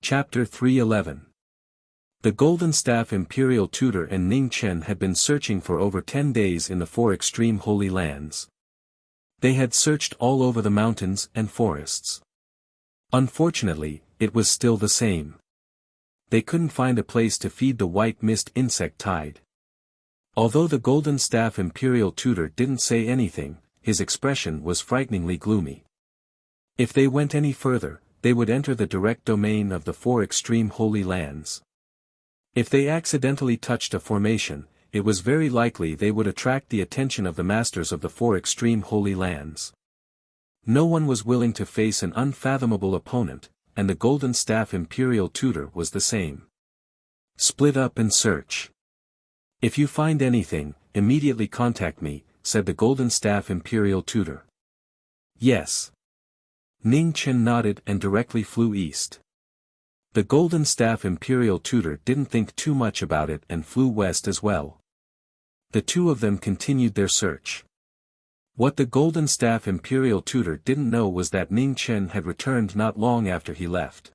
Chapter 311. The Golden Staff Imperial Tutor and Ning Chen had been searching for over 10 days in the four extreme holy lands. They had searched all over the mountains and forests. Unfortunately, it was still the same. They couldn't find a place to feed the white mist insect tide. Although the Golden Staff Imperial Tutor didn't say anything, his expression was frighteningly gloomy. If they went any further, they would enter the direct domain of the four extreme holy lands. If they accidentally touched a formation, it was very likely they would attract the attention of the masters of the four extreme holy lands. No one was willing to face an unfathomable opponent, and the Golden Staff Imperial Tutor was the same. Split up and search. If you find anything, immediately contact me, said the Golden Staff Imperial Tutor. Yes. Ning Chen nodded and directly flew east. The Golden Staff Imperial Tutor didn't think too much about it and flew west as well. The two of them continued their search. What the Golden Staff Imperial Tutor didn't know was that Ning Chen had returned not long after he left.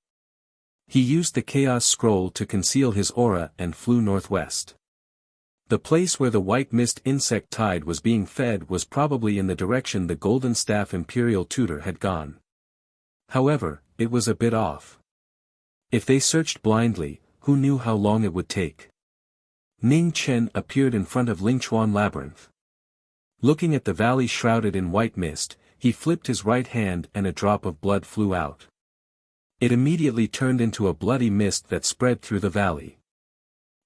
He used the Chaos Scroll to conceal his aura and flew northwest. The place where the white mist insect tide was being fed was probably in the direction the Golden Staff Imperial Tutor had gone. However, it was a bit off. If they searched blindly, who knew how long it would take? Ning Chen appeared in front of Lingchuan Labyrinth. Looking at the valley shrouded in white mist, he flipped his right hand and a drop of blood flew out. It immediately turned into a bloody mist that spread through the valley.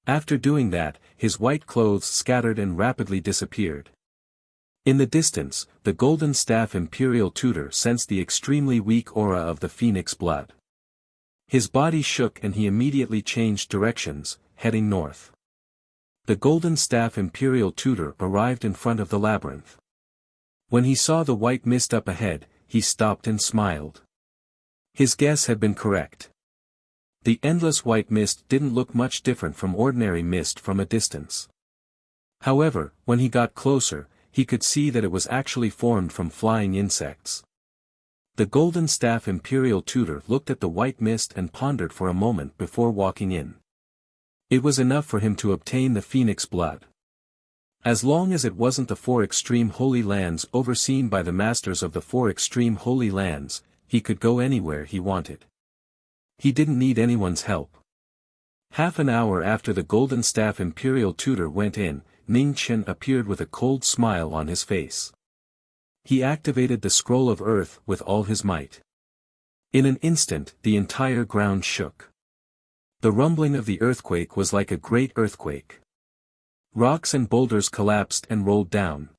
After doing that, his white clothes scattered and rapidly disappeared. In the distance, the Golden Staff Imperial Tutor sensed the extremely weak aura of the phoenix blood. His body shook and he immediately changed directions, heading north. The Golden Staff Imperial Tutor arrived in front of the labyrinth. When he saw the white mist up ahead, he stopped and smiled. His guess had been correct. The endless white mist didn't look much different from ordinary mist from a distance. However, when he got closer, he could see that it was actually formed from flying insects. The Golden Staff Imperial Tutor looked at the white mist and pondered for a moment before walking in. It was enough for him to obtain the phoenix blood. As long as it wasn't the four extreme holy lands overseen by the masters of the four extreme holy lands, he could go anywhere he wanted. He didn't need anyone's help. Half an hour after the Golden Staff Imperial Tutor went in, Ning Chen appeared with a cold smile on his face. He activated the Scroll of Earth with all his might. In an instant, the entire ground shook. The rumbling of the earthquake was like a great earthquake. Rocks and boulders collapsed and rolled down.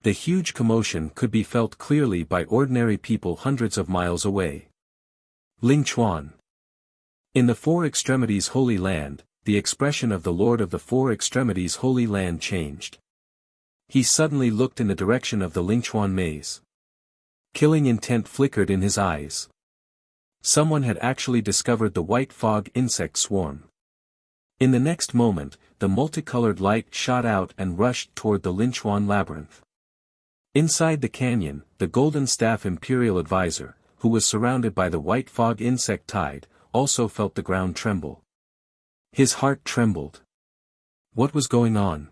The huge commotion could be felt clearly by ordinary people hundreds of miles away. Lingchuan. In the Four Extremities Holy Land, the expression of the Lord of the Four Extremities Holy Land changed. He suddenly looked in the direction of the Lingchuan maze. Killing intent flickered in his eyes. Someone had actually discovered the white fog insect swarm. In the next moment, the multicolored light shot out and rushed toward the Lingchuan labyrinth. Inside the canyon, the Golden Staff Imperial Advisor, who was surrounded by the white fog insect tide, also felt the ground tremble. His heart trembled. What was going on?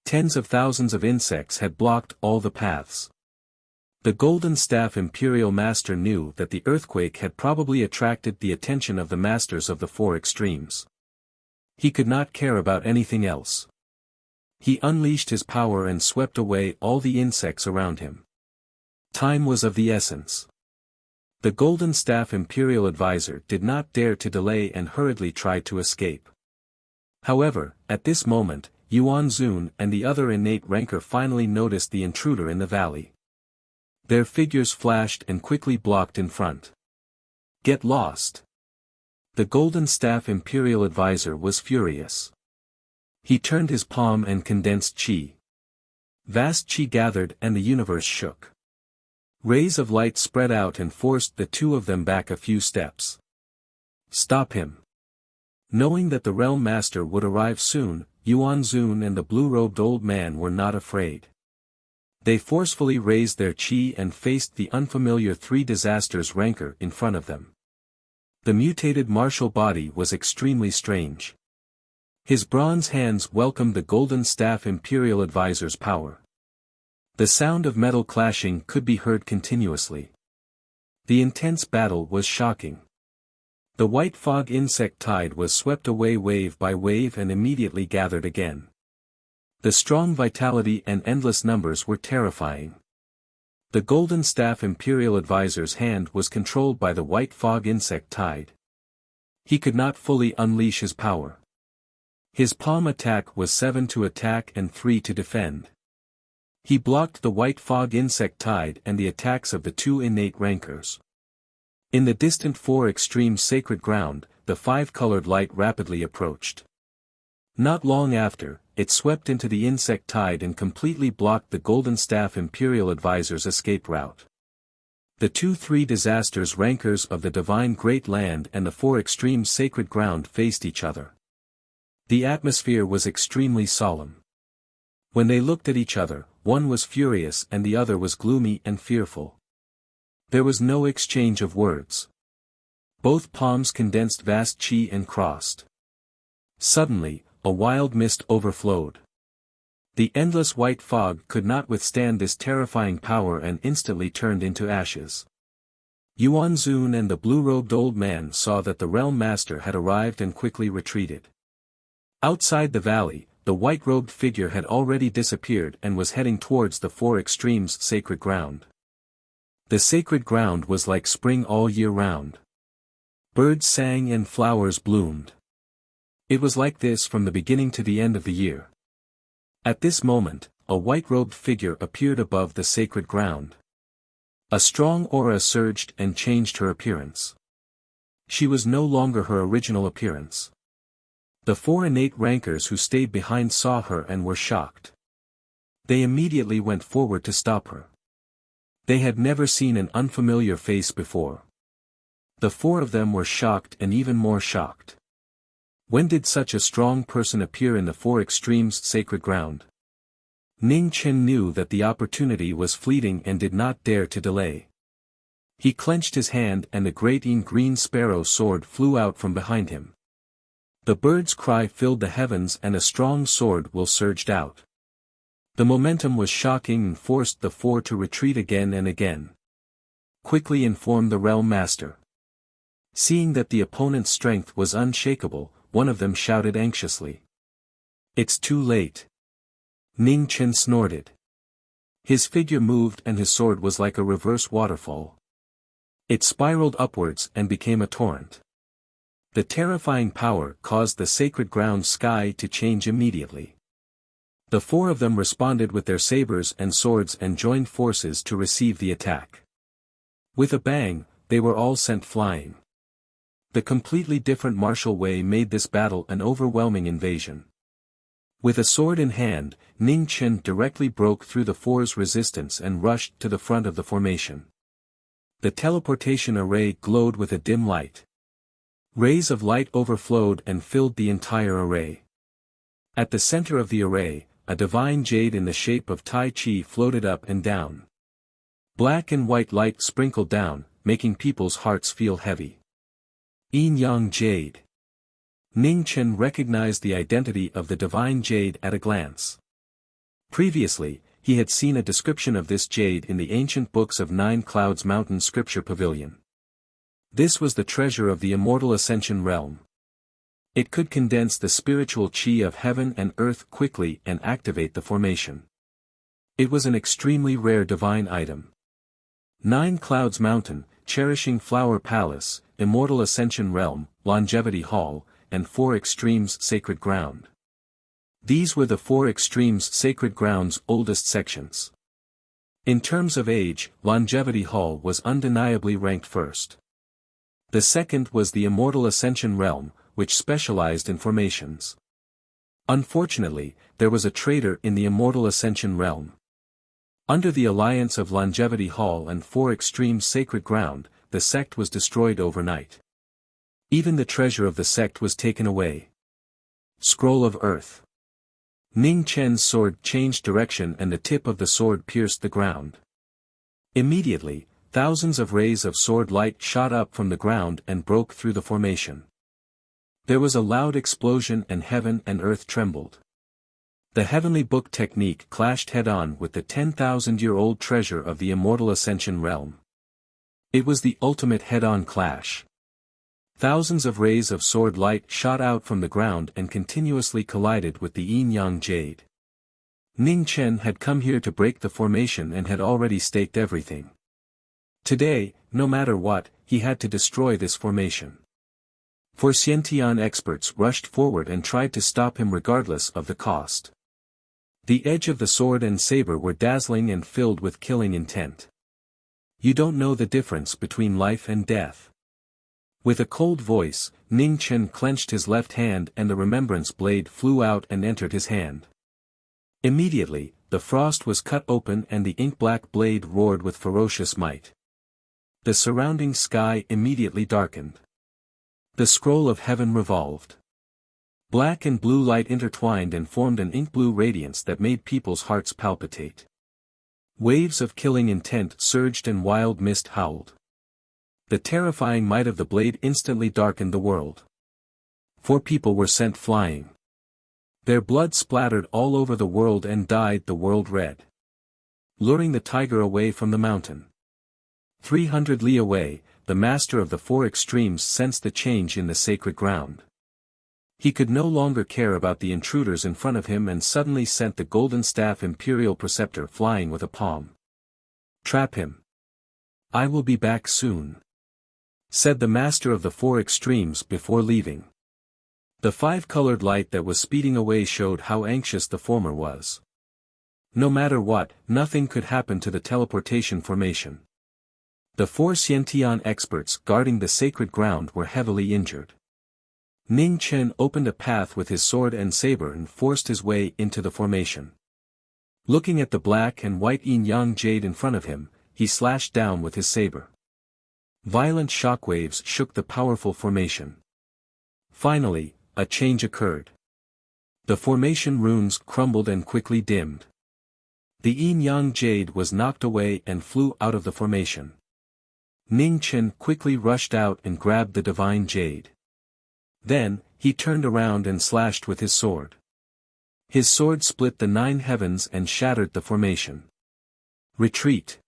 Tens of thousands of insects had blocked all the paths. The Golden Staff Imperial Master knew that the earthquake had probably attracted the attention of the masters of the four extremes. He could not care about anything else. He unleashed his power and swept away all the insects around him. Time was of the essence. The Golden Staff Imperial Advisor did not dare to delay and hurriedly tried to escape. However, at this moment, Yuan Zun and the other innate ranker finally noticed the intruder in the valley. Their figures flashed and quickly blocked in front. Get lost! The Golden Staff Imperial Advisor was furious. He turned his palm and condensed chi. Vast chi gathered and the universe shook. Rays of light spread out and forced the two of them back a few steps. Stop him! Knowing that the Realm Master would arrive soon, Yuan Zun and the blue-robed old man were not afraid. They forcefully raised their chi and faced the unfamiliar Three Disasters ranker in front of them. The mutated martial body was extremely strange. His bronze hands welcomed the golden staff Imperial Advisor's power. The sound of metal clashing could be heard continuously. The intense battle was shocking. The white fog insect tide was swept away wave by wave and immediately gathered again. The strong vitality and endless numbers were terrifying. The golden staff Imperial Advisor's hand was controlled by the white fog insect tide. He could not fully unleash his power. His palm attack was 7 to attack and 3 to defend. He blocked the white fog insect tide and the attacks of the 2 innate rankers. In the distant 4 extreme sacred ground, the 5-colored light rapidly approached. Not long after, it swept into the insect tide and completely blocked the golden staff Imperial Advisor's escape route. The 2-3 disasters rankers of the divine Great Land and the 4 extreme sacred ground faced each other. The atmosphere was extremely solemn. When they looked at each other, one was furious and the other was gloomy and fearful. There was no exchange of words. Both palms condensed vast chi and crossed. Suddenly, a wild mist overflowed. The endless white fog could not withstand this terrifying power and instantly turned into ashes. Yuan Zun and the blue-robed old man saw that the realm master had arrived and quickly retreated. Outside the valley, the white-robed figure had already disappeared and was heading towards the 4 extremes sacred ground. The sacred ground was like spring all year round. Birds sang and flowers bloomed. It was like this from the beginning to the end of the year. At this moment, a white-robed figure appeared above the sacred ground. A strong aura surged and changed her appearance. She was no longer her original appearance. The 4 innate rankers who stayed behind saw her and were shocked. They immediately went forward to stop her. They had never seen an unfamiliar face before. The 4 of them were shocked and even more shocked. When did such a strong person appear in the 4 extremes sacred ground? Ning Chen knew that the opportunity was fleeting and did not dare to delay. He clenched his hand and the great green sparrow sword flew out from behind him. The bird's cry filled the heavens and a strong sword will surged out. The momentum was shocking and forced the 4 to retreat again and again. Quickly informed the realm master. Seeing that the opponent's strength was unshakable, one of them shouted anxiously. "It's too late." Ning Chen snorted. His figure moved and his sword was like a reverse waterfall. It spiraled upwards and became a torrent. The terrifying power caused the sacred ground sky to change immediately. The 4 of them responded with their sabers and swords and joined forces to receive the attack. With a bang, they were all sent flying. The completely different martial way made this battle an overwhelming invasion. With a sword in hand, Ning Chen directly broke through the 4's resistance and rushed to the front of the formation. The teleportation array glowed with a dim light. Rays of light overflowed and filled the entire array. At the center of the array, a divine jade in the shape of Tai Chi floated up and down. Black and white light sprinkled down, making people's hearts feel heavy. Yin Yang Jade. Ning Chen recognized the identity of the divine jade at a glance. Previously, he had seen a description of this jade in the ancient books of 9 Clouds Mountain Scripture Pavilion. This was the treasure of the immortal Ascension realm. It could condense the spiritual chi of heaven and earth quickly and activate the formation. It was an extremely rare divine item. 9 Clouds Mountain, Cherishing Flower Palace, Immortal Ascension Realm, Longevity Hall, and 4 Extremes Sacred Ground. These were the 4 Extremes Sacred Ground's oldest sections. In terms of age, Longevity Hall was undeniably ranked first. The second was the Immortal Ascension Realm, which specialized in formations. Unfortunately, there was a traitor in the Immortal Ascension Realm. Under the alliance of Longevity Hall and 4 Extreme Sacred Ground, the sect was destroyed overnight. Even the treasure of the sect was taken away. Scroll of Earth. Ning Chen's sword changed direction and the tip of the sword pierced the ground. Immediately, thousands of rays of sword light shot up from the ground and broke through the formation. There was a loud explosion and heaven and earth trembled. The heavenly book technique clashed head-on with the 10,000-year-old treasure of the immortal Ascension realm. It was the ultimate head-on clash. Thousands of rays of sword light shot out from the ground and continuously collided with the yin-yang jade. Ning Chen had come here to break the formation and had already staked everything. Today, no matter what, he had to destroy this formation. Four Xiantian experts rushed forward and tried to stop him regardless of the cost. The edge of the sword and saber were dazzling and filled with killing intent. You don't know the difference between life and death. With a cold voice, Ning Chen clenched his left hand and the remembrance blade flew out and entered his hand. Immediately, the frost was cut open and the ink-black blade roared with ferocious might. The surrounding sky immediately darkened. The scroll of heaven revolved. Black and blue light intertwined and formed an ink-blue radiance that made people's hearts palpitate. Waves of killing intent surged and wild mist howled. The terrifying might of the blade instantly darkened the world. 4 people were sent flying. Their blood splattered all over the world and dyed the world red, luring the tiger away from the mountain. 300 li away, the master of the 4 extremes sensed the change in the sacred ground. He could no longer care about the intruders in front of him and suddenly sent the golden staff imperial preceptor flying with a palm. "Trap him. I will be back soon," said the master of the 4 extremes before leaving. The 5-colored light that was speeding away showed how anxious the former was. No matter what, nothing could happen to the teleportation formation. The 4 Xiantian experts guarding the sacred ground were heavily injured. Ning Chen opened a path with his sword and saber and forced his way into the formation. Looking at the black and white yin-yang jade in front of him, he slashed down with his saber. Violent shockwaves shook the powerful formation. Finally, a change occurred. The formation runes crumbled and quickly dimmed. The yin-yang jade was knocked away and flew out of the formation. Ning Chen quickly rushed out and grabbed the divine jade. Then, he turned around and slashed with his sword. His sword split the 9 heavens and shattered the formation. Retreat.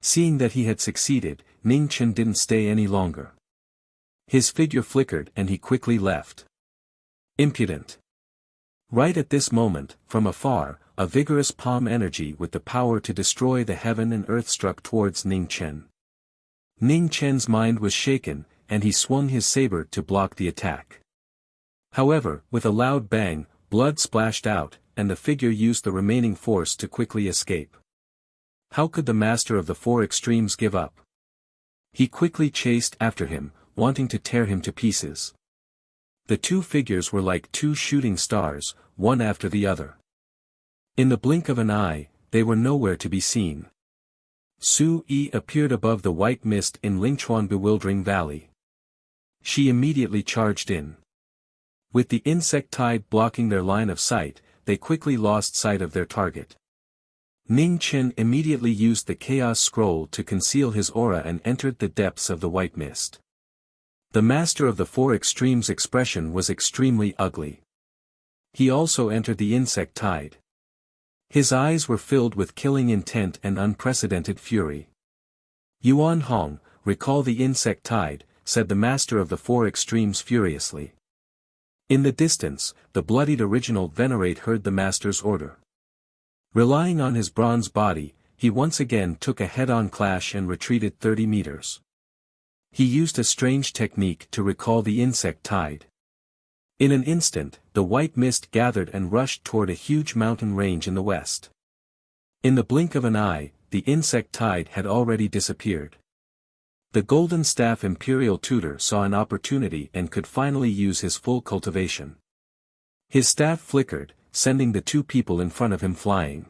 Seeing that he had succeeded, Ning Chen didn't stay any longer. His figure flickered and he quickly left. Impudent. Right at this moment, from afar, a vigorous palm energy with the power to destroy the heaven and earth struck towards Ning Chen. Ning Chen's mind was shaken, and he swung his saber to block the attack. However, with a loud bang, blood splashed out, and the figure used the remaining force to quickly escape. How could the master of the 4 extremes give up? He quickly chased after him, wanting to tear him to pieces. The 2 figures were like 2 shooting stars, one after the other. In the blink of an eye, they were nowhere to be seen. Su Yi appeared above the white mist in Lingchuan bewildering valley. She immediately charged in. With the insect tide blocking their line of sight, they quickly lost sight of their target. Ning Chen immediately used the Chaos Scroll to conceal his aura and entered the depths of the white mist. The master of the 4 extremes' expression was extremely ugly. He also entered the insect tide. His eyes were filled with killing intent and unprecedented fury. "Yuan Hong, recall the insect tide," said the master of the 4 extremes furiously. In the distance, the bloodied original Venerate heard the master's order. Relying on his bronze body, he once again took a head-on clash and retreated 30 meters. He used a strange technique to recall the insect tide. In an instant, the white mist gathered and rushed toward a huge mountain range in the west. In the blink of an eye, the insect tide had already disappeared. The golden staff imperial tutor saw an opportunity and could finally use his full cultivation. His staff flickered, sending the 2 people in front of him flying.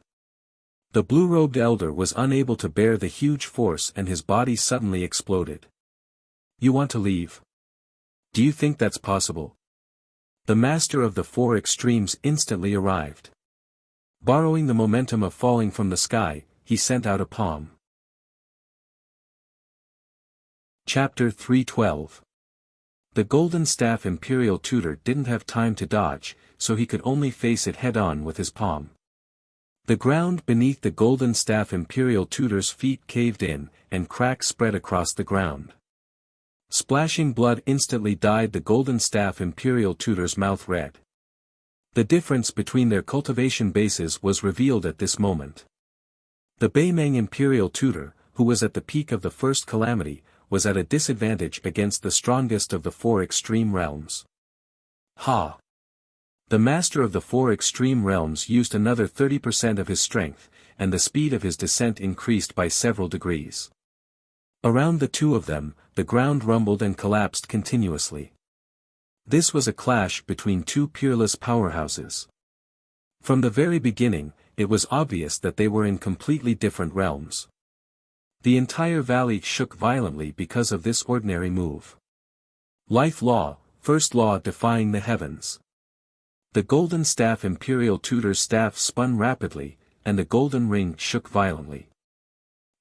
The blue-robed elder was unable to bear the huge force and his body suddenly exploded. "You want to leave? Do you think that's possible?" The master of the 4 extremes instantly arrived. Borrowing the momentum of falling from the sky, he sent out a palm. Chapter 312. The golden staff imperial tutor didn't have time to dodge, so he could only face it head-on with his palm. The ground beneath the golden staff imperial tutor's feet caved in, and cracks spread across the ground. Splashing blood instantly dyed the golden staff imperial tutor's mouth red. The difference between their cultivation bases was revealed at this moment. The Beimeng imperial tutor, who was at the peak of the first calamity, was at a disadvantage against the strongest of the four extreme realms. Ha! The master of the four extreme realms used another 30% of his strength, and the speed of his descent increased by several degrees. Around the two of them, the ground rumbled and collapsed continuously. This was a clash between two peerless powerhouses. From the very beginning, it was obvious that they were in completely different realms. The entire valley shook violently because of this ordinary move. Life law, first law defying the heavens. The golden staff imperial tutor's staff spun rapidly, and the golden ring shook violently.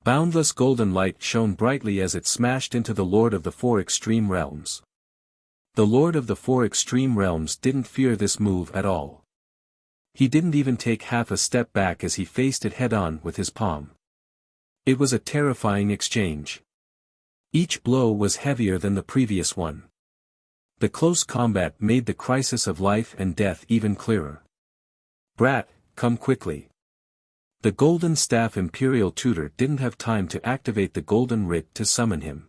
Boundless golden light shone brightly as it smashed into the Lord of the Four Extreme Realms. The Lord of the Four Extreme Realms didn't fear this move at all. He didn't even take half a step back as he faced it head-on with his palm. It was a terrifying exchange. Each blow was heavier than the previous one. The close combat made the crisis of life and death even clearer. Brat, come quickly. The golden staff imperial tutor didn't have time to activate the golden writ to summon him.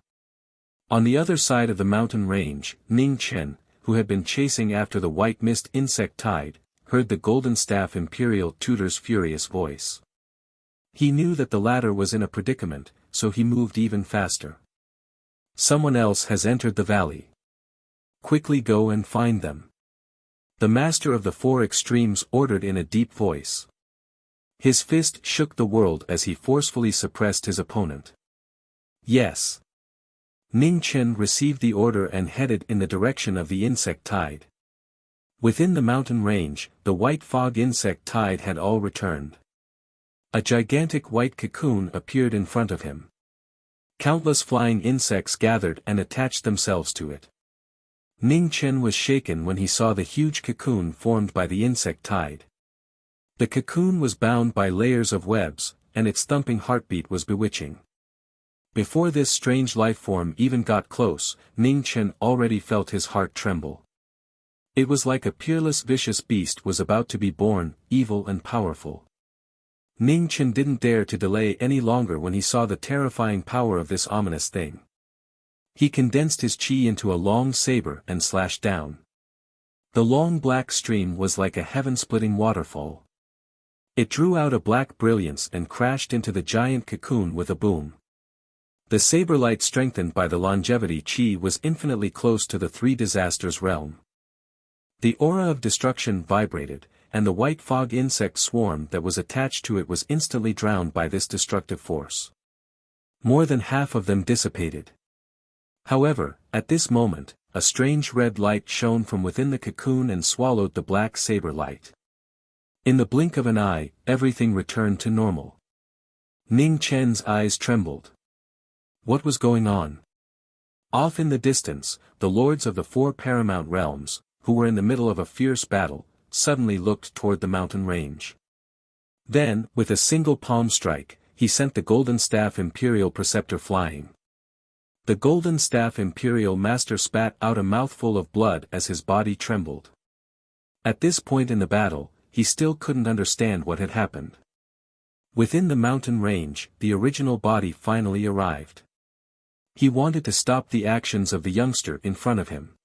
On the other side of the mountain range, Ning Chen, who had been chasing after the white mist insect tide, heard the golden staff imperial tutor's furious voice. He knew that the latter was in a predicament, so he moved even faster. Someone else has entered the valley. Quickly go and find them. The master of the four extremes ordered in a deep voice. His fist shook the world as he forcefully suppressed his opponent. Yes. Ning Chen received the order and headed in the direction of the insect tide. Within the mountain range, the white fog insect tide had all returned. A gigantic white cocoon appeared in front of him. Countless flying insects gathered and attached themselves to it. Ning Chen was shaken when he saw the huge cocoon formed by the insect tide. The cocoon was bound by layers of webs, and its thumping heartbeat was bewitching. Before this strange life form even got close, Ning Chen already felt his heart tremble. It was like a peerless vicious beast was about to be born, evil and powerful. Ning Chen didn't dare to delay any longer when he saw the terrifying power of this ominous thing. He condensed his chi into a long saber and slashed down. The long black stream was like a heaven-splitting waterfall. It drew out a black brilliance and crashed into the giant cocoon with a boom. The saber light strengthened by the longevity chi was infinitely close to the three disasters realm. The aura of destruction vibrated, and the white fog insect swarm that was attached to it was instantly drowned by this destructive force. More than half of them dissipated. However, at this moment, a strange red light shone from within the cocoon and swallowed the black saber light. In the blink of an eye, everything returned to normal. Ning Chen's eyes trembled. What was going on? Off in the distance, the lords of the four paramount realms, who were in the middle of a fierce battle, suddenly looked toward the mountain range. Then, with a single palm strike, he sent the golden staff imperial preceptor flying. The golden staff imperial master spat out a mouthful of blood as his body trembled. At this point in the battle, he still couldn't understand what had happened. Within the mountain range, the original body finally arrived. He wanted to stop the actions of the youngster in front of him.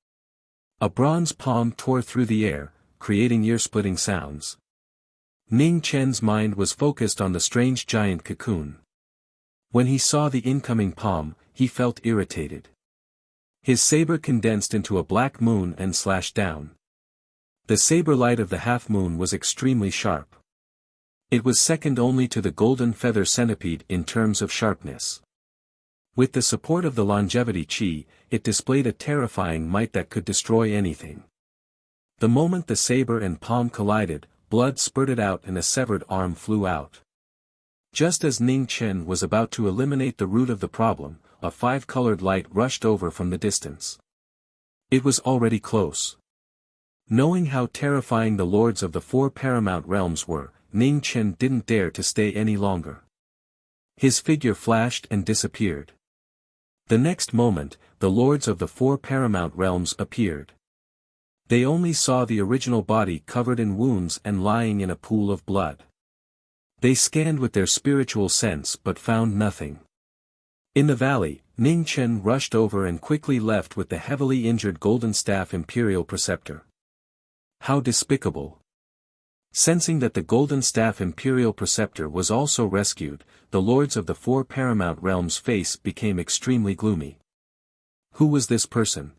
A bronze palm tore through the air, creating ear-splitting sounds. Ning Chen's mind was focused on the strange giant cocoon. When he saw the incoming palm, he felt irritated. His saber condensed into a black moon and slashed down. The saber light of the half-moon was extremely sharp. It was second only to the golden feather centipede in terms of sharpness. With the support of the longevity chi, it displayed a terrifying might that could destroy anything. The moment the saber and palm collided, blood spurted out and a severed arm flew out. Just as Ning Chen was about to eliminate the root of the problem, a five-colored light rushed over from the distance. It was already close. Knowing how terrifying the lords of the four paramount realms were, Ning Chen didn't dare to stay any longer. His figure flashed and disappeared. The next moment, the lords of the four paramount realms appeared. They only saw the original body covered in wounds and lying in a pool of blood. They scanned with their spiritual sense but found nothing. In the valley, Ning Chen rushed over and quickly left with the heavily injured Golden Staff Imperial Preceptor. How despicable! Sensing that the Golden Staff Imperial Preceptor was also rescued, the lords of the four paramount realms' face became extremely gloomy. Who was this person?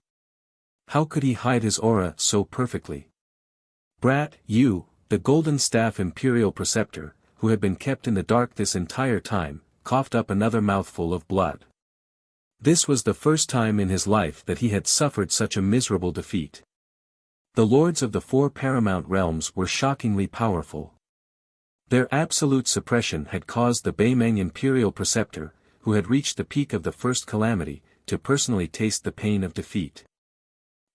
How could he hide his aura so perfectly? Brat, you, the Golden Staff Imperial Preceptor, who had been kept in the dark this entire time, coughed up another mouthful of blood. This was the first time in his life that he had suffered such a miserable defeat. The lords of the four paramount realms were shockingly powerful. Their absolute suppression had caused the Beimeng Imperial Preceptor, who had reached the peak of the first calamity, to personally taste the pain of defeat.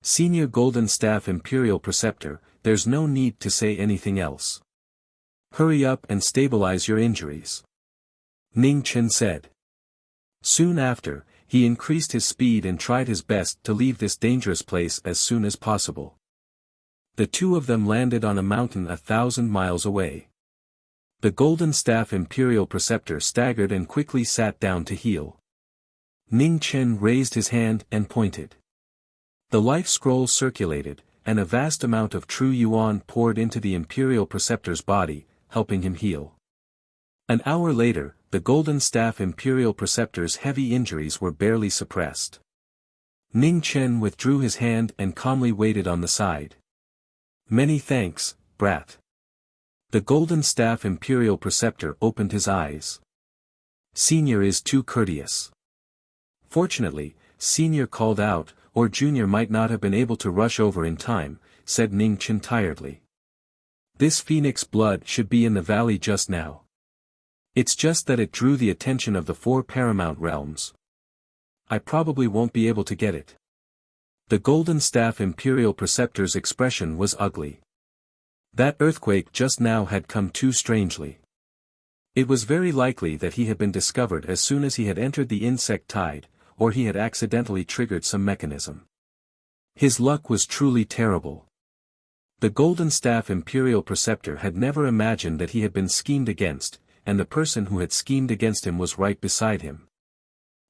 Senior Golden Staff Imperial Preceptor, there's no need to say anything else. Hurry up and stabilize your injuries. Ning Chen said. Soon after, he increased his speed and tried his best to leave this dangerous place as soon as possible. The two of them landed on a mountain 1,000 miles away. The Golden Staff Imperial Preceptor staggered and quickly sat down to heal. Ning Chen raised his hand and pointed. The life scroll circulated, and a vast amount of true yuan poured into the Imperial Preceptor's body, helping him heal. An hour later, the Golden Staff Imperial Preceptor's heavy injuries were barely suppressed. Ning Chen withdrew his hand and calmly waited on the side. Many thanks, brat. The Golden Staff Imperial Preceptor opened his eyes. Senior is too courteous. Fortunately, Senior called out, or Junior might not have been able to rush over in time, said Ning Chen tiredly. This phoenix blood should be in the valley just now. It's just that it drew the attention of the four paramount realms. I probably won't be able to get it. The Golden Staff Imperial Preceptor's expression was ugly. That earthquake just now had come too strangely. It was very likely that he had been discovered as soon as he had entered the insect tide, or he had accidentally triggered some mechanism. His luck was truly terrible. The Golden Staff Imperial Preceptor had never imagined that he had been schemed against, and the person who had schemed against him was right beside him.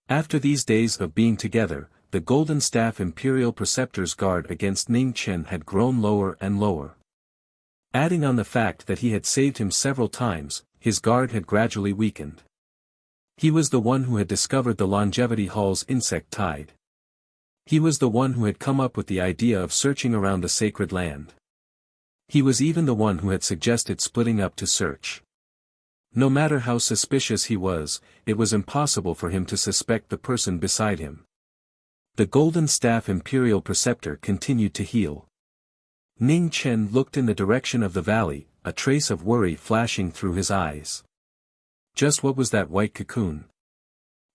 After these days of being together, the Golden Staff Imperial Preceptor's guard against Ning Chen had grown lower and lower. Adding on the fact that he had saved him several times, his guard had gradually weakened. He was the one who had discovered the Longevity Hall's insect tide. He was the one who had come up with the idea of searching around the sacred land. He was even the one who had suggested splitting up to search. No matter how suspicious he was, it was impossible for him to suspect the person beside him. The Golden Staff Imperial Preceptor continued to heal. Ning Chen looked in the direction of the valley, a trace of worry flashing through his eyes. Just what was that white cocoon?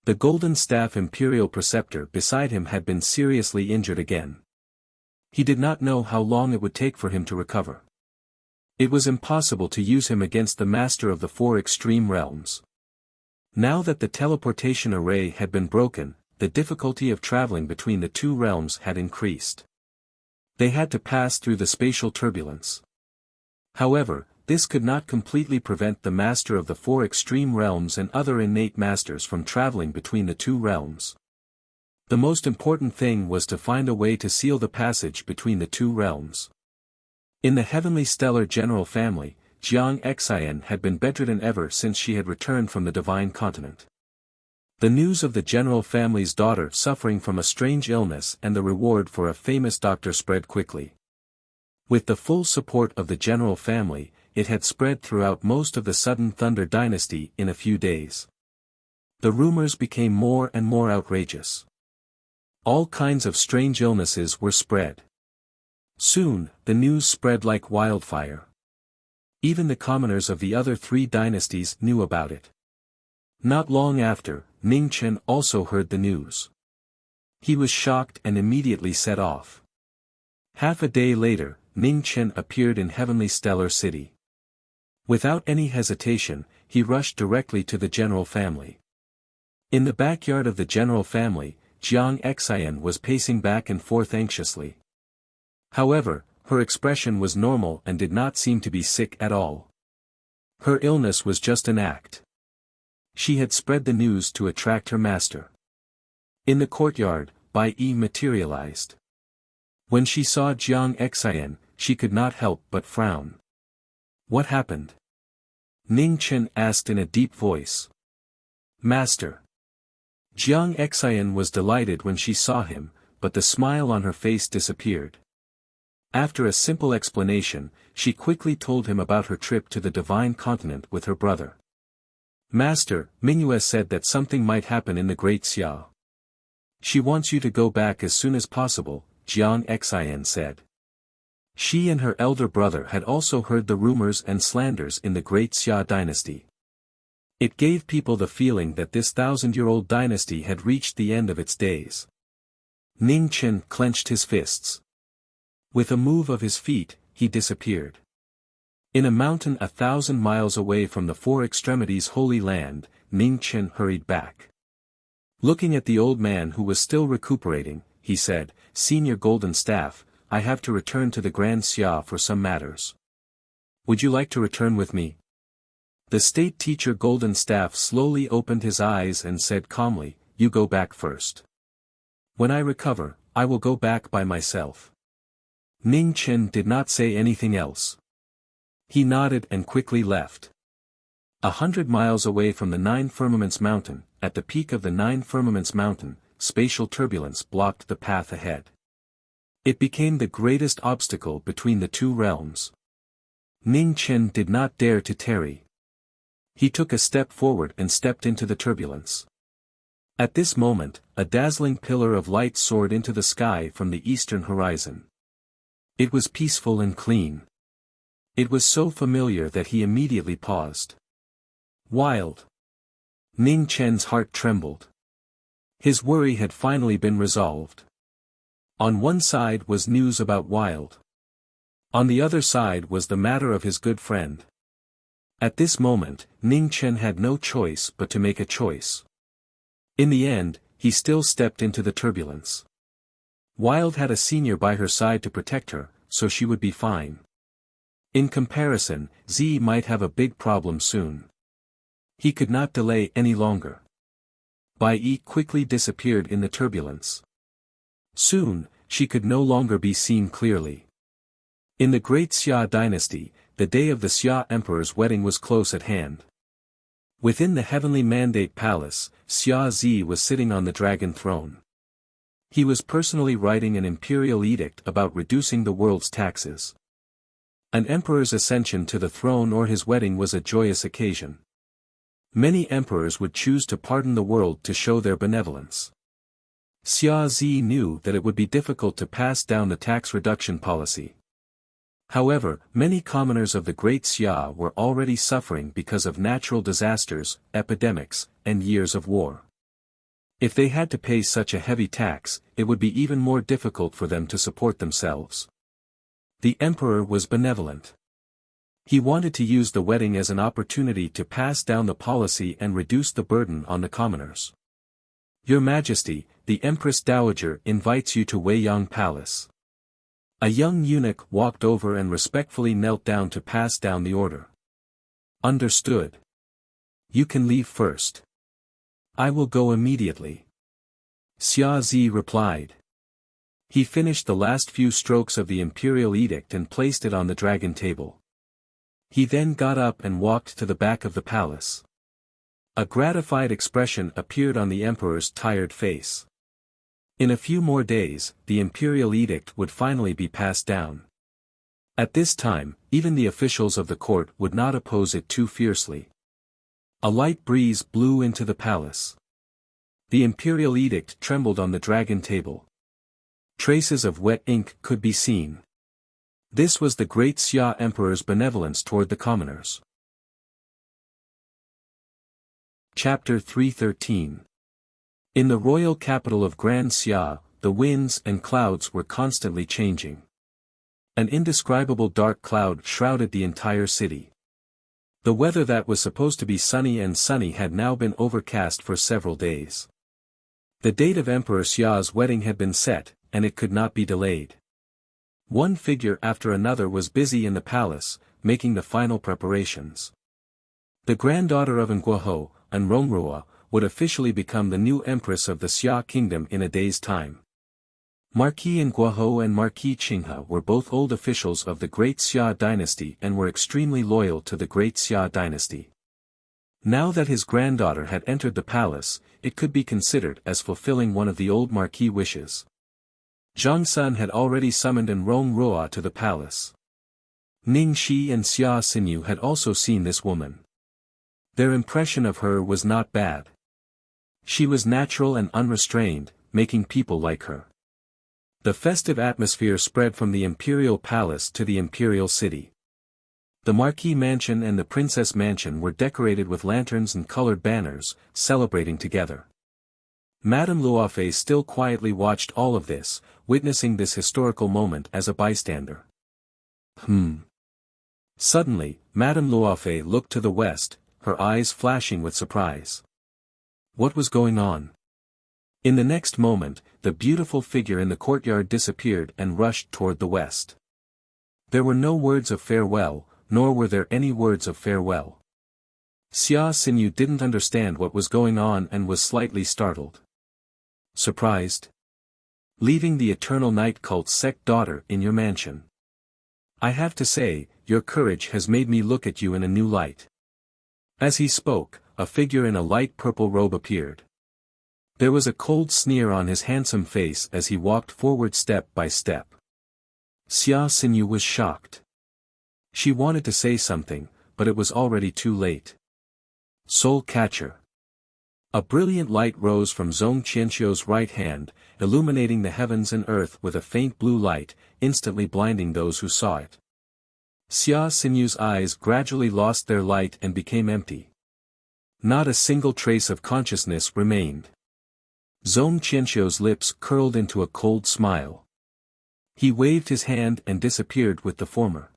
The Golden Staff Imperial Preceptor beside him had been seriously injured again. He did not know how long it would take for him to recover. It was impossible to use him against the master of the four extreme realms. Now that the teleportation array had been broken, the difficulty of traveling between the two realms had increased. They had to pass through the spatial turbulence. However, this could not completely prevent the master of the four extreme realms and other innate masters from traveling between the two realms. The most important thing was to find a way to seal the passage between the two realms. In the Heavenly Stellar General Family, Jiang Xian had been bedridden ever since she had returned from the Divine Continent. The news of the General Family's daughter suffering from a strange illness and the reward for a famous doctor spread quickly. With the full support of the General Family, it had spread throughout most of the Sudden Thunder dynasty in a few days. The rumors became more and more outrageous. All kinds of strange illnesses were spread. Soon, the news spread like wildfire. Even the commoners of the other three dynasties knew about it. Not long after, Ning Chen also heard the news. He was shocked and immediately set off. Half a day later, Ning Chen appeared in Heavenly Stellar City. Without any hesitation, he rushed directly to the general family. In the backyard of the general family, Jiang Xian was pacing back and forth anxiously. However, her expression was normal and did not seem to be sick at all. Her illness was just an act. She had spread the news to attract her master. In the courtyard, Bai Yi materialized. When she saw Jiang Xian, she could not help but frown. What happened? Ning Chen asked in a deep voice. Master. Jiang Xian was delighted when she saw him, but the smile on her face disappeared. After a simple explanation, she quickly told him about her trip to the Divine Continent with her brother. Master, Mingyue said that something might happen in the Great Xia. She wants you to go back as soon as possible, Jiang Xian said. She and her elder brother had also heard the rumors and slanders in the Great Xia dynasty. It gave people the feeling that this 1,000-year-old dynasty had reached the end of its days. Ning Chen clenched his fists. With a move of his feet, he disappeared. In a mountain 1,000 miles away from the Four Extremities Holy Land, Ning Chen hurried back. Looking at the old man who was still recuperating, he said, Senior Golden Staff, I have to return to the Grand Xia for some matters. Would you like to return with me? The state teacher Golden Staff slowly opened his eyes and said calmly, You go back first. When I recover, I will go back by myself. Ning Chen did not say anything else. He nodded and quickly left. 100 miles away from the Nine Firmaments Mountain, at the peak of the Nine Firmaments Mountain, spatial turbulence blocked the path ahead. It became the greatest obstacle between the two realms. Ning Chen did not dare to tarry. He took a step forward and stepped into the turbulence. At this moment, a dazzling pillar of light soared into the sky from the eastern horizon. It was peaceful and clean. It was so familiar that he immediately paused. Wild. Ning Chen's heart trembled. His worry had finally been resolved. On one side was news about Wild. On the other side was the matter of his good friend. At this moment, Ning Chen had no choice but to make a choice. In the end, he still stepped into the turbulence. Wild had a senior by her side to protect her, so she would be fine. In comparison, Z might have a big problem soon. He could not delay any longer. Bai Yi quickly disappeared in the turbulence. Soon, she could no longer be seen clearly. In the Great Xia dynasty, the day of the Xia Emperor's wedding was close at hand. Within the Heavenly Mandate Palace, Xia Zi was sitting on the dragon throne. He was personally writing an imperial edict about reducing the world's taxes. An emperor's ascension to the throne or his wedding was a joyous occasion. Many emperors would choose to pardon the world to show their benevolence. Xia Zi knew that it would be difficult to pass down the tax reduction policy. However, many commoners of the Great Xia were already suffering because of natural disasters, epidemics, and years of war. If they had to pay such a heavy tax, it would be even more difficult for them to support themselves. The emperor was benevolent. He wanted to use the wedding as an opportunity to pass down the policy and reduce the burden on the commoners. Your Majesty, the Empress Dowager invites you to Weiyang Palace. A young eunuch walked over and respectfully knelt down to pass down the order. Understood. You can leave first. I will go immediately. Xia Zi replied. He finished the last few strokes of the imperial edict and placed it on the dragon table. He then got up and walked to the back of the palace. A gratified expression appeared on the emperor's tired face. In a few more days, the imperial edict would finally be passed down. At this time, even the officials of the court would not oppose it too fiercely. A light breeze blew into the palace. The imperial edict trembled on the dragon table. Traces of wet ink could be seen. This was the Great Xia Emperor's benevolence toward the commoners. Chapter 313 In the royal capital of Grand Xia, the winds and clouds were constantly changing. An indescribable dark cloud shrouded the entire city. The weather that was supposed to be sunny had now been overcast for several days. The date of Emperor Xia's wedding had been set, and it could not be delayed. One figure after another was busy in the palace, making the final preparations. The granddaughter of Nguoho, Anrongrua, would officially become the new empress of the Xia kingdom in a day's time. Marquis Nguoho and Marquis Qinghe were both old officials of the Great Xia dynasty and were extremely loyal to the Great Xia dynasty. Now that his granddaughter had entered the palace, it could be considered as fulfilling one of the old Marquis' wishes. Zhang Sun had already summoned Anrongrua to the palace. Ning Shi and Xia Xinyu had also seen this woman. Their impression of her was not bad. She was natural and unrestrained, making people like her. The festive atmosphere spread from the imperial palace to the imperial city. The Marquis mansion and the Princess mansion were decorated with lanterns and colored banners, celebrating together. Madame Luofei still quietly watched all of this, witnessing this historical moment as a bystander. Suddenly, Madame Luofei looked to the west, her eyes flashing with surprise. What was going on? In the next moment, the beautiful figure in the courtyard disappeared and rushed toward the west. There were no words of farewell, nor were there any words of farewell. Xia Xinyu didn't understand what was going on and was slightly startled. Surprised? Leaving the Eternal Night Cult sect daughter in your mansion. I have to say, your courage has made me look at you in a new light. As he spoke, a figure in a light purple robe appeared. There was a cold sneer on his handsome face as he walked forward step by step. Xia Xinyu was shocked. She wanted to say something, but it was already too late. Soul Catcher. A brilliant light rose from Zhong Qianxiu's right hand, illuminating the heavens and earth with a faint blue light, instantly blinding those who saw it. Xia Xinyu's eyes gradually lost their light and became empty. Not a single trace of consciousness remained. Zhong Qianxiu's lips curled into a cold smile. He waved his hand and disappeared with the former.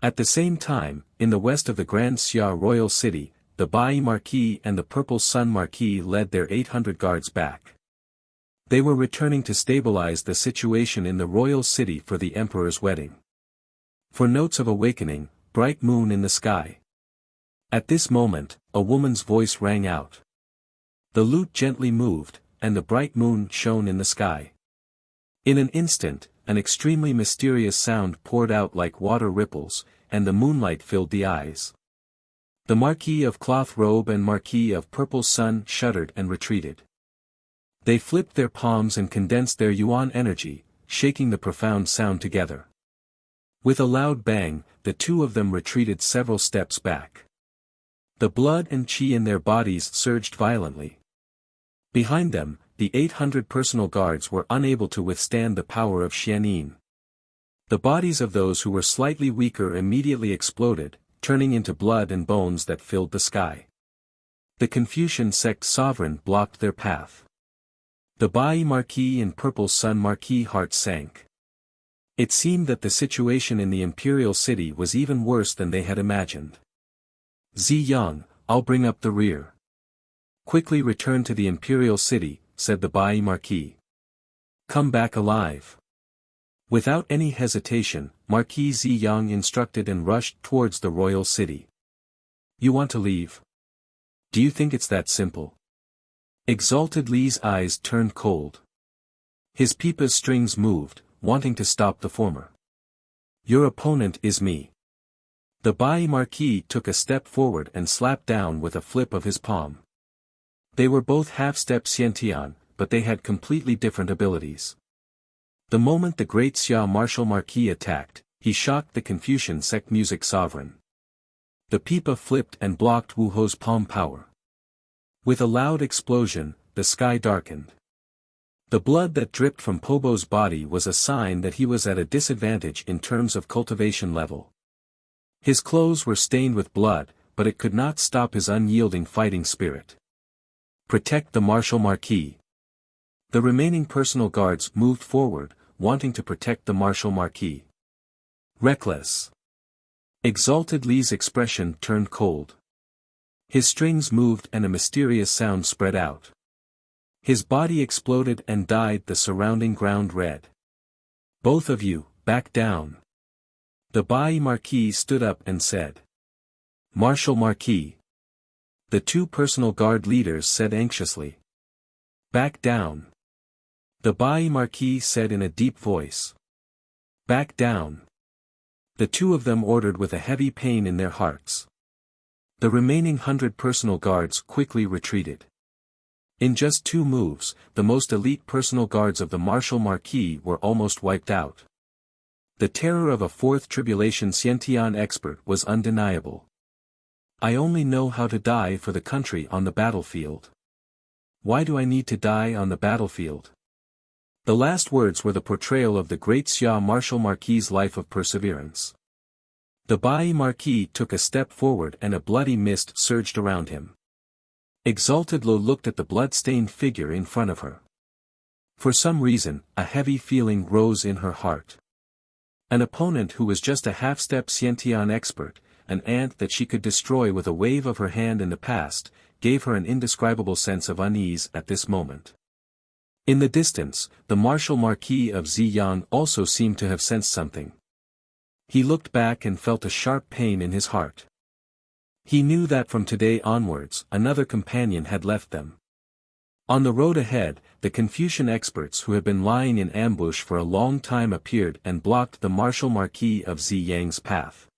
At the same time, in the west of the Grand Xia royal city, the Bai Marquis and the Purple Sun Marquis led their 800 guards back. They were returning to stabilize the situation in the royal city for the emperor's wedding. For notes of awakening, bright moon in the sky. At this moment, a woman's voice rang out. The lute gently moved, and the bright moon shone in the sky. In an instant, an extremely mysterious sound poured out like water ripples, and the moonlight filled the eyes. The Marquis of Cloth Robe and Marquis of Purple Sun shuddered and retreated. They flipped their palms and condensed their yuan energy, shaking the profound sound together. With a loud bang, the two of them retreated several steps back. The blood and qi in their bodies surged violently. Behind them, the 800 personal guards were unable to withstand the power of Xianin. The bodies of those who were slightly weaker immediately exploded, turning into blood and bones that filled the sky. The Confucian sect sovereign blocked their path. The Bai Marquis and Purple Sun Marquis hearts sank. It seemed that the situation in the imperial city was even worse than they had imagined. Ziyang, I'll bring up the rear. Quickly return to the imperial city, said the Bai Marquis. Come back alive. Without any hesitation, Marquis Ziyang instructed and rushed towards the royal city. You want to leave? Do you think it's that simple? Exalted Li's eyes turned cold. His pipa's strings moved, wanting to stop the former. Your opponent is me. The Bai Marquis took a step forward and slapped down with a flip of his palm. They were both half-step Xiantian, but they had completely different abilities. The moment the great Xia Martial Marquis attacked, he shocked the Confucian sect music sovereign. The pipa flipped and blocked Wu Ho's palm power. With a loud explosion, the sky darkened. The blood that dripped from Pobo's body was a sign that he was at a disadvantage in terms of cultivation level. His clothes were stained with blood, but it could not stop his unyielding fighting spirit. Protect the Martial Marquis. The remaining personal guards moved forward, wanting to protect the Martial Marquis. Reckless. Exalted Li's expression turned cold. His strings moved and a mysterious sound spread out. His body exploded and dyed the surrounding ground red. Both of you, back down. The Marquis stood up and said. Martial Marquis. The two personal guard leaders said anxiously. Back down. The Marquis said in a deep voice. Back down. The two of them ordered with a heavy pain in their hearts. The remaining 100 personal guards quickly retreated. In just 2 moves, the most elite personal guards of the Martial Marquis were almost wiped out. The terror of a 4th Tribulation Xiantian expert was undeniable. I only know how to die for the country on the battlefield. Why do I need to die on the battlefield? The last words were the portrayal of the great Xia Martial Marquis' life of perseverance. The Marquis took a step forward and a bloody mist surged around him. Exalted Lo looked at the blood-stained figure in front of her. For some reason, a heavy feeling rose in her heart. An opponent who was just a half-step Xiantian expert, an ant that she could destroy with a wave of her hand in the past, gave her an indescribable sense of unease at this moment. In the distance, the Martial Marquis of Ziyang also seemed to have sensed something. He looked back and felt a sharp pain in his heart. He knew that from today onwards, another companion had left them. On the road ahead, the Confucian experts who had been lying in ambush for a long time appeared and blocked the Martial Marquis of Ziyang's path.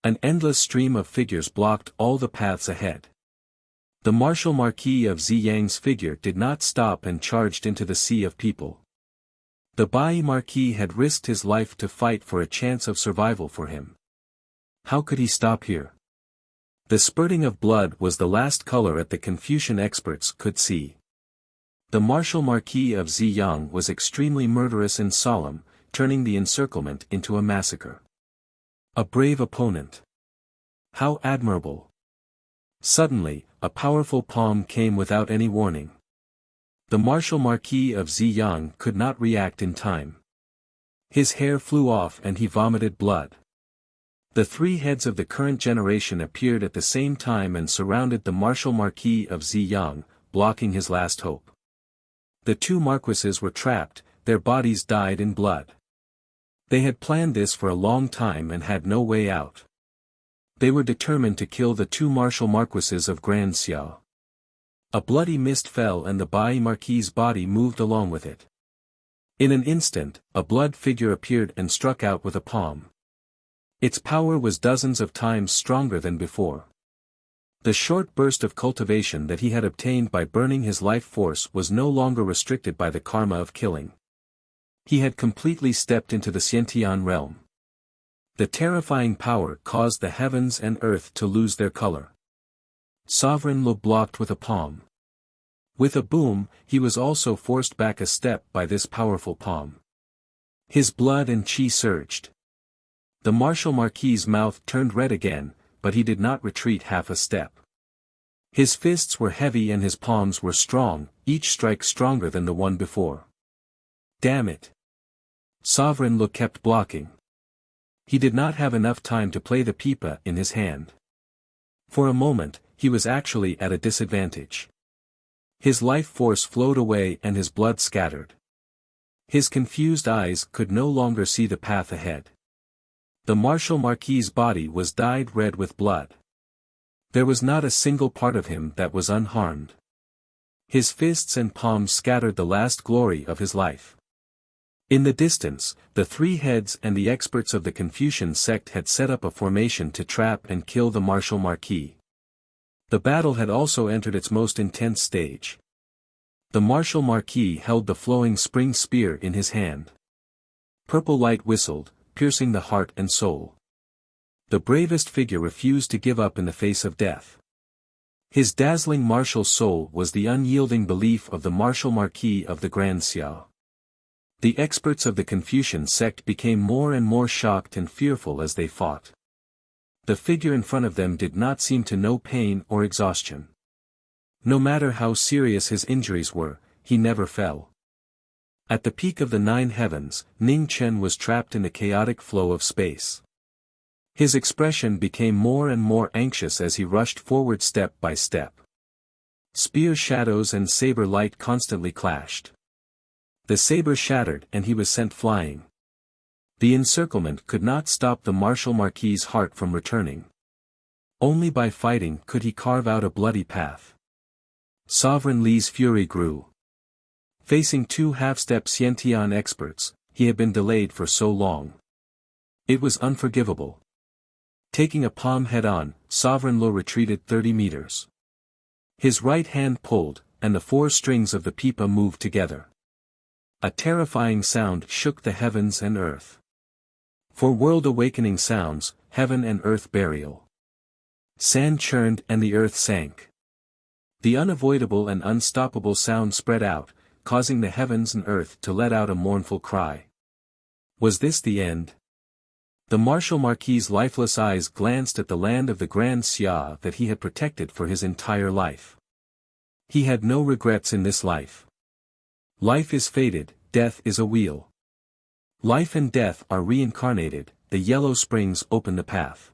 An endless stream of figures blocked all the paths ahead. The Martial Marquis of Ziyang's figure did not stop and charged into the sea of people. The Marquis had risked his life to fight for a chance of survival for him. How could he stop here? The spurting of blood was the last color that the Confucian experts could see. The Martial Marquis of Ziyang was extremely murderous and solemn, turning the encirclement into a massacre. A brave opponent. How admirable. Suddenly, a powerful palm came without any warning. The Martial Marquis of Ziyang could not react in time. His hair flew off and he vomited blood. The 3 heads of the current generation appeared at the same time and surrounded the Martial Marquis of Ziyang, blocking his last hope. The 2 marquises were trapped, their bodies dyed in blood. They had planned this for a long time and had no way out. They were determined to kill the 2 Martial Marquises of Grand Xiao. A bloody mist fell and the Marquis' body moved along with it. In an instant, a blood figure appeared and struck out with a palm. Its power was dozens of times stronger than before. The short burst of cultivation that he had obtained by burning his life force was no longer restricted by the karma of killing. He had completely stepped into the Xiantian realm. The terrifying power caused the heavens and earth to lose their color. Sovereign Lo blocked with a palm. With a boom, he was also forced back a step by this powerful palm. His blood and chi surged. The Martial Marquis' mouth turned red again, but he did not retreat half a step. His fists were heavy and his palms were strong, each strike stronger than the one before. Damn it! Sovereign Lo kept blocking. He did not have enough time to play the pipa in his hand. For a moment, he was actually at a disadvantage. His life force flowed away and his blood scattered. His confused eyes could no longer see the path ahead. The Martial Marquis' body was dyed red with blood. There was not a single part of him that was unharmed. His fists and palms scattered the last glory of his life. In the distance, the 3 heads and the experts of the Confucian sect had set up a formation to trap and kill the Martial Marquis. The battle had also entered its most intense stage. The Martial Marquis held the flowing spring spear in his hand. Purple light whistled, piercing the heart and soul. The bravest figure refused to give up in the face of death. His dazzling martial soul was the unyielding belief of the Martial Marquis of the Grand Xiao. The experts of the Confucian sect became more and more shocked and fearful as they fought. The figure in front of them did not seem to know pain or exhaustion. No matter how serious his injuries were, he never fell. At the peak of the 9 heavens, Ning Chen was trapped in the chaotic flow of space. His expression became more and more anxious as he rushed forward step by step. Spear shadows and saber light constantly clashed. The saber shattered and he was sent flying. The encirclement could not stop the martial Marquis' heart from returning. Only by fighting could he carve out a bloody path. Sovereign Li's fury grew. Facing 2 half-step Xiantian experts, he had been delayed for so long. It was unforgivable. Taking a palm head-on, Sovereign Lo retreated 30 meters. His right hand pulled, and the 4 strings of the pipa moved together. A terrifying sound shook the heavens and earth. For world-awakening sounds, heaven and earth burial. Sand churned and the earth sank. The unavoidable and unstoppable sound spread out, causing the heavens and earth to let out a mournful cry. Was this the end? The martial Marquis' lifeless eyes glanced at the land of the Grand Xia that he had protected for his entire life. He had no regrets in this life. Life is fated, death is a wheel. Life and death are reincarnated, the yellow springs open the path.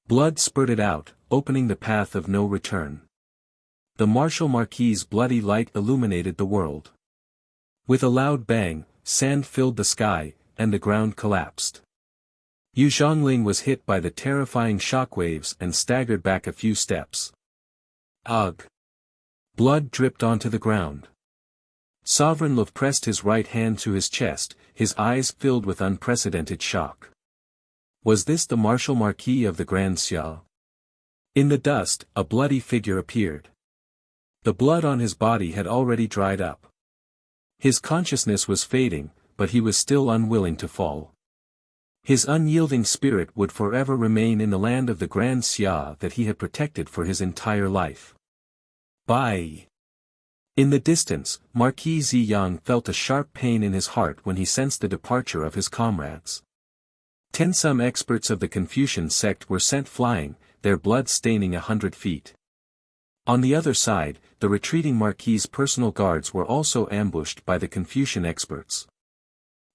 Blood spurted out, opening the path of no return. The martial Marquis' bloody light illuminated the world. With a loud bang, sand filled the sky, and the ground collapsed. Yu Zhongling was hit by the terrifying shockwaves and staggered back a few steps. Ugh! Blood dripped onto the ground. Sovereign Lo pressed his right hand to his chest, his eyes filled with unprecedented shock. Was this the martial Marquis of the Grand Xia? In the dust, a bloody figure appeared. The blood on his body had already dried up. His consciousness was fading, but he was still unwilling to fall. His unyielding spirit would forever remain in the land of the Grand Xia that he had protected for his entire life. Bye. In the distance, Marquis Ziyang felt a sharp pain in his heart when he sensed the departure of his comrades. 10 some experts of the Confucian sect were sent flying, their blood staining 100 feet. On the other side, the retreating Marquis' personal guards were also ambushed by the Confucian experts.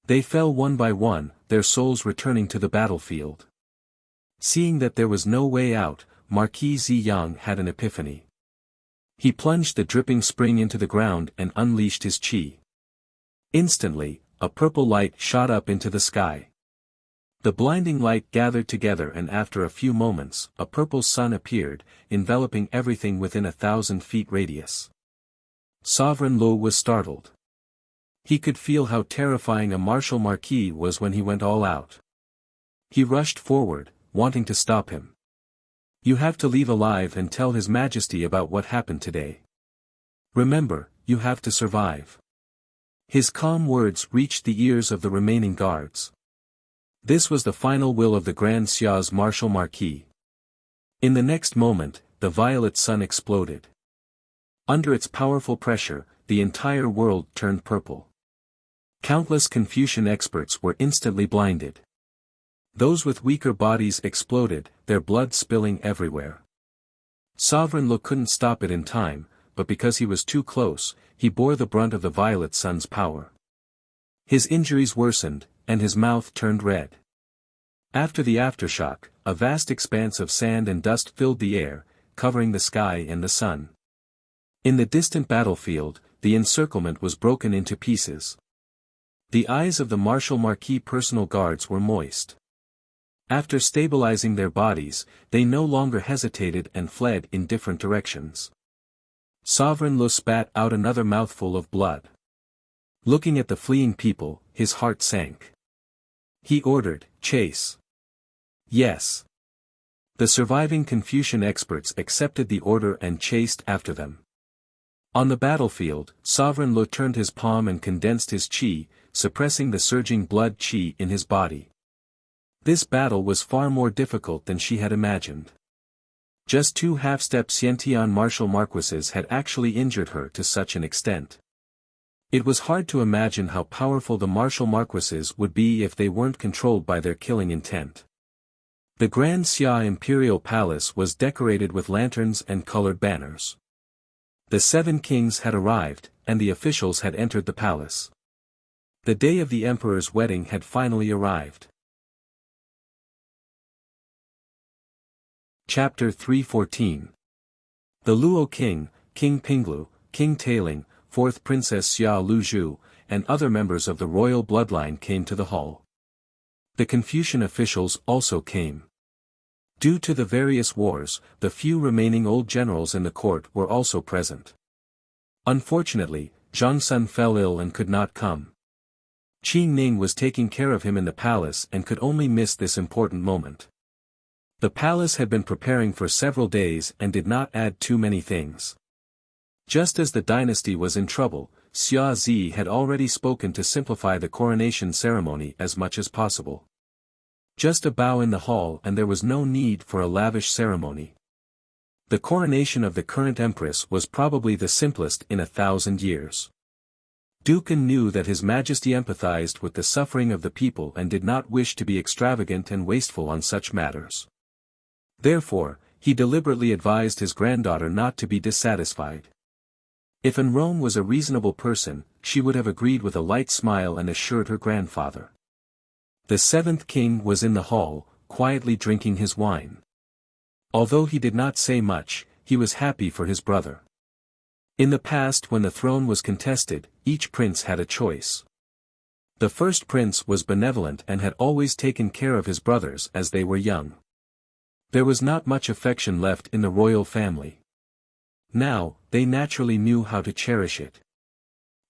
They fell one by one, their souls returning to the battlefield. Seeing that there was no way out, Marquis Ziyang had an epiphany. He plunged the dripping spring into the ground and unleashed his qi. Instantly, a purple light shot up into the sky. The blinding light gathered together and after a few moments, a purple sun appeared, enveloping everything within 1,000 feet radius. Sovereign Lo was startled. He could feel how terrifying a martial Marquis was when he went all out. He rushed forward, wanting to stop him. You have to leave alive and tell His Majesty about what happened today. Remember, you have to survive. His calm words reached the ears of the remaining guards. This was the final will of the Grand Xia's martial Marquis. In the next moment, the violet sun exploded. Under its powerful pressure, the entire world turned purple. Countless Confucian experts were instantly blinded. Those with weaker bodies exploded, their blood spilling everywhere. Sovereign Lo couldn't stop it in time, but because he was too close, he bore the brunt of the violet sun's power. His injuries worsened, and his mouth turned red. After the aftershock, a vast expanse of sand and dust filled the air, covering the sky and the sun. In the distant battlefield, the encirclement was broken into pieces. The eyes of the martial Marquis personal guards were moist. After stabilizing their bodies, they no longer hesitated and fled in different directions. Sovereign Lo spat out another mouthful of blood. Looking at the fleeing people, his heart sank. He ordered, "Chase." Yes. The surviving Confucian experts accepted the order and chased after them. On the battlefield, Sovereign Lo turned his palm and condensed his qi, suppressing the surging blood qi in his body. This battle was far more difficult than she had imagined. Just 2 half-step Xiantian martial marquises had actually injured her to such an extent. It was hard to imagine how powerful the martial marquises would be if they weren't controlled by their killing intent. The Grand Xia Imperial Palace was decorated with lanterns and colored banners. The 7 kings had arrived, and the officials had entered the palace. The day of the emperor's wedding had finally arrived. Chapter 314. The Luo king, King Pinglu, King Tailing, 4th Princess Xia Luzhu, and other members of the royal bloodline came to the hall. The Confucian officials also came. Due to the various wars, the few remaining old generals in the court were also present. Unfortunately, Zhang Sun fell ill and could not come. Qi Ning was taking care of him in the palace and could only miss this important moment. The palace had been preparing for several days and did not add too many things. Just as the dynasty was in trouble, Xia Zi had already spoken to simplify the coronation ceremony as much as possible. Just a bow in the hall and there was no need for a lavish ceremony. The coronation of the current empress was probably the simplest in 1,000 years. Dukan knew that His Majesty empathized with the suffering of the people and did not wish to be extravagant and wasteful on such matters. Therefore, he deliberately advised his granddaughter not to be dissatisfied. If Rome was a reasonable person, she would have agreed with a light smile and assured her grandfather. The 7th king was in the hall, quietly drinking his wine. Although he did not say much, he was happy for his brother. In the past when the throne was contested, each prince had a choice. The first prince was benevolent and had always taken care of his brothers as they were young. There was not much affection left in the royal family. Now, they naturally knew how to cherish it.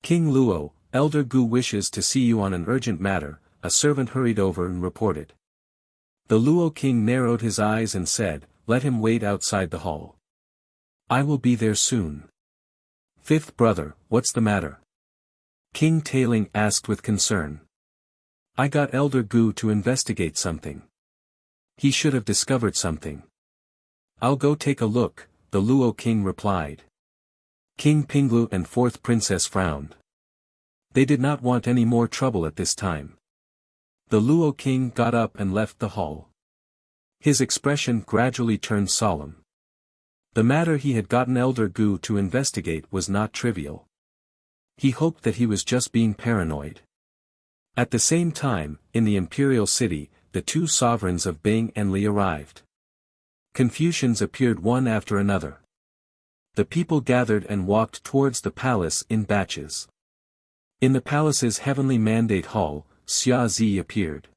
King Luo, Elder Gu wishes to see you on an urgent matter, a servant hurried over and reported. The Luo king narrowed his eyes and said, let him wait outside the hall. I will be there soon. 5th brother, what's the matter? King Tailing asked with concern. I got Elder Gu to investigate something. He should have discovered something. I'll go take a look, the Luo king replied. King Pinglu and 4th princess frowned. They did not want any more trouble at this time. The Luo king got up and left the hall. His expression gradually turned solemn. The matter he had gotten Elder Gu to investigate was not trivial. He hoped that he was just being paranoid. At the same time, in the imperial city, the 2 sovereigns of Bing and Li arrived. Confucians appeared one after another. The people gathered and walked towards the palace in batches. In the palace's heavenly mandate hall, Xia Zi appeared.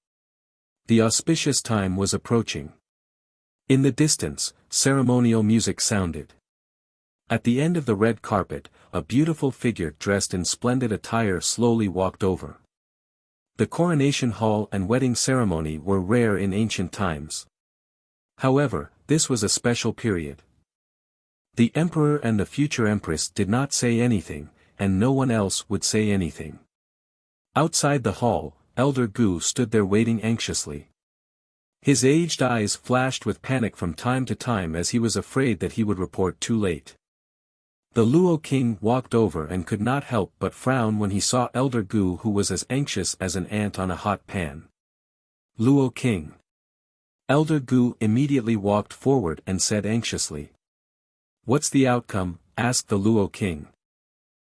The auspicious time was approaching. In the distance, ceremonial music sounded. At the end of the red carpet, a beautiful figure dressed in splendid attire slowly walked over. The coronation hall and wedding ceremony were rare in ancient times. However, this was a special period. The emperor and the future empress did not say anything, and no one else would say anything. Outside the hall, Elder Gu stood there waiting anxiously. His aged eyes flashed with panic from time to time as he was afraid that he would report too late. The Luo king walked over and could not help but frown when he saw Elder Gu, who was as anxious as an ant on a hot pan. Luo king. Elder Gu immediately walked forward and said anxiously. What's the outcome? Asked the Luo king.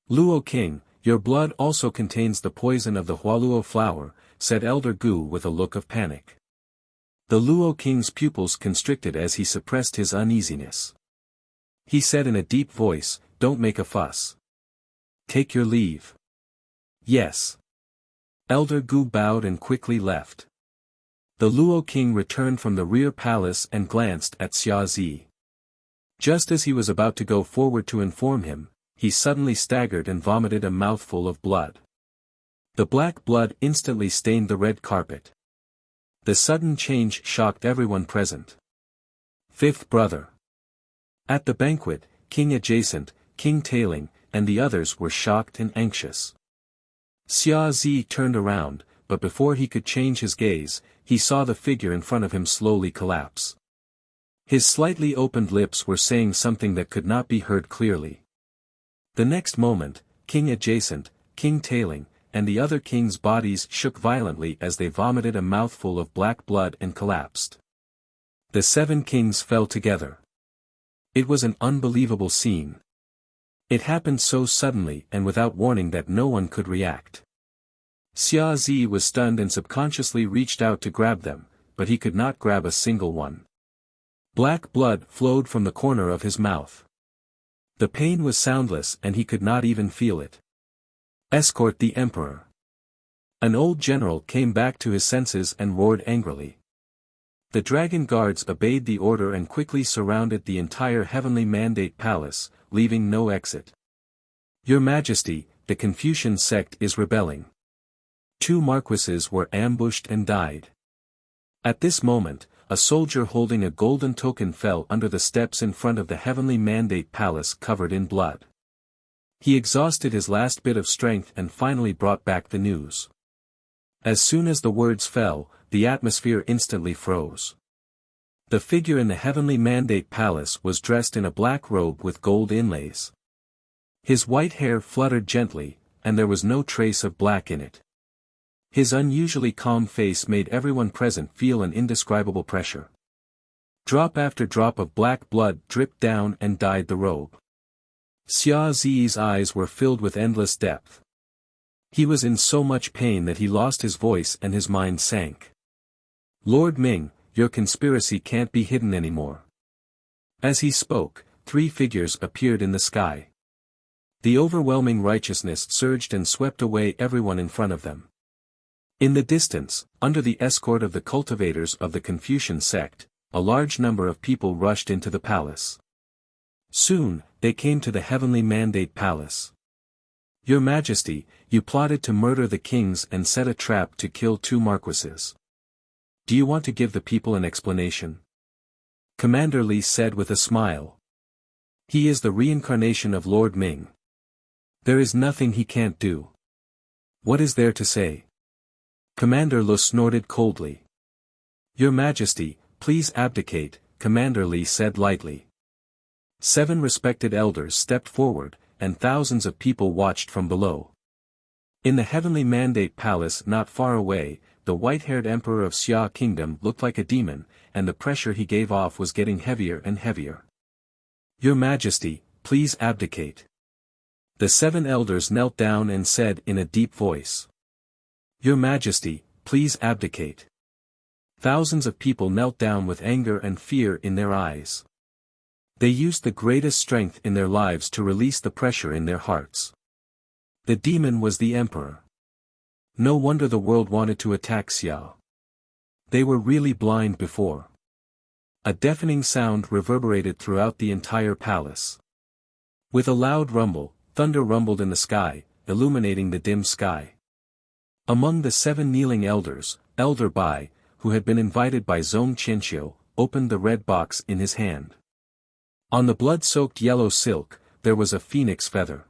Luo king, your blood also contains the poison of the Hualuo flower, said Elder Gu with a look of panic. The Luo king's pupils constricted as he suppressed his uneasiness. He said in a deep voice, don't make a fuss. Take your leave. Yes. Elder Gu bowed and quickly left. The Luo king returned from the rear palace and glanced at Xia Zi. Just as he was about to go forward to inform him, he suddenly staggered and vomited a mouthful of blood. The black blood instantly stained the red carpet. The sudden change shocked everyone present. 5th brother. At the banquet, King Adjacent, King Tailing, and the others were shocked and anxious. Xia Zi turned around, but before he could change his gaze, he saw the figure in front of him slowly collapse. His slightly opened lips were saying something that could not be heard clearly. The next moment, King Adjacent, King Tailing, and the other kings' bodies shook violently as they vomited a mouthful of black blood and collapsed. The 7 kings fell together. It was an unbelievable scene. It happened so suddenly and without warning that no one could react. Xia Zi was stunned and subconsciously reached out to grab them, but he could not grab a single one. Black blood flowed from the corner of his mouth. The pain was soundless and he could not even feel it. Escort the Emperor. An old general came back to his senses and roared angrily. The dragon guards obeyed the order and quickly surrounded the entire heavenly mandate palace, leaving no exit. Your Majesty, the Confucian sect is rebelling. 2 marquises were ambushed and died. At this moment, a soldier holding a golden token fell under the steps in front of the heavenly mandate palace covered in blood. He exhausted his last bit of strength and finally brought back the news. As soon as the words fell, the atmosphere instantly froze. The figure in the heavenly mandate palace was dressed in a black robe with gold inlays. His white hair fluttered gently, and there was no trace of black in it. His unusually calm face made everyone present feel an indescribable pressure. Drop after drop of black blood dripped down and dyed the robe. Xia Zi's eyes were filled with endless depth. He was in so much pain that he lost his voice and his mind sank. Lord Ming, your conspiracy can't be hidden anymore. As he spoke, 3 figures appeared in the sky. The overwhelming righteousness surged and swept away everyone in front of them. In the distance, under the escort of the cultivators of the Confucian sect, a large number of people rushed into the palace. Soon, they came to the heavenly mandate palace. Your Majesty, you plotted to murder the kings and set a trap to kill 2 marquises. Do you want to give the people an explanation? Commander Li said with a smile. He is the reincarnation of Lord Ming. There is nothing he can't do. What is there to say? Commander Lu snorted coldly. Your Majesty, please abdicate, Commander Li said lightly. 7 respected elders stepped forward, and thousands of people watched from below. In the heavenly mandate palace not far away, the white-haired emperor of Xia Kingdom looked like a demon, and the pressure he gave off was getting heavier and heavier. Your Majesty, please abdicate. The 7 elders knelt down and said in a deep voice. Your Majesty, please abdicate. Thousands of people knelt down with anger and fear in their eyes. They used the greatest strength in their lives to release the pressure in their hearts. The demon was the emperor. No wonder the world wanted to attack Xia. They were really blind before. A deafening sound reverberated throughout the entire palace. With a loud rumble, thunder rumbled in the sky, illuminating the dim sky. Among the 7 kneeling elders, Elder Bai, who had been invited by Zong Qianxiu, opened the red box in his hand. On the blood-soaked yellow silk, there was a phoenix feather.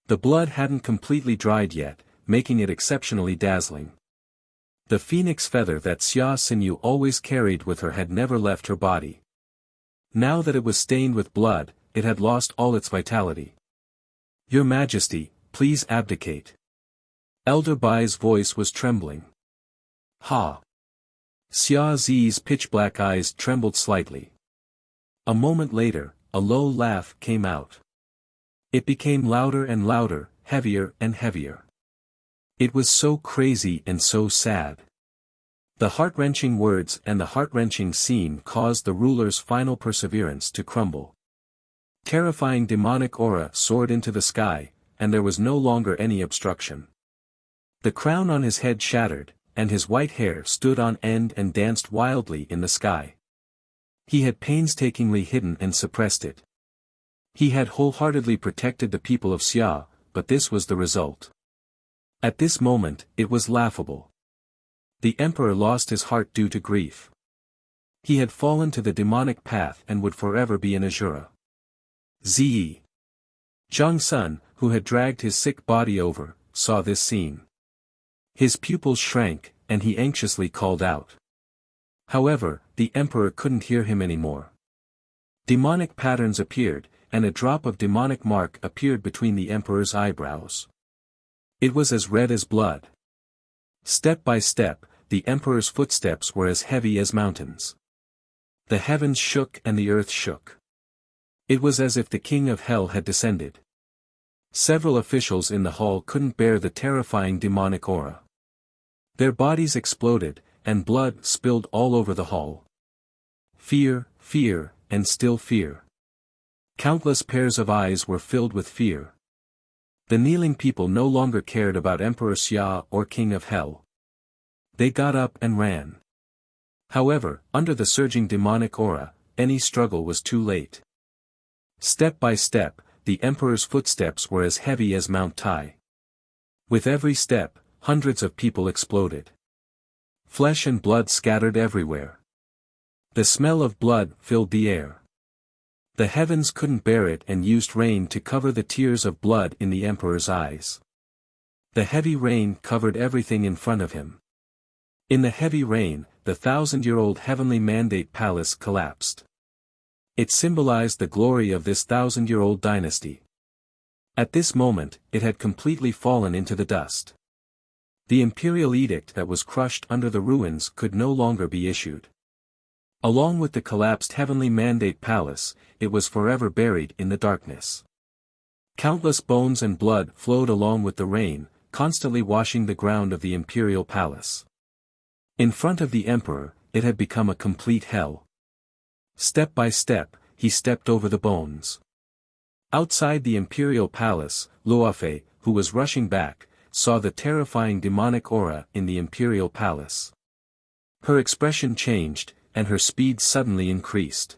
The blood hadn't completely dried yet, making it exceptionally dazzling. The phoenix feather that Xia Xinyu always carried with her had never left her body. Now that it was stained with blood, it had lost all its vitality. Your Majesty, please abdicate. Elder Bai's voice was trembling. Ha! Xia Zi's pitch-black eyes trembled slightly. A moment later, a low laugh came out. It became louder and louder, heavier and heavier. It was so crazy and so sad. The heart-wrenching words and the heart-wrenching scene caused the ruler's final perseverance to crumble. Terrifying demonic aura soared into the sky, and there was no longer any obstruction. The crown on his head shattered, and his white hair stood on end and danced wildly in the sky. He had painstakingly hidden and suppressed it. He had wholeheartedly protected the people of Xia, but this was the result. At this moment, it was laughable. The emperor lost his heart due to grief. He had fallen to the demonic path and would forever be an Asura. Zi Zhang Sun, who had dragged his sick body over, saw this scene. His pupils shrank, and he anxiously called out. However, the emperor couldn't hear him anymore. Demonic patterns appeared, and a drop of demonic mark appeared between the emperor's eyebrows. It was as red as blood. Step by step, the emperor's footsteps were as heavy as mountains. The heavens shook and the earth shook. It was as if the king of hell had descended. Several officials in the hall couldn't bear the terrifying demonic aura. Their bodies exploded, and blood spilled all over the hall. Fear, fear, and still fear. Countless pairs of eyes were filled with fear. The kneeling people no longer cared about Emperor Xia or King of Hell. They got up and ran. However, under the surging demonic aura, any struggle was too late. Step by step, the Emperor's footsteps were as heavy as Mount Tai. With every step, hundreds of people exploded. Flesh and blood scattered everywhere. The smell of blood filled the air. The heavens couldn't bear it and used rain to cover the tears of blood in the Emperor's eyes. The heavy rain covered everything in front of him. In the heavy rain, the 1,000-year-old heavenly mandate palace collapsed. It symbolized the glory of this 1,000-year-old dynasty. At this moment, it had completely fallen into the dust. The imperial edict that was crushed under the ruins could no longer be issued. Along with the collapsed heavenly mandate palace, it was forever buried in the darkness. Countless bones and blood flowed along with the rain, constantly washing the ground of the imperial palace. In front of the emperor, it had become a complete hell. Step by step, he stepped over the bones. Outside the imperial palace, Luofei, who was rushing back, saw the terrifying demonic aura in the imperial palace. Her expression changed, and her speed suddenly increased.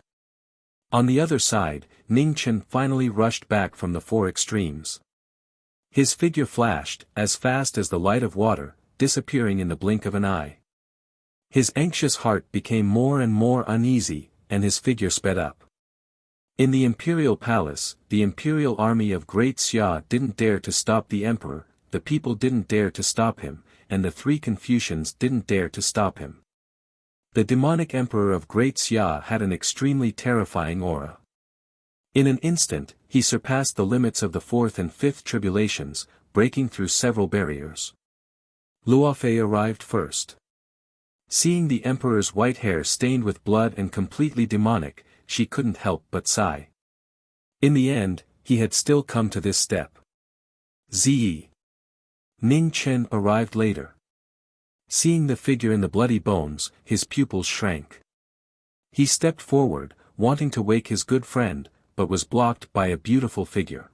On the other side, Ning Chen finally rushed back from the four extremes. His figure flashed, as fast as the light of water, disappearing in the blink of an eye. His anxious heart became more and more uneasy, and his figure sped up. In the imperial palace, the imperial army of Great Xia didn't dare to stop the emperor, the people didn't dare to stop him, and the three Confucians didn't dare to stop him. The demonic emperor of Great Xia had an extremely terrifying aura. In an instant, he surpassed the limits of the fourth and fifth tribulations, breaking through several barriers. Luofei arrived first. Seeing the emperor's white hair stained with blood and completely demonic, she couldn't help but sigh. In the end, he had still come to this step. Ziyi. Ning Chen arrived later. Seeing the figure in the bloody bones, his pupils shrank. He stepped forward, wanting to wake his good friend, but was blocked by a beautiful figure.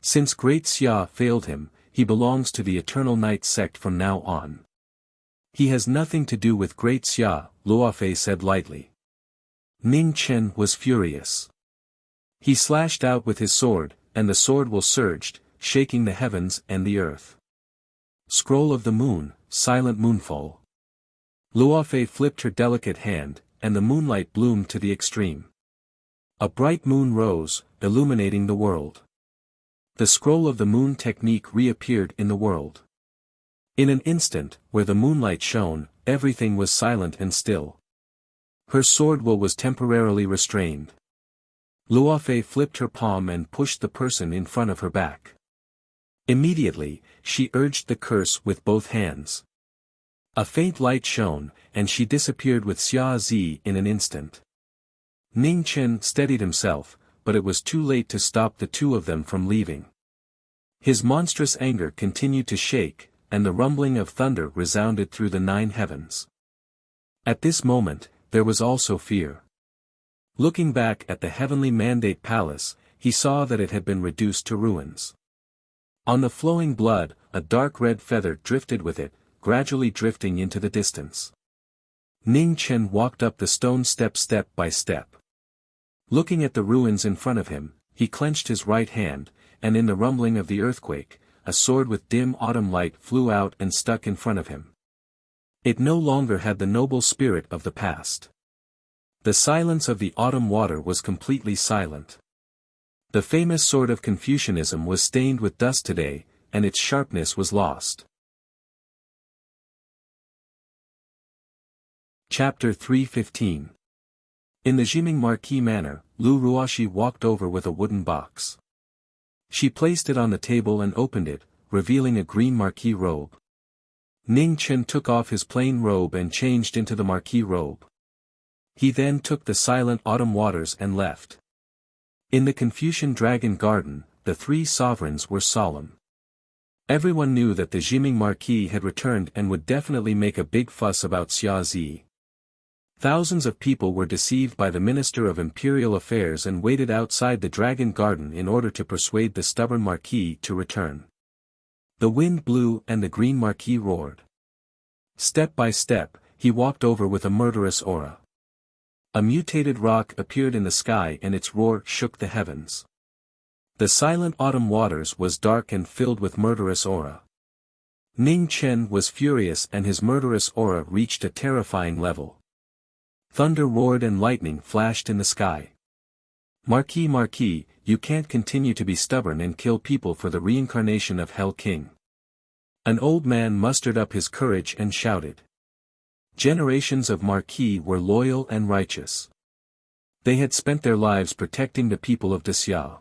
Since Great Xia failed him, he belongs to the Eternal Night sect from now on. He has nothing to do with Great Xia, Luofei said lightly. Ning Chen was furious. He slashed out with his sword, and the sword will surged, shaking the heavens and the earth. Scroll of the moon, silent moonfall. Luofei flipped her delicate hand, and the moonlight bloomed to the extreme. A bright moon rose, illuminating the world. The scroll of the moon technique reappeared in the world. In an instant, where the moonlight shone, everything was silent and still. Her sword will was temporarily restrained. Luofei flipped her palm and pushed the person in front of her back. Immediately, she urged the curse with both hands. A faint light shone, and she disappeared with Xia Zi in an instant. Ning Chen steadied himself, but it was too late to stop the two of them from leaving. His monstrous anger continued to shake, and the rumbling of thunder resounded through the 9 heavens. At this moment, there was also fear. Looking back at the heavenly mandate palace, he saw that it had been reduced to ruins. On the flowing blood, a dark red feather drifted with it, gradually drifting into the distance. Ning Chen walked up the stone step by step. Looking at the ruins in front of him, he clenched his right hand, and in the rumbling of the earthquake, a sword with dim autumn light flew out and stuck in front of him. It no longer had the noble spirit of the past. The silence of the autumn water was completely silent. The famous sword of Confucianism was stained with dust today, and its sharpness was lost. Chapter 3:15. In the Jiming Marquis manner, Lu Ruoxi walked over with a wooden box. She placed it on the table and opened it, revealing a green Marquis robe. Ning Chen took off his plain robe and changed into the Marquis robe. He then took the silent autumn waters and left. In the Confucian Dragon Garden, the three sovereigns were solemn. Everyone knew that the Jiming Marquis had returned and would definitely make a big fuss about Xia Zi. Thousands of people were deceived by the Minister of Imperial Affairs and waited outside the Dragon Garden in order to persuade the stubborn Marquis to return. The wind blew and the Green Marquis roared. Step by step, he walked over with a murderous aura. A mutated rock appeared in the sky and its roar shook the heavens. The silent autumn waters was dark and filled with murderous aura. Ning Chen was furious and his murderous aura reached a terrifying level. Thunder roared and lightning flashed in the sky. Marquis, you can't continue to be stubborn and kill people for the reincarnation of Hell King. An old man mustered up his courage and shouted. Generations of Marquis were loyal and righteous. They had spent their lives protecting the people of Xia.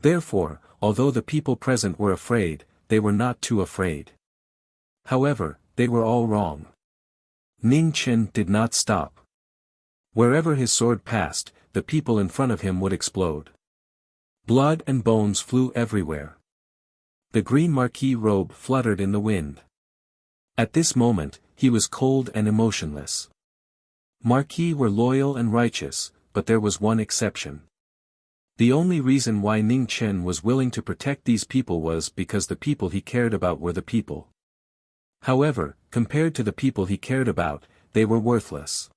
Therefore, although the people present were afraid, they were not too afraid. However, they were all wrong. Ning Chen did not stop. Wherever his sword passed, the people in front of him would explode. Blood and bones flew everywhere. The Green Marquis robe fluttered in the wind. At this moment, he was cold and emotionless. Marquis were loyal and righteous, but there was one exception. The only reason why Ning Chen was willing to protect these people was because the people he cared about were the people. However, compared to the people he cared about, they were worthless.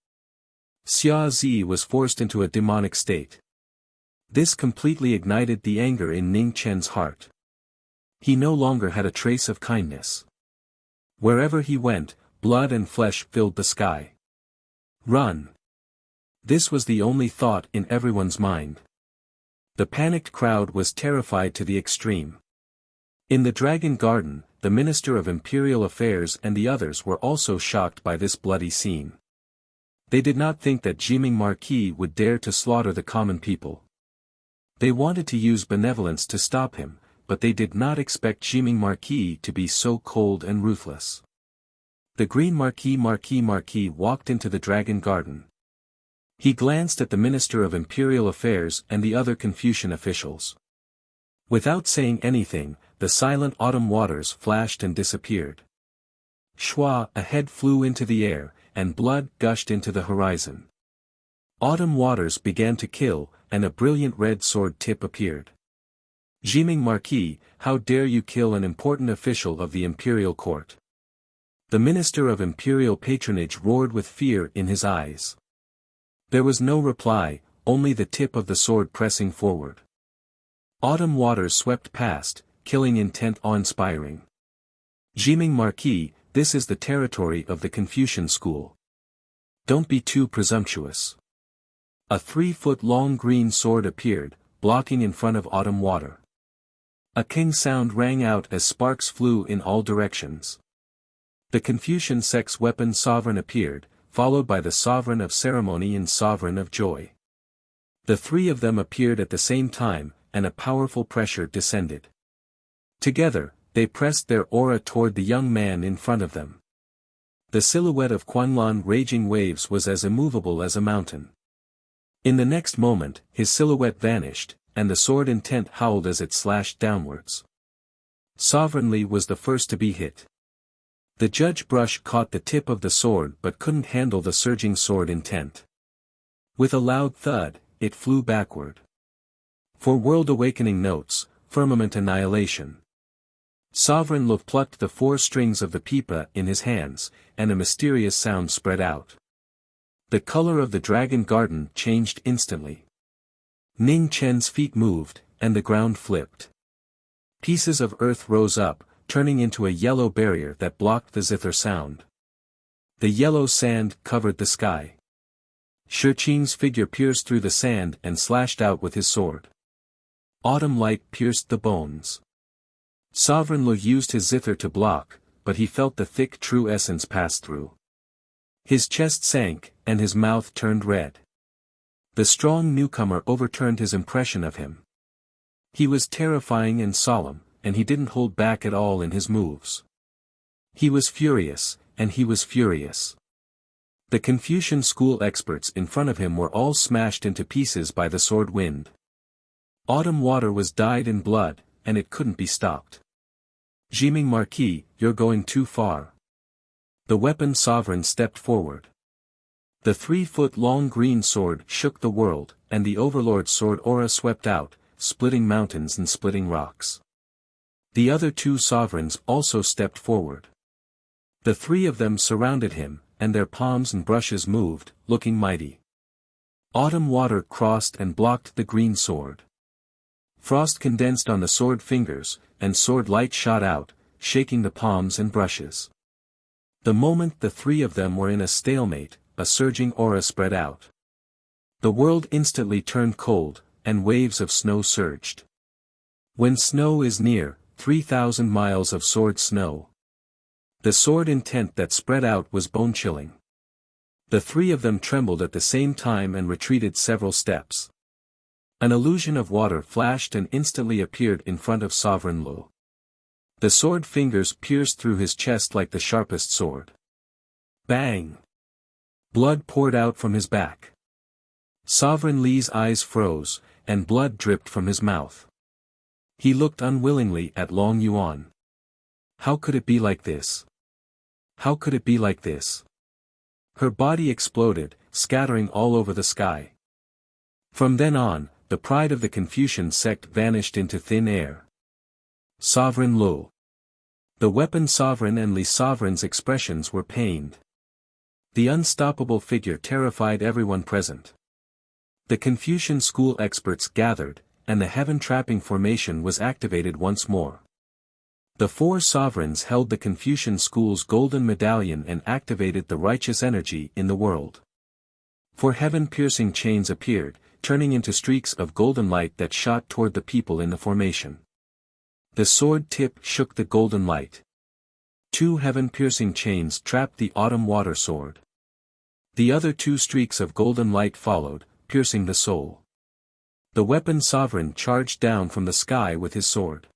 Xia Zi was forced into a demonic state. This completely ignited the anger in Ning Chen's heart. He no longer had a trace of kindness. Wherever he went, blood and flesh filled the sky. Run! This was the only thought in everyone's mind. The panicked crowd was terrified to the extreme. In the Dragon Garden, the Minister of Imperial Affairs and the others were also shocked by this bloody scene. They did not think that Jiming Marquis would dare to slaughter the common people. They wanted to use benevolence to stop him, but they did not expect Jiming Marquis to be so cold and ruthless. The Green Marquis walked into the Dragon Garden. He glanced at the Minister of Imperial Affairs and the other Confucian officials. Without saying anything, the silent autumn waters flashed and disappeared. Shua, a head flew into the air, and blood gushed into the horizon. Autumn waters began to kill, and a brilliant red sword tip appeared. Jiming Marquis, how dare you kill an important official of the imperial court? The Minister of Imperial Patronage roared with fear in his eyes. There was no reply, only the tip of the sword pressing forward. Autumn waters swept past, killing intent awe-inspiring. Jiming Marquis, this is the territory of the Confucian school. Don't be too presumptuous. A 3-foot-long green sword appeared, blocking in front of autumn water. A king sound rang out as sparks flew in all directions. The Confucian sex weapon sovereign appeared, followed by the sovereign of ceremony and sovereign of joy. The three of them appeared at the same time, and a powerful pressure descended. Together, they pressed their aura toward the young man in front of them. The silhouette of Quanlan raging waves was as immovable as a mountain. In the next moment, his silhouette vanished, and the sword intent howled as it slashed downwards. Sovereignly was the first to be hit. The judge brush caught the tip of the sword but couldn't handle the surging sword intent. With a loud thud, it flew backward. For world awakening notes, firmament annihilation. Sovereign Lu plucked the 4 strings of the pipa in his hands, and a mysterious sound spread out. The color of the Dragon Garden changed instantly. Ning Chen's feet moved, and the ground flipped. Pieces of earth rose up, turning into a yellow barrier that blocked the zither sound. The yellow sand covered the sky. Shiqing's figure pierced through the sand and slashed out with his sword. Autumn light pierced the bones. Sovereign Lu used his zither to block, but he felt the thick true essence pass through. His chest sank, and his mouth turned red. The strong newcomer overturned his impression of him. He was terrifying and solemn, and he didn't hold back at all in his moves. He was furious, and he was furious. The Confucian school experts in front of him were all smashed into pieces by the sword wind. Autumn water was dyed in blood, and it couldn't be stopped. Jiming Marquis, you're going too far. The weapon sovereign stepped forward. The 3-foot-long green sword shook the world, and the overlord's sword aura swept out, splitting mountains and splitting rocks. The other 2 sovereigns also stepped forward. The 3 of them surrounded him, and their palms and brushes moved, looking mighty. Autumn water crossed and blocked the green sword. Frost condensed on the sword fingers, and sword light shot out, shaking the palms and brushes. The moment the 3 of them were in a stalemate, a surging aura spread out. The world instantly turned cold, and waves of snow surged. When snow is near, 3,000 miles of sword snow. The sword intent that spread out was bone-chilling. The 3 of them trembled at the same time and retreated several steps. An illusion of water flashed and instantly appeared in front of Sovereign Lu. The sword fingers pierced through his chest like the sharpest sword. Bang! Blood poured out from his back. Sovereign Li's eyes froze, and blood dripped from his mouth. He looked unwillingly at Long Yuan. How could it be like this? How could it be like this? Her body exploded, scattering all over the sky. From then on, the pride of the Confucian sect vanished into thin air. Sovereign Lu. The weapon sovereign and Li sovereign's expressions were pained. The unstoppable figure terrified everyone present. The Confucian school experts gathered, and the heaven-trapping formation was activated once more. The 4 sovereigns held the Confucian school's golden medallion and activated the righteous energy in the world. 4 heaven-piercing chains appeared, turning into streaks of golden light that shot toward the people in the formation. The sword tip shook the golden light. 2 heaven-piercing chains trapped the autumn water sword. The other 2 streaks of golden light followed, piercing the soul. The weapon sovereign charged down from the sky with his sword.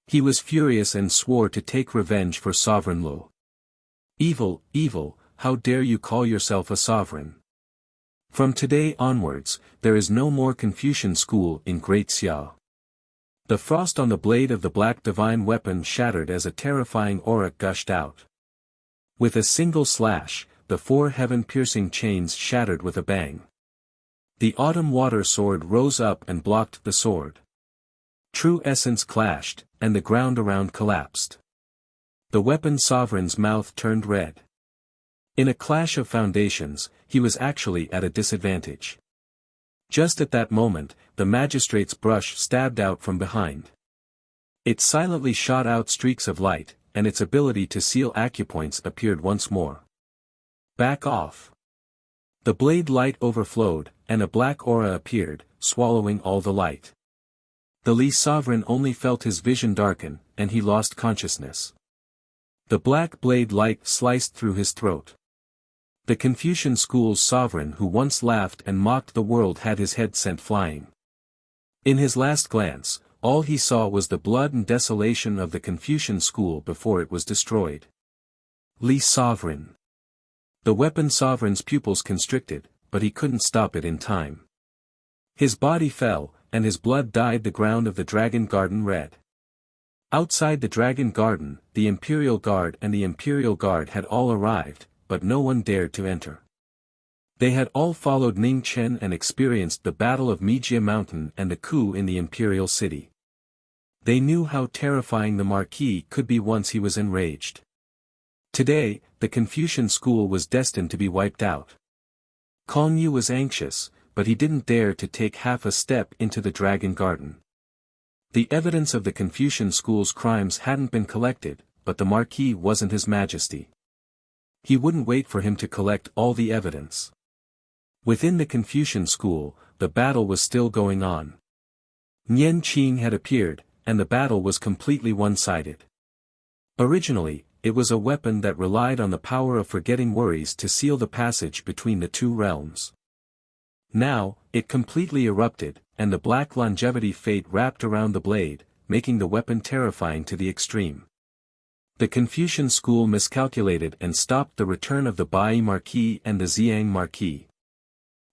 He was furious and swore to take revenge for Sovereign Lu. Evil, evil, how dare you call yourself a sovereign? From today onwards, there is no more Confucian school in Great Xiao. The frost on the blade of the black divine weapon shattered as a terrifying aura gushed out. With a single slash, the 4 heaven-piercing chains shattered with a bang. The autumn water sword rose up and blocked the sword. True essence clashed, and the ground around collapsed. The weapon sovereign's mouth turned red. In a clash of foundations, he was actually at a disadvantage. Just at that moment, the magistrate's brush stabbed out from behind. It silently shot out streaks of light, and its ability to seal acupoints appeared once more. Back off. The blade light overflowed, and a black aura appeared, swallowing all the light. The Li sovereign only felt his vision darken, and he lost consciousness. The black blade light sliced through his throat. The Confucian school's sovereign who once laughed and mocked the world had his head sent flying. In his last glance, all he saw was the blood and desolation of the Confucian school before it was destroyed. Li sovereign. The weapon sovereign's pupils constricted, but he couldn't stop it in time. His body fell, and his blood dyed the ground of the Dragon Garden red. Outside the Dragon Garden, the Imperial Guard and the Imperial Guard had all arrived, but no one dared to enter. They had all followed Ning Chen and experienced the Battle of Mijia Mountain and the coup in the Imperial City. They knew how terrifying the Marquis could be once he was enraged. Today, the Confucian school was destined to be wiped out. Kong Yu was anxious, but he didn't dare to take half a step into the Dragon Garden. The evidence of the Confucian school's crimes hadn't been collected, but the Marquis wasn't His Majesty. He wouldn't wait for him to collect all the evidence. Within the Confucian school, the battle was still going on. Nian Qing had appeared, and the battle was completely one-sided. Originally, it was a weapon that relied on the power of forgetting worries to seal the passage between the 2 realms. Now, it completely erupted, and the black longevity fate wrapped around the blade, making the weapon terrifying to the extreme. The Confucian school miscalculated and stopped the return of the Bai Marquis and the Xiang Marquis.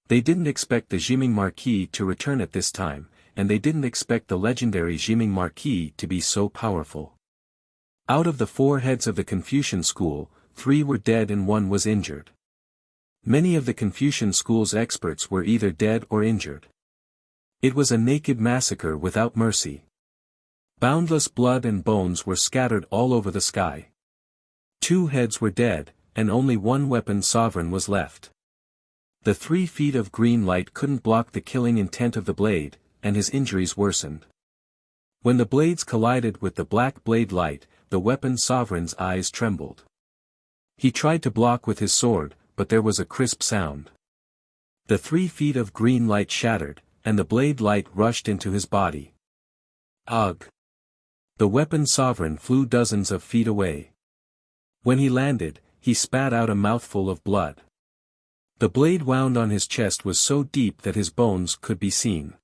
They didn't expect the Jiming Marquis to return at this time, and they didn't expect the legendary Jiming Marquis to be so powerful. Out of the 4 heads of the Confucian school, 3 were dead and 1 was injured. Many of the Confucian school's experts were either dead or injured. It was a naked massacre without mercy. Boundless blood and bones were scattered all over the sky. 2 heads were dead, and only 1 weaponed sovereign was left. The 3 feet of green light couldn't block the killing intent of the blade, and his injuries worsened. When the blades collided with the black blade light, the weaponed sovereign's eyes trembled. He tried to block with his sword, but there was a crisp sound. The 3 feet of green light shattered, and the blade light rushed into his body. Ugh! The weaponed sovereign flew dozens of feet away. When he landed, he spat out a mouthful of blood. The blade wound on his chest was so deep that his bones could be seen.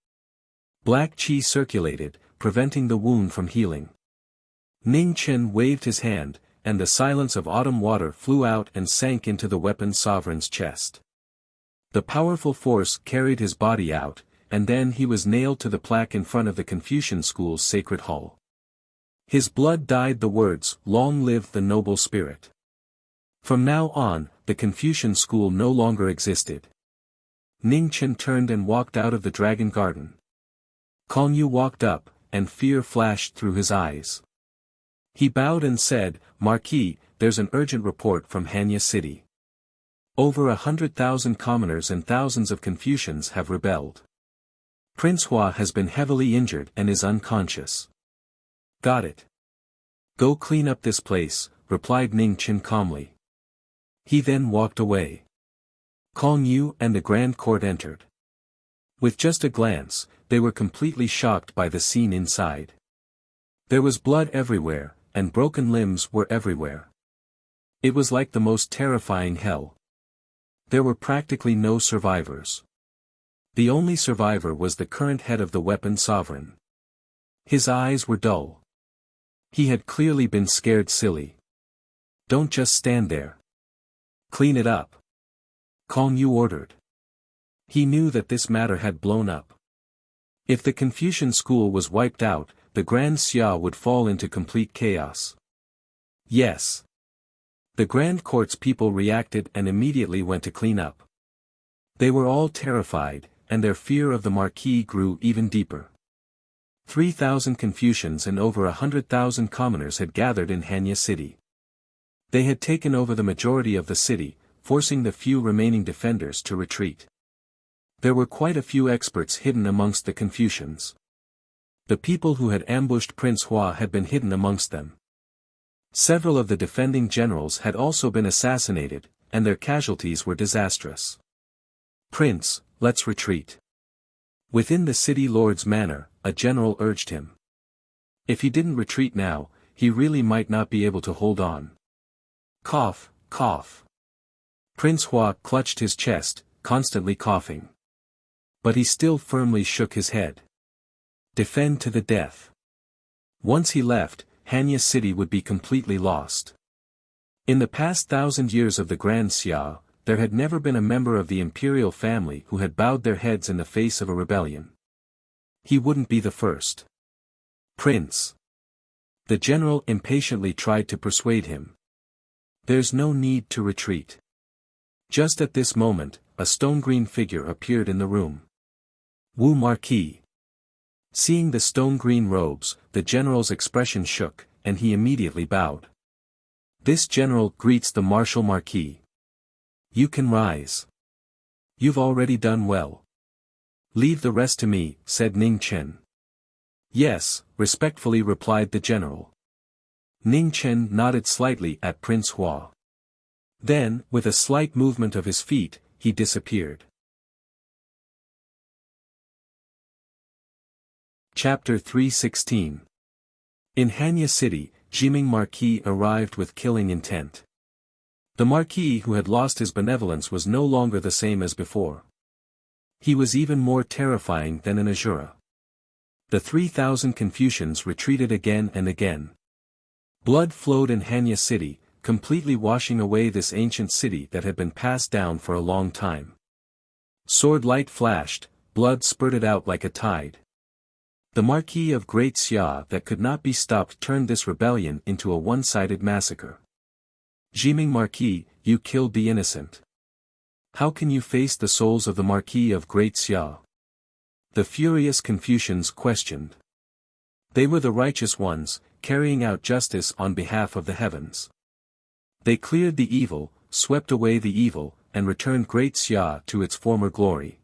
Black qi circulated, preventing the wound from healing. Ning Chen waved his hand, and the silence of autumn water flew out and sank into the weaponed sovereign's chest. The powerful force carried his body out, and then he was nailed to the plaque in front of the Confucian school's sacred hall. His blood dyed the words, "Long live the noble spirit." From now on, the Confucian school no longer existed. Ning Chen turned and walked out of the dragon garden. Kong Yu walked up, and fear flashed through his eyes. He bowed and said, "Marquis, there's an urgent report from Hanya City. Over 100,000 commoners and thousands of Confucians have rebelled. Prince Hua has been heavily injured and is unconscious." "Got it. Go clean up this place," replied Ning Chen calmly. He then walked away. Kong Yu and the Grand Court entered. With just a glance, they were completely shocked by the scene inside. There was blood everywhere, and broken limbs were everywhere. It was like the most terrifying hell. There were practically no survivors. The only survivor was the current head of the weaponed sovereign. His eyes were dull. He had clearly been scared silly. "Don't just stand there. Clean it up," Kong Yu ordered. He knew that this matter had blown up. If the Confucian school was wiped out, the Grand Xia would fall into complete chaos. Yes. The Grand Court's people reacted and immediately went to clean up. They were all terrified, and their fear of the Marquis grew even deeper. 3,000 Confucians and over 100,000 commoners had gathered in Hanya City. They had taken over the majority of the city, forcing the few remaining defenders to retreat. There were quite a few experts hidden amongst the Confucians. The people who had ambushed Prince Hua had been hidden amongst them. Several of the defending generals had also been assassinated, and their casualties were disastrous. "Prince, let's retreat." Within the city lord's manor, a general urged him. If he didn't retreat now, he really might not be able to hold on. Cough, cough. Prince Hua clutched his chest, constantly coughing. But he still firmly shook his head. Defend to the death. Once he left, Hanya City would be completely lost. In the past 1,000 years of the Grand Xia, there had never been a member of the imperial family who had bowed their heads in the face of a rebellion. He wouldn't be the first. "Prince." The general impatiently tried to persuade him. "There's no need to retreat." Just at this moment, a stone-green figure appeared in the room. Wu Marquis. Seeing the stone-green robes, the general's expression shook, and he immediately bowed. "This general greets the martial Marquis. You can rise. You've already done well. Leave the rest to me," said Ning Chen. "Yes," respectfully replied the general. Ning Chen nodded slightly at Prince Hua. Then, with a slight movement of his feet, he disappeared. Chapter 316. In Hanya City, Jiming Marquis arrived with killing intent. The Marquis who had lost his benevolence was no longer the same as before. He was even more terrifying than an Asura. The 3,000 Confucians retreated again and again. Blood flowed in Hanya City, completely washing away this ancient city that had been passed down for a long time. Sword light flashed, blood spurted out like a tide. The Marquis of Great Xia that could not be stopped turned this rebellion into a one-sided massacre. Jiming Marquis, you killed the innocent. How can you face the souls of the Marquis of Great Xia? The furious Confucians questioned. They were the righteous ones, carrying out justice on behalf of the heavens. They cleared the evil, swept away the evil, and returned Great Xia to its former glory.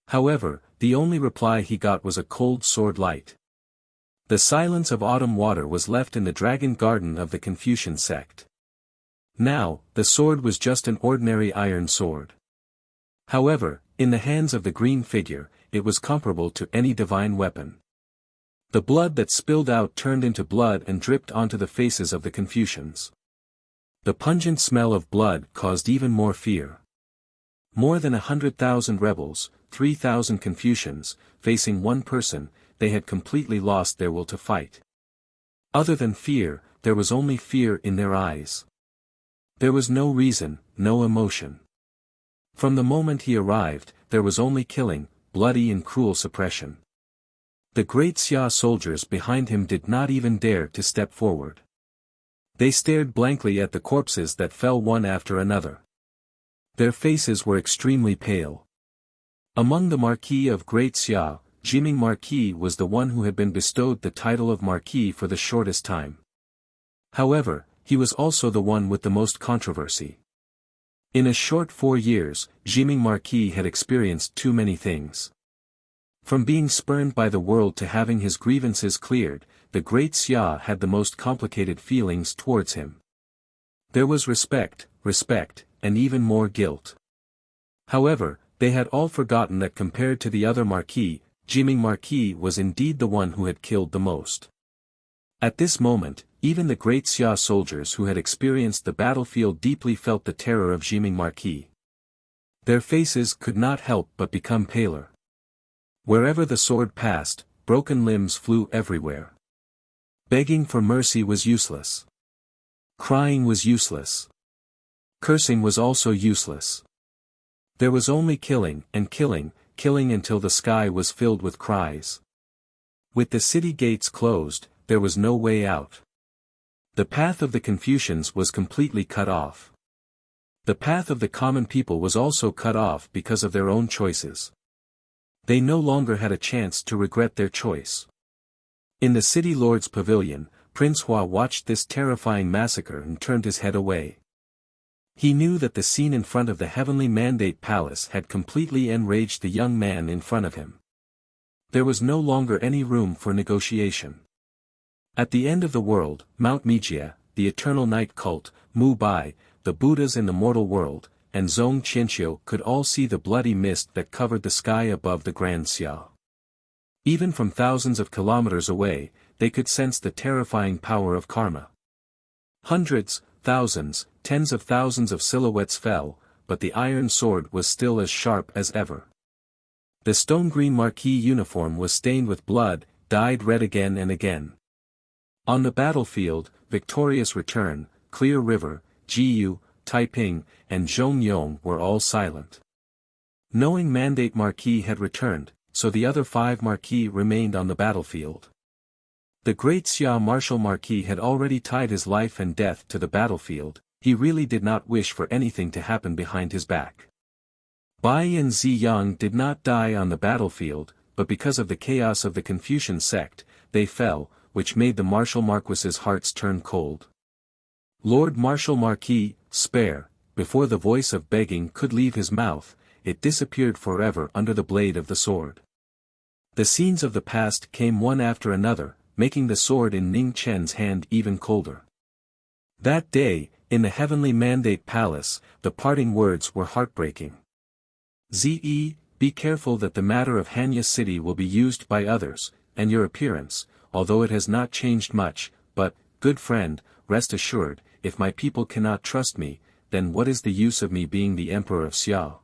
However, the only reply he got was a cold sword light. The silence of autumn water was left in the dragon garden of the Confucian sect. Now, the sword was just an ordinary iron sword. However, in the hands of the green figure, it was comparable to any divine weapon. The blood that spilled out turned into blood and dripped onto the faces of the Confucians. The pungent smell of blood caused even more fear. More than 100,000 rebels, 3,000 Confucians, facing one person, they had completely lost their will to fight. Other than fear, there was only fear in their eyes. There was no reason, no emotion. From the moment he arrived, there was only killing, bloody and cruel suppression. The great Xia soldiers behind him did not even dare to step forward. They stared blankly at the corpses that fell one after another. Their faces were extremely pale. Among the Marquis of Great Xia, Jiming Marquis was the one who had been bestowed the title of Marquis for the shortest time. However, he was also the one with the most controversy. In a short 4 years, Jiming Marquis had experienced too many things. From being spurned by the world to having his grievances cleared, the great Xia had the most complicated feelings towards him. There was respect, and even more guilt. However, they had all forgotten that compared to the other Marquis, Jiming Marquis was indeed the one who had killed the most. At this moment, even the great Xia soldiers who had experienced the battlefield deeply felt the terror of Jiming Marquis. Their faces could not help but become paler. Wherever the sword passed, broken limbs flew everywhere. Begging for mercy was useless. Crying was useless. Cursing was also useless. There was only killing and killing, killing until the sky was filled with cries. With the city gates closed, there was no way out. The path of the Confucians was completely cut off. The path of the common people was also cut off because of their own choices. They no longer had a chance to regret their choice. In the city lord's pavilion, Prince Hua watched this terrifying massacre and turned his head away. He knew that the scene in front of the heavenly mandate palace had completely enraged the young man in front of him. There was no longer any room for negotiation. At the end of the world, Mount Mijia, the eternal night cult, Mu Bai, the Buddhas in the mortal world, and Zong Qianxiu could all see the bloody mist that covered the sky above the Grand Xia. Even from thousands of kilometers away, they could sense the terrifying power of karma. Hundreds, thousands, tens of thousands of silhouettes fell, but the iron sword was still as sharp as ever. The stone-green Marquis uniform was stained with blood, dyed red again and again. On the battlefield, Victorious Return, Clear River, Jiyu, Taiping, and Zhongyong were all silent. Knowing Mandate Marquis had returned, so the other 5 Marquis remained on the battlefield. The great Xia Marshal Marquis had already tied his life and death to the battlefield. He really did not wish for anything to happen behind his back. Bai and Ziyang did not die on the battlefield, but because of the chaos of the Confucian sect, they fell, which made the Marshal Marquis's hearts turn cold. Lord Marshal Marquis, spare, before the voice of begging could leave his mouth, it disappeared forever under the blade of the sword. The scenes of the past came one after another, making the sword in Ning Chen's hand even colder. That day, in the heavenly mandate palace, the parting words were heartbreaking. Ze, be careful that the matter of Hanya city will be used by others, and your appearance, although it has not changed much, but, good friend, rest assured, if my people cannot trust me, then what is the use of me being the Emperor of Xiao?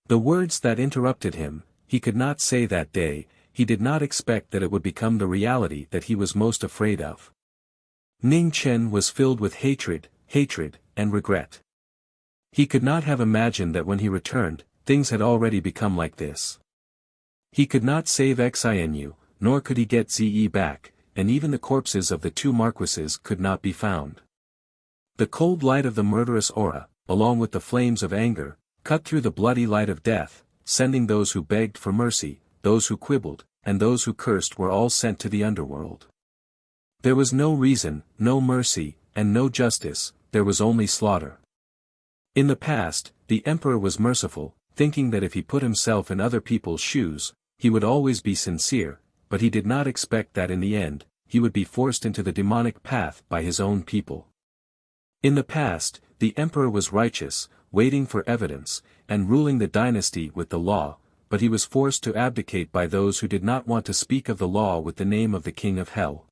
The words that interrupted him, he could not say that day. He did not expect that it would become the reality that he was most afraid of. Ning Chen was filled with hatred, and regret. He could not have imagined that when he returned, things had already become like this. He could not save Xinu, nor could he get Ze back, and even the corpses of the two marquises could not be found. The cold light of the murderous aura, along with the flames of anger, cut through the bloody light of death, sending those who begged for mercy, those who quibbled, and those who cursed were all sent to the underworld. There was no reason, no mercy, and no justice, there was only slaughter. In the past, the emperor was merciful, thinking that if he put himself in other people's shoes, he would always be sincere, but he did not expect that in the end, he would be forced into the demonic path by his own people. In the past, the emperor was righteous, waiting for evidence, and ruling the dynasty with the law, but he was forced to abdicate by those who did not want to speak of the law with the name of the king of hell.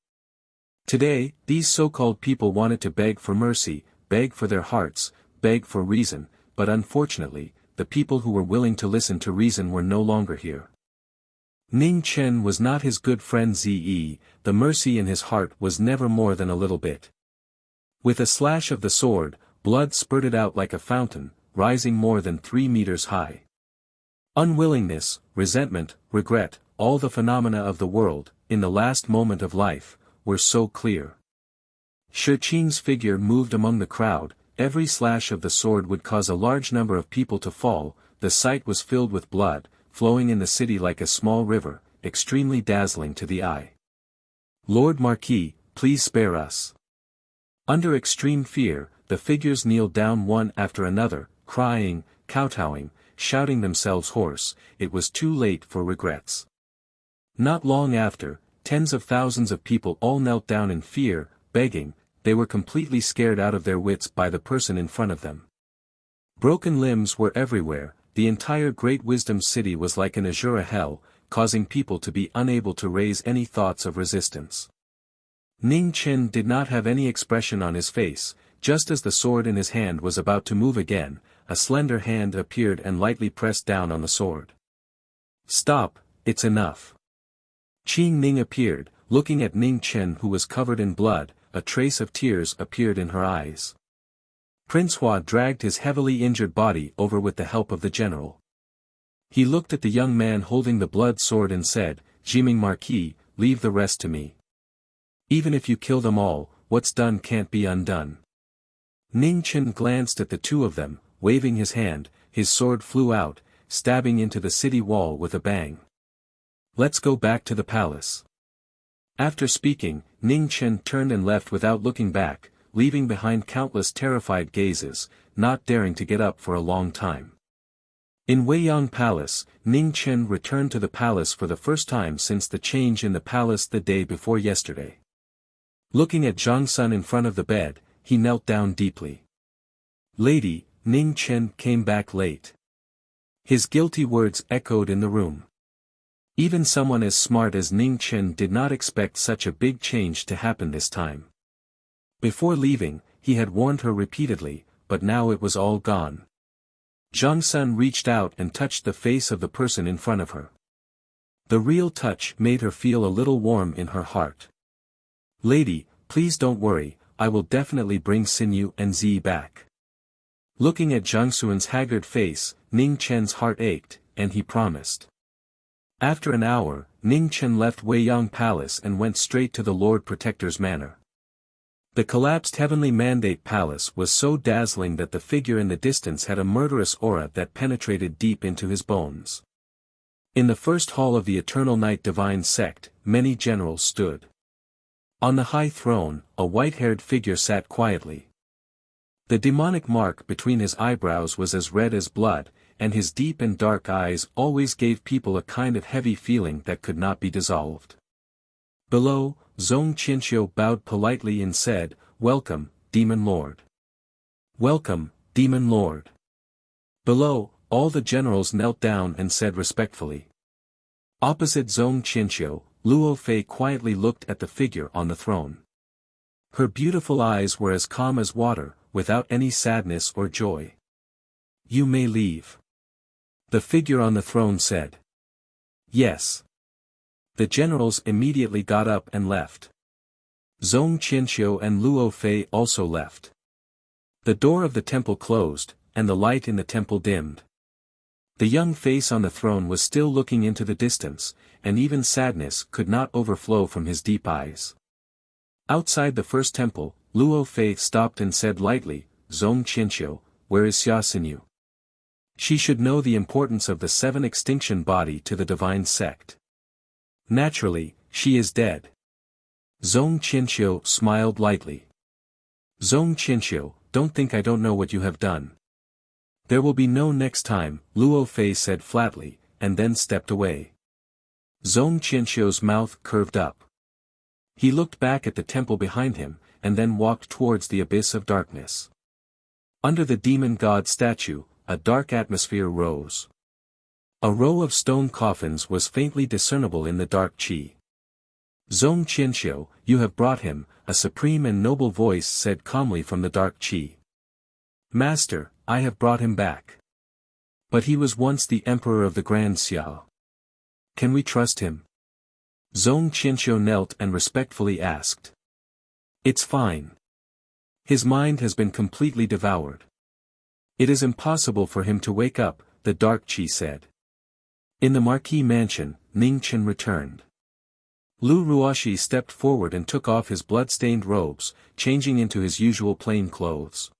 Today, these so-called people wanted to beg for mercy, beg for their hearts, beg for reason, but unfortunately, the people who were willing to listen to reason were no longer here. Ning Chen was not his good friend Ze, the mercy in his heart was never more than a little bit. With a slash of the sword, blood spurted out like a fountain, rising more than 3 meters high. Unwillingness, resentment, regret, all the phenomena of the world, in the last moment of life, were so clear. Shi Qing's figure moved among the crowd, every slash of the sword would cause a large number of people to fall, the sight was filled with blood, flowing in the city like a small river, extremely dazzling to the eye. Lord Marquis, please spare us. Under extreme fear, the figures kneeled down one after another, crying, kowtowing, shouting themselves hoarse, it was too late for regrets. Not long after, tens of thousands of people all knelt down in fear, begging, they were completely scared out of their wits by the person in front of them. Broken limbs were everywhere, the entire Great Wisdom City was like an Azura hell, causing people to be unable to raise any thoughts of resistance. Ning Chen did not have any expression on his face, just as the sword in his hand was about to move again, a slender hand appeared and lightly pressed down on the sword. Stop, it's enough. Qing Ning appeared, looking at Ning Chen who was covered in blood, a trace of tears appeared in her eyes. Prince Hua dragged his heavily injured body over with the help of the general. He looked at the young man holding the blood sword and said, Jiming Marquis, leave the rest to me. Even if you kill them all, what's done can't be undone. Ning Chen glanced at the two of them, waving his hand, his sword flew out, stabbing into the city wall with a bang. Let's go back to the palace. After speaking, Ning Chen turned and left without looking back, leaving behind countless terrified gazes, not daring to get up for a long time. In Weiyang Palace, Ning Chen returned to the palace for the first time since the change in the palace the day before yesterday. Looking at Zhang Sun in front of the bed, he knelt down deeply. Lady, Ning Chen came back late. His guilty words echoed in the room. Even someone as smart as Ning Chen did not expect such a big change to happen this time. Before leaving, he had warned her repeatedly, but now it was all gone. Zhang Sun reached out and touched the face of the person in front of her. The real touch made her feel a little warm in her heart. Lady, please don't worry, I will definitely bring Sinew and Zi back. Looking at Zhang Sun's haggard face, Ning Chen's heart ached, and he promised. After an hour, Ning Chen left Weiyang Palace and went straight to the Lord Protector's manor. The collapsed heavenly mandate palace was so dazzling that the figure in the distance had a murderous aura that penetrated deep into his bones. In the first hall of the Eternal Night Divine Sect, many generals stood. On the high throne, a white-haired figure sat quietly. The demonic mark between his eyebrows was as red as blood, and his deep and dark eyes always gave people a kind of heavy feeling that could not be dissolved. Below, Zhong Qianqiu bowed politely and said, Welcome, Demon Lord. Welcome, Demon Lord. Below, all the generals knelt down and said respectfully. Opposite Zhong Qianqiu, Luo Fei quietly looked at the figure on the throne. Her beautiful eyes were as calm as water, without any sadness or joy. You may leave. The figure on the throne said. Yes. The generals immediately got up and left. Zhong Qianqiu and Luo Fei also left. The door of the temple closed, and the light in the temple dimmed. The young face on the throne was still looking into the distance, and even sadness could not overflow from his deep eyes. Outside the first temple, Luo Fei stopped and said lightly, "Zong Qianqiu, where is Xia Xinyu? She should know the importance of the 7 extinction body to the divine sect. Naturally, she is dead." Zong Qianqiu smiled lightly. "Zong Qianqiu, don't think I don't know what you have done. There will be no next time," Luo Fei said flatly, and then stepped away. Zong Qianqiu's mouth curved up. He looked back at the temple behind him, and then walked towards the abyss of darkness. Under the demon god statue, a dark atmosphere rose. A row of stone coffins was faintly discernible in the dark qi. "Zong Qianqiu, you have brought him," a supreme and noble voice said calmly from the dark qi. "Master, I have brought him back. But he was once the emperor of the Grand Xiao. Can we trust him?" Zong Qianqiu knelt and respectfully asked. "It's fine. His mind has been completely devoured. It is impossible for him to wake up," the dark qi said. In the Marquis mansion, Ning Chen returned. Lu Ruoxi stepped forward and took off his blood-stained robes, changing into his usual plain clothes.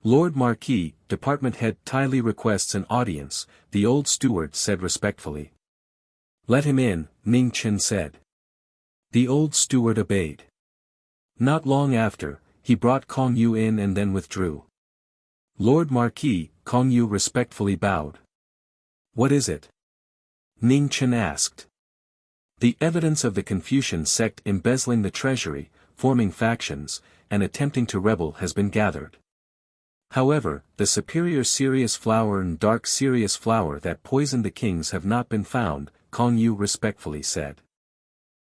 "Lord Marquis, department head Tai Li requests an audience," the old steward said respectfully. "Let him in," Ning Chen said. The old steward obeyed. Not long after, he brought Kong Yu in and then withdrew. "Lord Marquis," Kong Yu respectfully bowed. "What is it?" Ning Chen asked. "The evidence of the Confucian sect embezzling the treasury, forming factions, and attempting to rebel has been gathered. However, the superior serious flower and dark serious flower that poisoned the kings have not been found," Kong Yu respectfully said.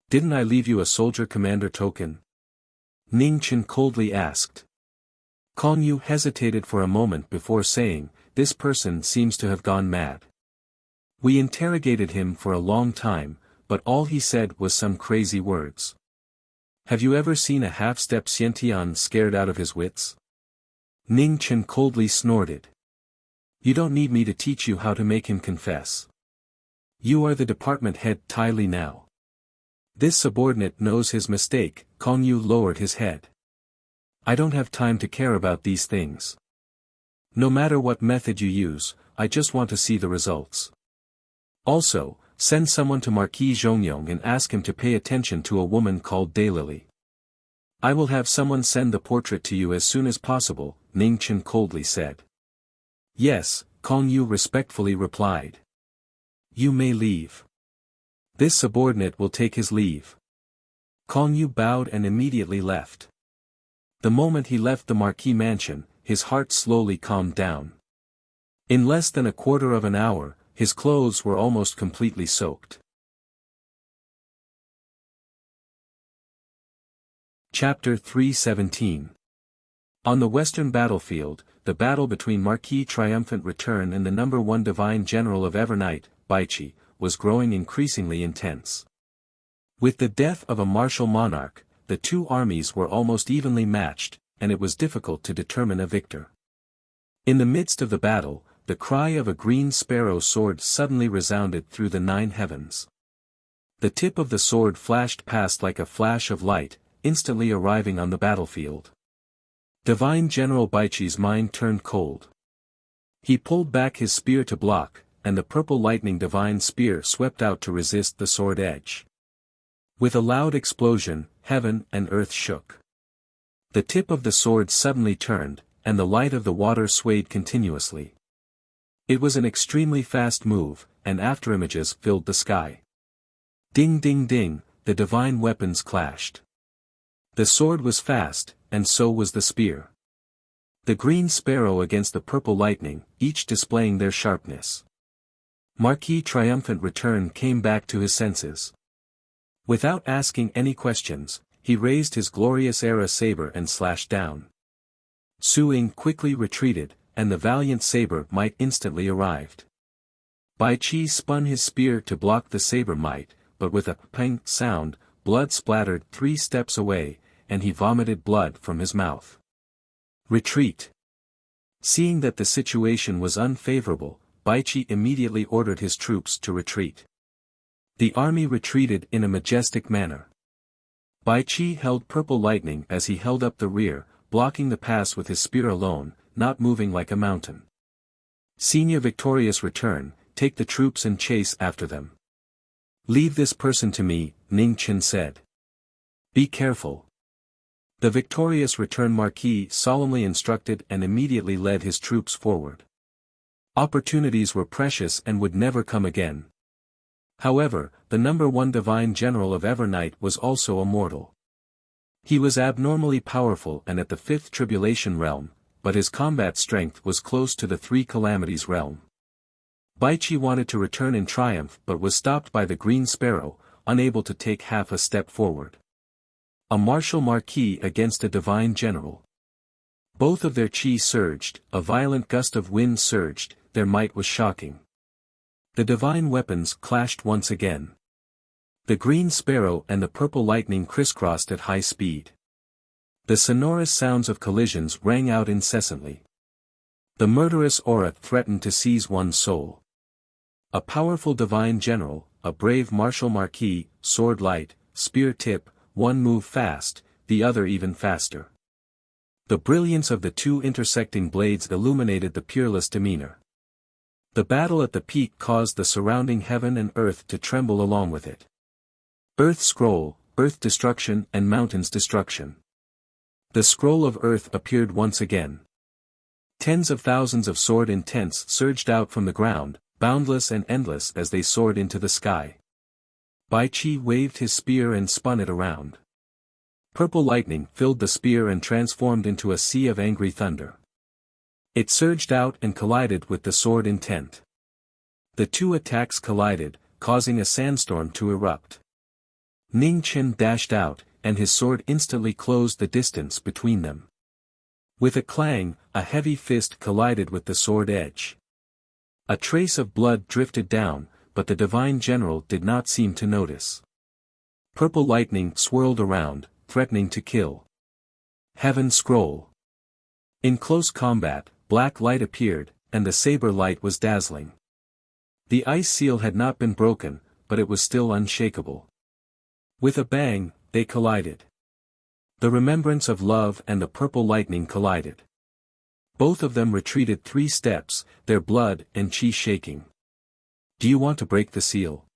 "Didn't I leave you a soldier commander token?" Ning Chen coldly asked. Kong Yu hesitated for a moment before saying, "This person seems to have gone mad. We interrogated him for a long time, but all he said was some crazy words. Have you ever seen a half-step Xiantian scared out of his wits?" Ning Chen coldly snorted. "You don't need me to teach you how to make him confess. You are the department head Tai Li now. This subordinate knows his mistake." Kong Yu lowered his head. "I don't have time to care about these things. No matter what method you use, I just want to see the results. Also, send someone to Marquis Zhongyong and ask him to pay attention to a woman called Daylily. I will have someone send the portrait to you as soon as possible," Ning Chen coldly said. "Yes," Kong Yu respectfully replied. "You may leave. This subordinate will take his leave." Kong Yu bowed and immediately left. The moment he left the Marquis mansion, his heart slowly calmed down. In less than a quarter of an hour, his clothes were almost completely soaked. Chapter 317. On the western battlefield, the battle between Marquis Triumphant Return and the number 1 divine general of Evernight, Baichi, was growing increasingly intense. With the death of a martial monarch, the two armies were almost evenly matched, and it was difficult to determine a victor. In the midst of the battle, the cry of a green sparrow sword suddenly resounded through the 9 heavens. The tip of the sword flashed past like a flash of light, instantly arriving on the battlefield. Divine General Baichi's mind turned cold. He pulled back his spear to block, and the purple lightning divine spear swept out to resist the sword edge. With a loud explosion, heaven and earth shook. The tip of the sword suddenly turned, and the light of the water swayed continuously. It was an extremely fast move, and afterimages filled the sky. Ding ding ding, the divine weapons clashed. The sword was fast, and so was the spear. The green sparrow against the purple lightning, each displaying their sharpness. Marquis Triumphant Return came back to his senses. Without asking any questions, he raised his glorious era saber and slashed down. Su Ying quickly retreated, and the valiant saber might instantly arrived. Bai Qi spun his spear to block the saber might, but with a pang sound, blood splattered 3 steps away, and he vomited blood from his mouth. Retreat. Seeing that the situation was unfavorable, Baichi immediately ordered his troops to retreat. The army retreated in a majestic manner. Baichi held Purple Lightning as he held up the rear, blocking the pass with his spear alone, not moving like a mountain. "Seeing your victorious return, take the troops and chase after them. Leave this person to me," Ning Chen said. "Be careful." The victorious return Marquis solemnly instructed and immediately led his troops forward. Opportunities were precious and would never come again. However, the number 1 divine general of Evernight was also a mortal. He was abnormally powerful and at the 5th tribulation realm, but his combat strength was close to the 3 calamities realm. Baichi wanted to return in triumph but was stopped by the Green Sparrow, unable to take half a step forward. A martial Marquis against a divine general. Both of their chi surged, a violent gust of wind surged, their might was shocking. The divine weapons clashed once again. The Green Sparrow and the Purple Lightning crisscrossed at high speed. The sonorous sounds of collisions rang out incessantly. The murderous aura threatened to seize one's soul. A powerful divine general, a brave martial Marquis, sword light, spear tip, one move fast, the other even faster. The brilliance of the 2 intersecting blades illuminated the peerless demeanor. The battle at the peak caused the surrounding heaven and earth to tremble along with it. Earth scroll, earth destruction and mountains destruction. The scroll of earth appeared once again. Tens of thousands of sword intents surged out from the ground, boundless and endless as they soared into the sky. Baichi waved his spear and spun it around. Purple lightning filled the spear and transformed into a sea of angry thunder. It surged out and collided with the sword intent. The 2 attacks collided, causing a sandstorm to erupt. Ning Chen dashed out, and his sword instantly closed the distance between them. With a clang, a heavy fist collided with the sword edge. A trace of blood drifted down, but the divine general did not seem to notice. Purple lightning swirled around, threatening to kill. Heaven scroll. In close combat, black light appeared, and the saber light was dazzling. The ice seal had not been broken, but it was still unshakable. With a bang, they collided. The remembrance of love and the purple lightning collided. Both of them retreated 3 steps, their blood and chi shaking. "Do you want to break the seal?"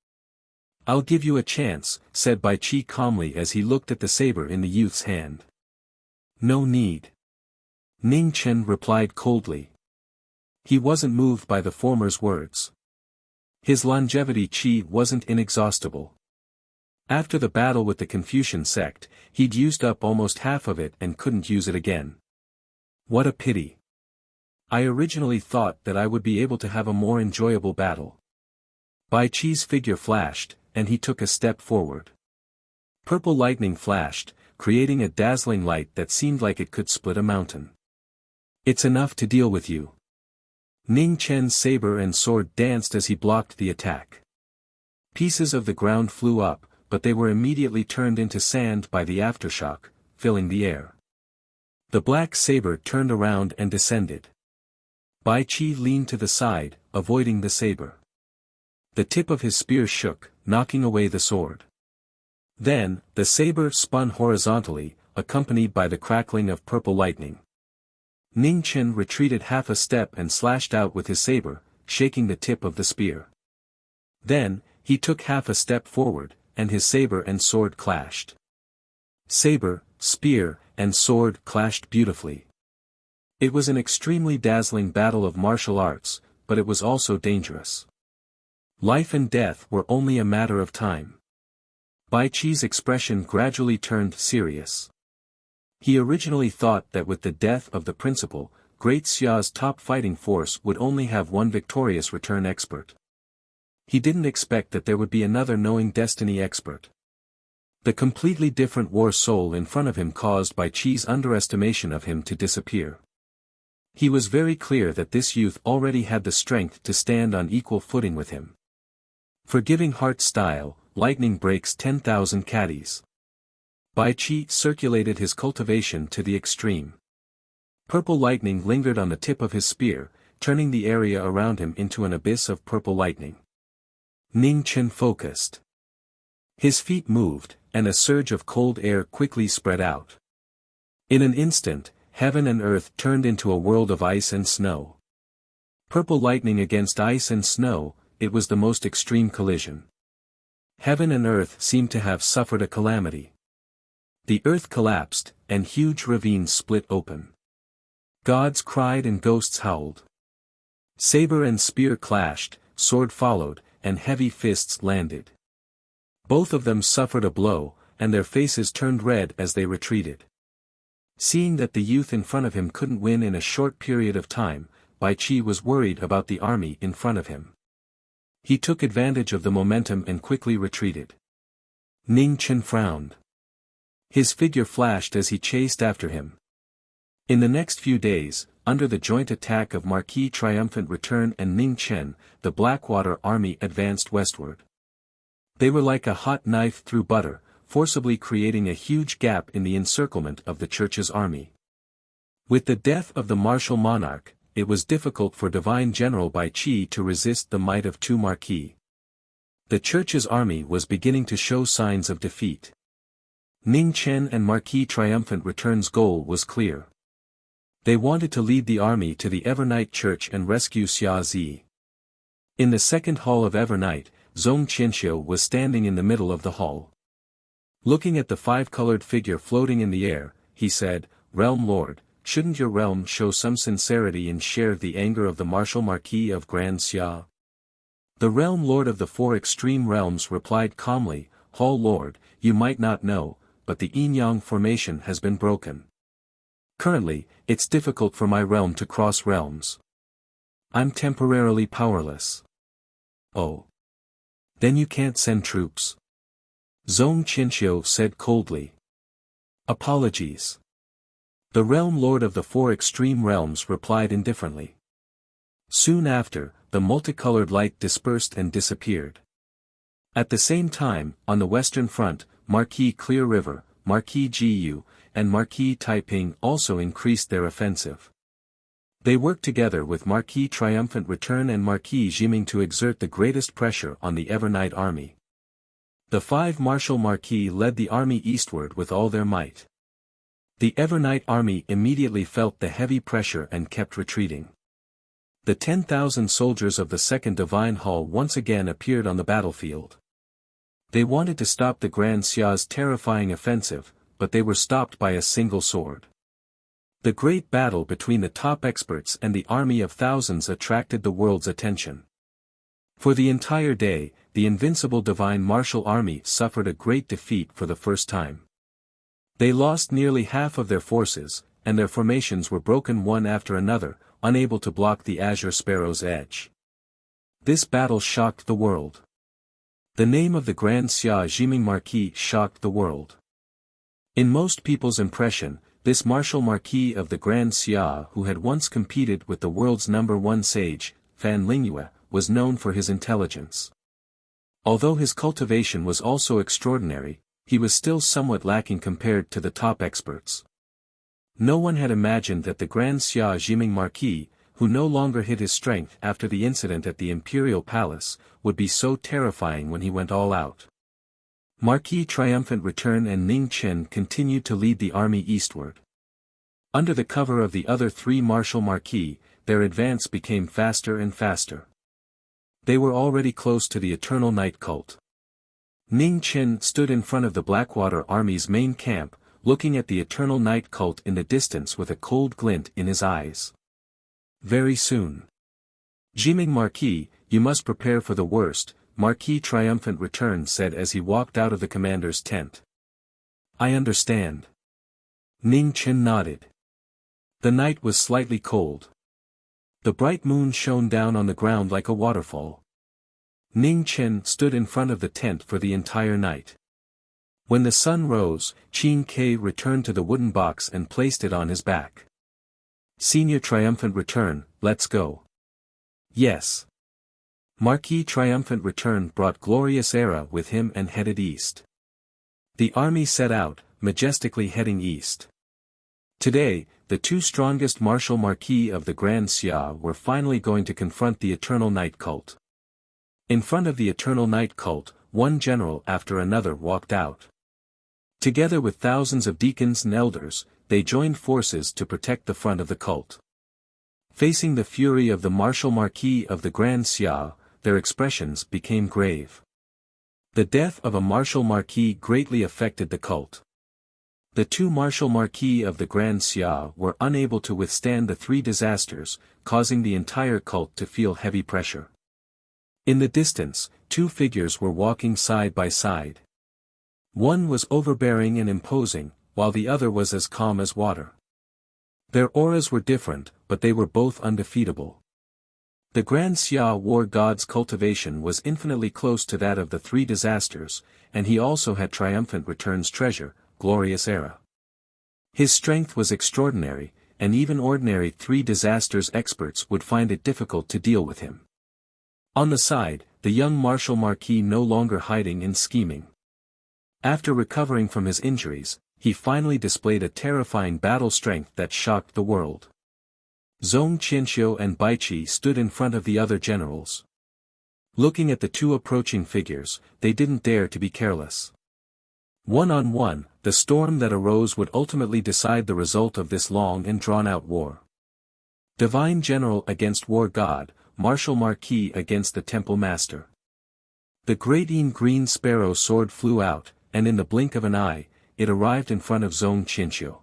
"I'll give you a chance," said Baichi calmly as he looked at the saber in the youth's hand. "No need." Ning Chen replied coldly. He wasn't moved by the former's words. His longevity chi wasn't inexhaustible. After the battle with the Confucian sect, he'd used up almost half of it and couldn't use it again. What a pity. I originally thought that I would be able to have a more enjoyable battle. Baichi's figure flashed, and he took a step forward. Purple lightning flashed, creating a dazzling light that seemed like it could split a mountain. "It's enough to deal with you." Ning Chen's saber and sword danced as he blocked the attack. Pieces of the ground flew up, but they were immediately turned into sand by the aftershock, filling the air. The black saber turned around and descended. Baichi leaned to the side, avoiding the saber. The tip of his spear shook, knocking away the sword. Then, the saber spun horizontally, accompanied by the crackling of purple lightning. Ning Chen retreated half a step and slashed out with his saber, shaking the tip of the spear. Then, he took half a step forward, and his saber and sword clashed. Saber, spear, and sword clashed beautifully. It was an extremely dazzling battle of martial arts, but it was also dangerous. Life and death were only a matter of time. Baichi's expression gradually turned serious. He originally thought that with the death of the principal, Great Xia's top fighting force would only have 1 victorious return expert. He didn't expect that there would be another knowing destiny expert. The completely different war soul in front of him caused Baichi's underestimation of him to disappear. He was very clear that this youth already had the strength to stand on equal footing with him. Forgiving heart style, lightning breaks 10,000 caddies. Baichi circulated his cultivation to the extreme. Purple lightning lingered on the tip of his spear, turning the area around him into an abyss of purple lightning. Ning Chen focused. His feet moved, and a surge of cold air quickly spread out. In an instant, heaven and earth turned into a world of ice and snow. Purple lightning against ice and snow, it was the most extreme collision. Heaven and earth seemed to have suffered a calamity. The earth collapsed, and huge ravines split open. Gods cried and ghosts howled. Saber and spear clashed, sword followed, and heavy fists landed. Both of them suffered a blow, and their faces turned red as they retreated. Seeing that the youth in front of him couldn't win in a short period of time, Bai Qi was worried about the army in front of him. He took advantage of the momentum and quickly retreated. Ning Chen frowned. His figure flashed as he chased after him. In the next few days, under the joint attack of Marquis' triumphant return and Ning Chen, the Blackwater army advanced westward. They were like a hot knife through butter, forcibly creating a huge gap in the encirclement of the church's army. With the death of the martial monarch, it was difficult for Divine General Bai Qi to resist the might of two Marquis. The church's army was beginning to show signs of defeat. Ning Chen and Marquis' triumphant return's goal was clear. They wanted to lead the army to the Evernight Church and rescue Xia Zi. In the second hall of Evernight, Zhong Qianxiu was standing in the middle of the hall. Looking at the five-colored figure floating in the air, he said, "Realm Lord, shouldn't your realm show some sincerity and share the anger of the martial Marquis of Grand Xia?" The Realm Lord of the Four Extreme Realms replied calmly, "Hall Lord, you might not know, but the yin-yang formation has been broken. Currently, it's difficult for my realm to cross realms. I'm temporarily powerless." "Oh. Then you can't send troops?" Zhong Qianxiu said coldly. "Apologies." The Realm Lord of the Four Extreme Realms replied indifferently. Soon after, the multicolored light dispersed and disappeared. At the same time, on the western front, Marquis Clear River, Marquis Jiyu, and Marquis Taiping also increased their offensive. They worked together with Marquis Triumphant Return and Marquis Jiming to exert the greatest pressure on the Evernight army. The five martial Marquis led the army eastward with all their might. The Evernight army immediately felt the heavy pressure and kept retreating. The 10,000 soldiers of the Second Divine Hall once again appeared on the battlefield. They wanted to stop the Grand Xia's terrifying offensive, but they were stopped by a single sword. The great battle between the top experts and the army of thousands attracted the world's attention. For the entire day, the invincible Divine Martial Army suffered a great defeat for the first time. They lost nearly half of their forces, and their formations were broken one after another, unable to block the Azure Sparrow's edge. This battle shocked the world. The name of the Grand Xia Jiming Marquis shocked the world. In most people's impression, this martial Marquis of the Grand Xia who had once competed with the world's #1 sage, Fan Lingyue, was known for his intelligence. Although his cultivation was also extraordinary, he was still somewhat lacking compared to the top experts. No one had imagined that the Grand Xia Jiming Marquis, who no longer hid his strength after the incident at the Imperial Palace, would be so terrifying when he went all out. Marquis Triumphant Return and Ning Chen continued to lead the army eastward. Under the cover of the other three martial Marquis, their advance became faster and faster. They were already close to the Eternal Night Cult. Ning Chen stood in front of the Blackwater Army's main camp, looking at the Eternal Night Cult in the distance with a cold glint in his eyes. Very soon. Jiming Marquis, you must prepare for the worst, Marquis Triumphant Return said as he walked out of the commander's tent. I understand. Ning Chen nodded. The night was slightly cold. The bright moon shone down on the ground like a waterfall. Ning Chen stood in front of the tent for the entire night. When the sun rose, Qin Ke returned to the wooden box and placed it on his back. Senior Triumphant Return, let's go. Yes. Marquis Triumphant Return brought Glorious Era with him and headed east. The army set out, majestically heading east. Today, the two strongest martial Marquis of the Grand Xia were finally going to confront the Eternal Night Cult. In front of the Eternal Night Cult, one general after another walked out. Together with thousands of deacons and elders, they joined forces to protect the front of the cult. Facing the fury of the martial Marquis of the Grand Xia, their expressions became grave. The death of a martial Marquis greatly affected the cult. The two martial Marquis of the Grand Xia were unable to withstand the three disasters, causing the entire cult to feel heavy pressure. In the distance, two figures were walking side by side. One was overbearing and imposing, while the other was as calm as water. Their auras were different, but they were both undefeatable. The Grand Xia war god's cultivation was infinitely close to that of the three disasters, and he also had triumphant returns treasure, glorious era. His strength was extraordinary, and even ordinary three disasters experts would find it difficult to deal with him. On the side, the young martial Marquis no longer hiding and scheming. After recovering from his injuries, he finally displayed a terrifying battle strength that shocked the world. Zhong Qianxiu and Baiqi stood in front of the other generals. Looking at the two approaching figures, they didn't dare to be careless. One-on-one, the storm that arose would ultimately decide the result of this long and drawn-out war. Divine General against War God, Martial Marquis against the Temple Master. The great green sparrow sword flew out, and in the blink of an eye, it arrived in front of Zhong Qianxiu.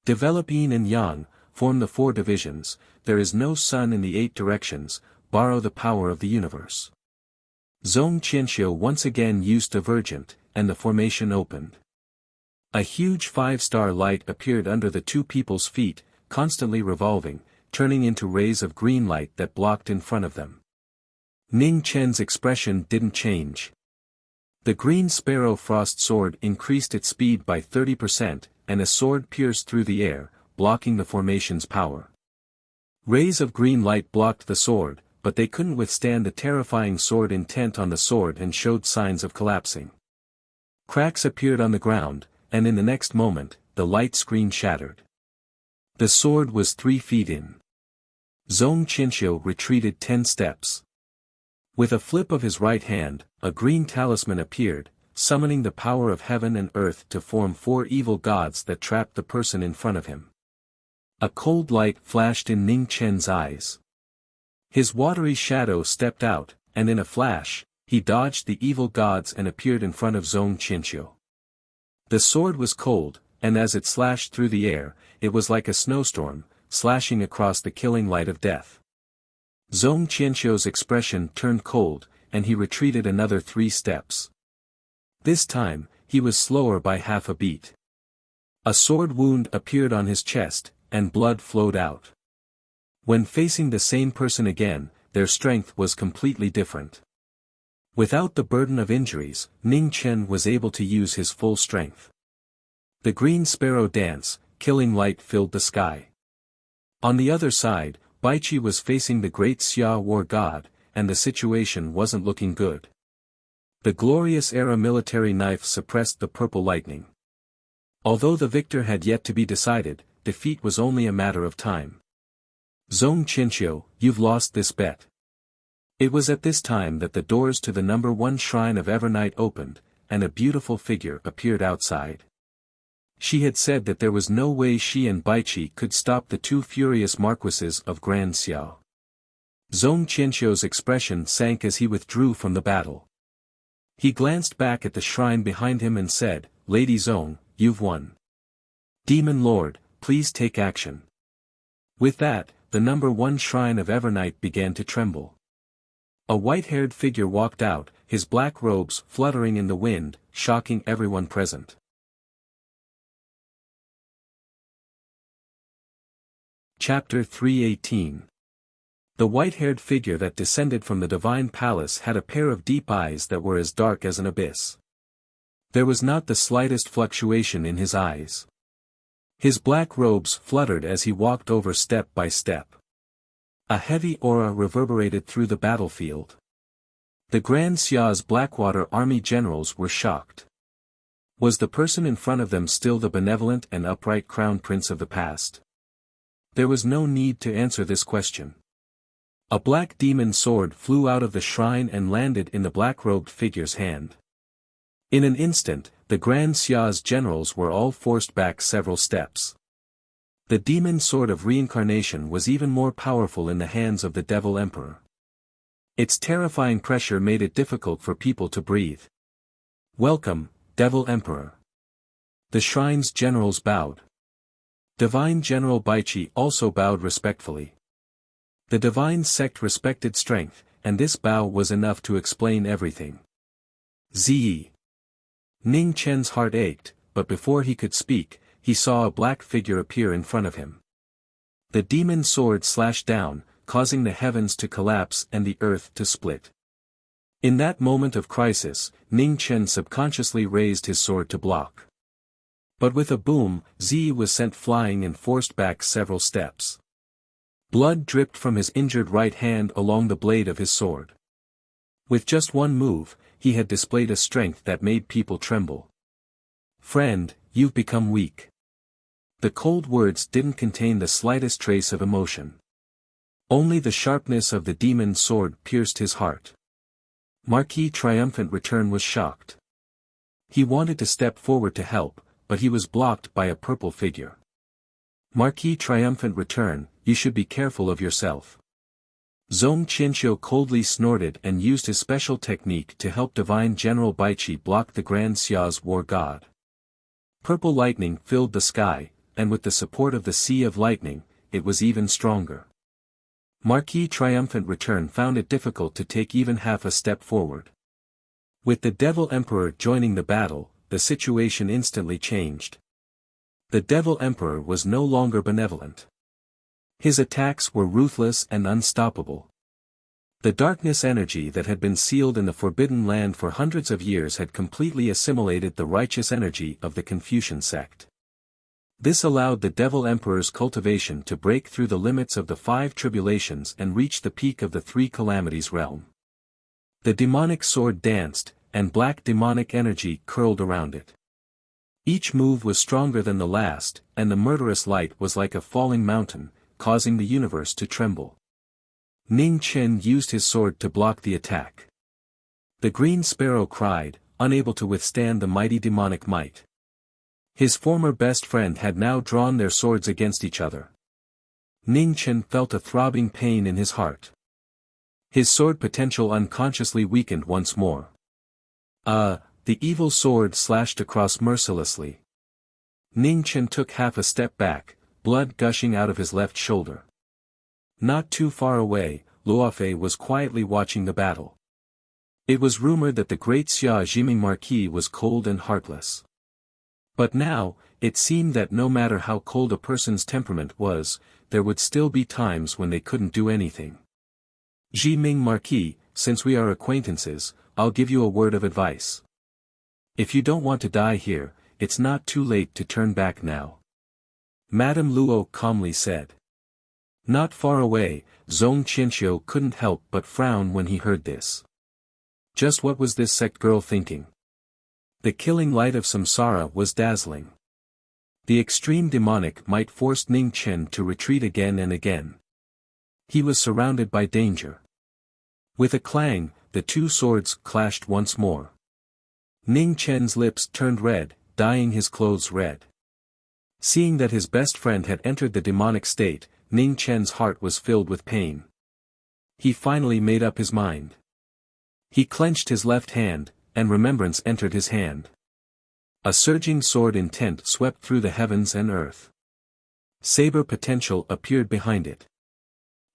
Develop yin and yang, form the four divisions, there is no sun in the 8 directions, borrow the power of the universe. Zhong Qianxiu once again used Divergent, and the formation opened. A huge 5-star light appeared under the two people's feet, constantly revolving, turning into rays of green light that blocked in front of them. Ning Chen's expression didn't change. The green sparrow frost sword increased its speed by 30%, and a sword pierced through the air, blocking the formation's power. Rays of green light blocked the sword, but they couldn't withstand the terrifying sword intent on the sword and showed signs of collapsing. Cracks appeared on the ground, and in the next moment, the light screen shattered. The sword was 3 feet in. Zhong Qianxiu retreated 10 steps. With a flip of his right hand, a green talisman appeared, summoning the power of heaven and earth to form 4 evil gods that trapped the person in front of him. A cold light flashed in Ning Chen's eyes. His watery shadow stepped out, and in a flash, he dodged the evil gods and appeared in front of Zhong Qianxiu. The sword was cold, and as it slashed through the air, it was like a snowstorm, slashing across the killing light of death. Zhong Qianxiu's expression turned cold, and he retreated another 3 steps. This time, he was slower by half a beat. A sword wound appeared on his chest, and blood flowed out. When facing the same person again, their strength was completely different. Without the burden of injuries, Ning Chen was able to use his full strength. The green sparrow dance, killing light filled the sky. On the other side, Baiqi was facing the great Xia war god, and the situation wasn't looking good. The glorious era military knife suppressed the purple lightning. Although the victor had yet to be decided, defeat was only a matter of time. Zhong Qianxiu, you've lost this bet. It was at this time that the doors to the number 1 shrine of Evernight opened, and a beautiful figure appeared outside. She had said that there was no way she and Baiqi could stop the 2 furious marquises of Grand Xiao. Zhong Qianxiu's expression sank as he withdrew from the battle. He glanced back at the shrine behind him and said, Lady Zhong, you've won. Demon Lord, please take action. With that, the number 1 shrine of Evernight began to tremble. A white-haired figure walked out, his black robes fluttering in the wind, shocking everyone present. Chapter 318. The white-haired figure that descended from the divine palace had a pair of deep eyes that were as dark as an abyss. There was not the slightest fluctuation in his eyes. His black robes fluttered as he walked over step by step. A heavy aura reverberated through the battlefield. The Grand Xia's Blackwater army generals were shocked. Was the person in front of them still the benevolent and upright crown prince of the past? There was no need to answer this question. A black demon sword flew out of the shrine and landed in the black-robed figure's hand. In an instant, the Grand Xia's generals were all forced back several steps. The demon sword of reincarnation was even more powerful in the hands of the Devil Emperor. Its terrifying pressure made it difficult for people to breathe. "Welcome, Devil Emperor." The shrine's generals bowed. Divine General Baichi also bowed respectfully. The divine sect respected strength, and this bow was enough to explain everything. Ziyi. Ning Chen's heart ached, but before he could speak, he saw a black figure appear in front of him. The demon sword slashed down, causing the heavens to collapse and the earth to split. In that moment of crisis, Ning Chen subconsciously raised his sword to block. But with a boom, Ziyi was sent flying and forced back several steps. Blood dripped from his injured right hand along the blade of his sword. With just one move, he had displayed a strength that made people tremble. "Friend, you've become weak." The cold words didn't contain the slightest trace of emotion. Only the sharpness of the demon sword pierced his heart. Marquis' triumphant return was shocked. He wanted to step forward to help, but he was blocked by a purple figure. "Marquis' triumphant return, you should be careful of yourself." Zong Qianqiu coldly snorted and used his special technique to help Divine General Baichi block the Grand Xia's war god. Purple lightning filled the sky, and with the support of the Sea of Lightning, it was even stronger. Marquis' triumphant return found it difficult to take even half a step forward. With the Devil Emperor joining the battle, the situation instantly changed. The Devil Emperor was no longer benevolent. His attacks were ruthless and unstoppable. The darkness energy that had been sealed in the Forbidden Land for hundreds of years had completely assimilated the righteous energy of the Confucian sect. This allowed the Devil Emperor's cultivation to break through the limits of the 5 tribulations and reach the peak of the 3 calamities realm. The demonic sword danced, and black demonic energy curled around it. Each move was stronger than the last, and the murderous light was like a falling mountain, causing the universe to tremble. Ning Chen used his sword to block the attack. The green sparrow cried, unable to withstand the mighty demonic might. His former best friend had now drawn their swords against each other. Ning Chen felt a throbbing pain in his heart. His sword potential unconsciously weakened once more. The evil sword slashed across mercilessly. Ning Chen took half a step back, blood gushing out of his left shoulder. Not too far away, Luofei was quietly watching the battle. It was rumored that the great Xia Jiming Marquis was cold and heartless. But now, it seemed that no matter how cold a person's temperament was, there would still be times when they couldn't do anything. "Jiming Marquis, since we are acquaintances, I'll give you a word of advice. If you don't want to die here, it's not too late to turn back now," Madame Luo calmly said. Not far away, Zong Qianqiu couldn't help but frown when he heard this. Just what was this sect girl thinking? The killing light of samsara was dazzling. The extreme demonic might force Ning Chen to retreat again and again. He was surrounded by danger. With a clang, the 2 swords clashed once more. Ning Chen's lips turned red, dyeing his clothes red. Seeing that his best friend had entered the demonic state, Ning Chen's heart was filled with pain. He finally made up his mind. He clenched his left hand, and remembrance entered his hand. A surging sword intent swept through the heavens and earth. Saber potential appeared behind it.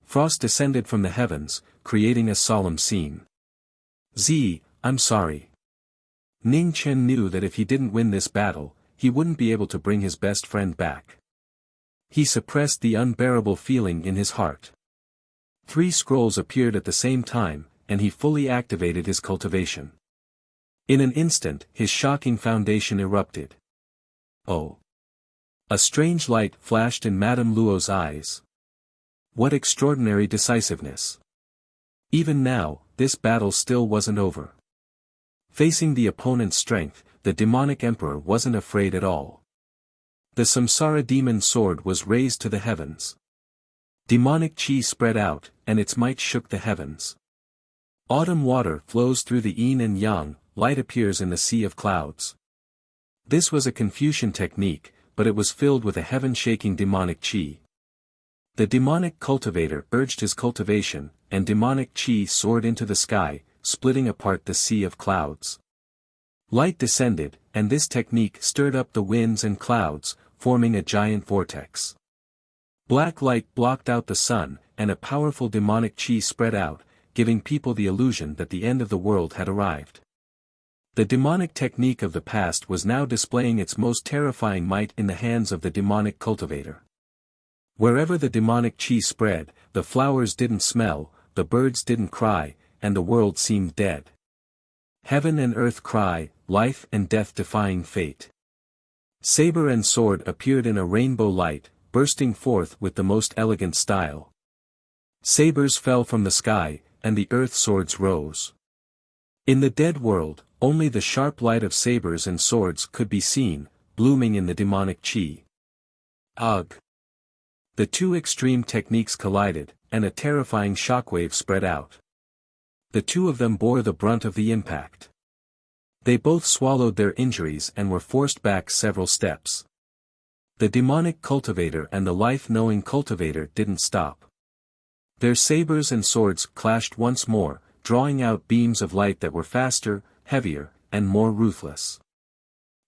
Frost descended from the heavens, creating a solemn scene. "Z, I'm sorry." Ning Chen knew that if he didn't win this battle, he wouldn't be able to bring his best friend back. He suppressed the unbearable feeling in his heart. 3 scrolls appeared at the same time, and he fully activated his cultivation. In an instant, his shocking foundation erupted. Oh! A strange light flashed in Madame Luo's eyes. What extraordinary decisiveness! Even now, this battle still wasn't over. Facing the opponent's strength, the demonic emperor wasn't afraid at all. The Samsara demon sword was raised to the heavens. Demonic chi spread out, and its might shook the heavens. Autumn water flows through the yin and yang, light appears in the sea of clouds. This was a Confucian technique, but it was filled with a heaven-shaking demonic chi. The demonic cultivator urged his cultivation, and demonic chi soared into the sky, splitting apart the sea of clouds. Light descended, and this technique stirred up the winds and clouds, forming a giant vortex. Black light blocked out the sun, and a powerful demonic chi spread out, giving people the illusion that the end of the world had arrived. The demonic technique of the past was now displaying its most terrifying might in the hands of the demonic cultivator. Wherever the demonic chi spread, the flowers didn't smell, the birds didn't cry, and the world seemed dead. Heaven and earth cry, life and death defying fate. Saber and sword appeared in a rainbow light, bursting forth with the most elegant style. Sabers fell from the sky, and the earth swords rose. In the dead world, only the sharp light of sabers and swords could be seen, blooming in the demonic chi. Ugh! The two extreme techniques collided, and a terrifying shockwave spread out. The two of them bore the brunt of the impact. They both swallowed their injuries and were forced back several steps. The demonic cultivator and the life-knowing cultivator didn't stop. Their sabers and swords clashed once more, drawing out beams of light that were faster, heavier, and more ruthless.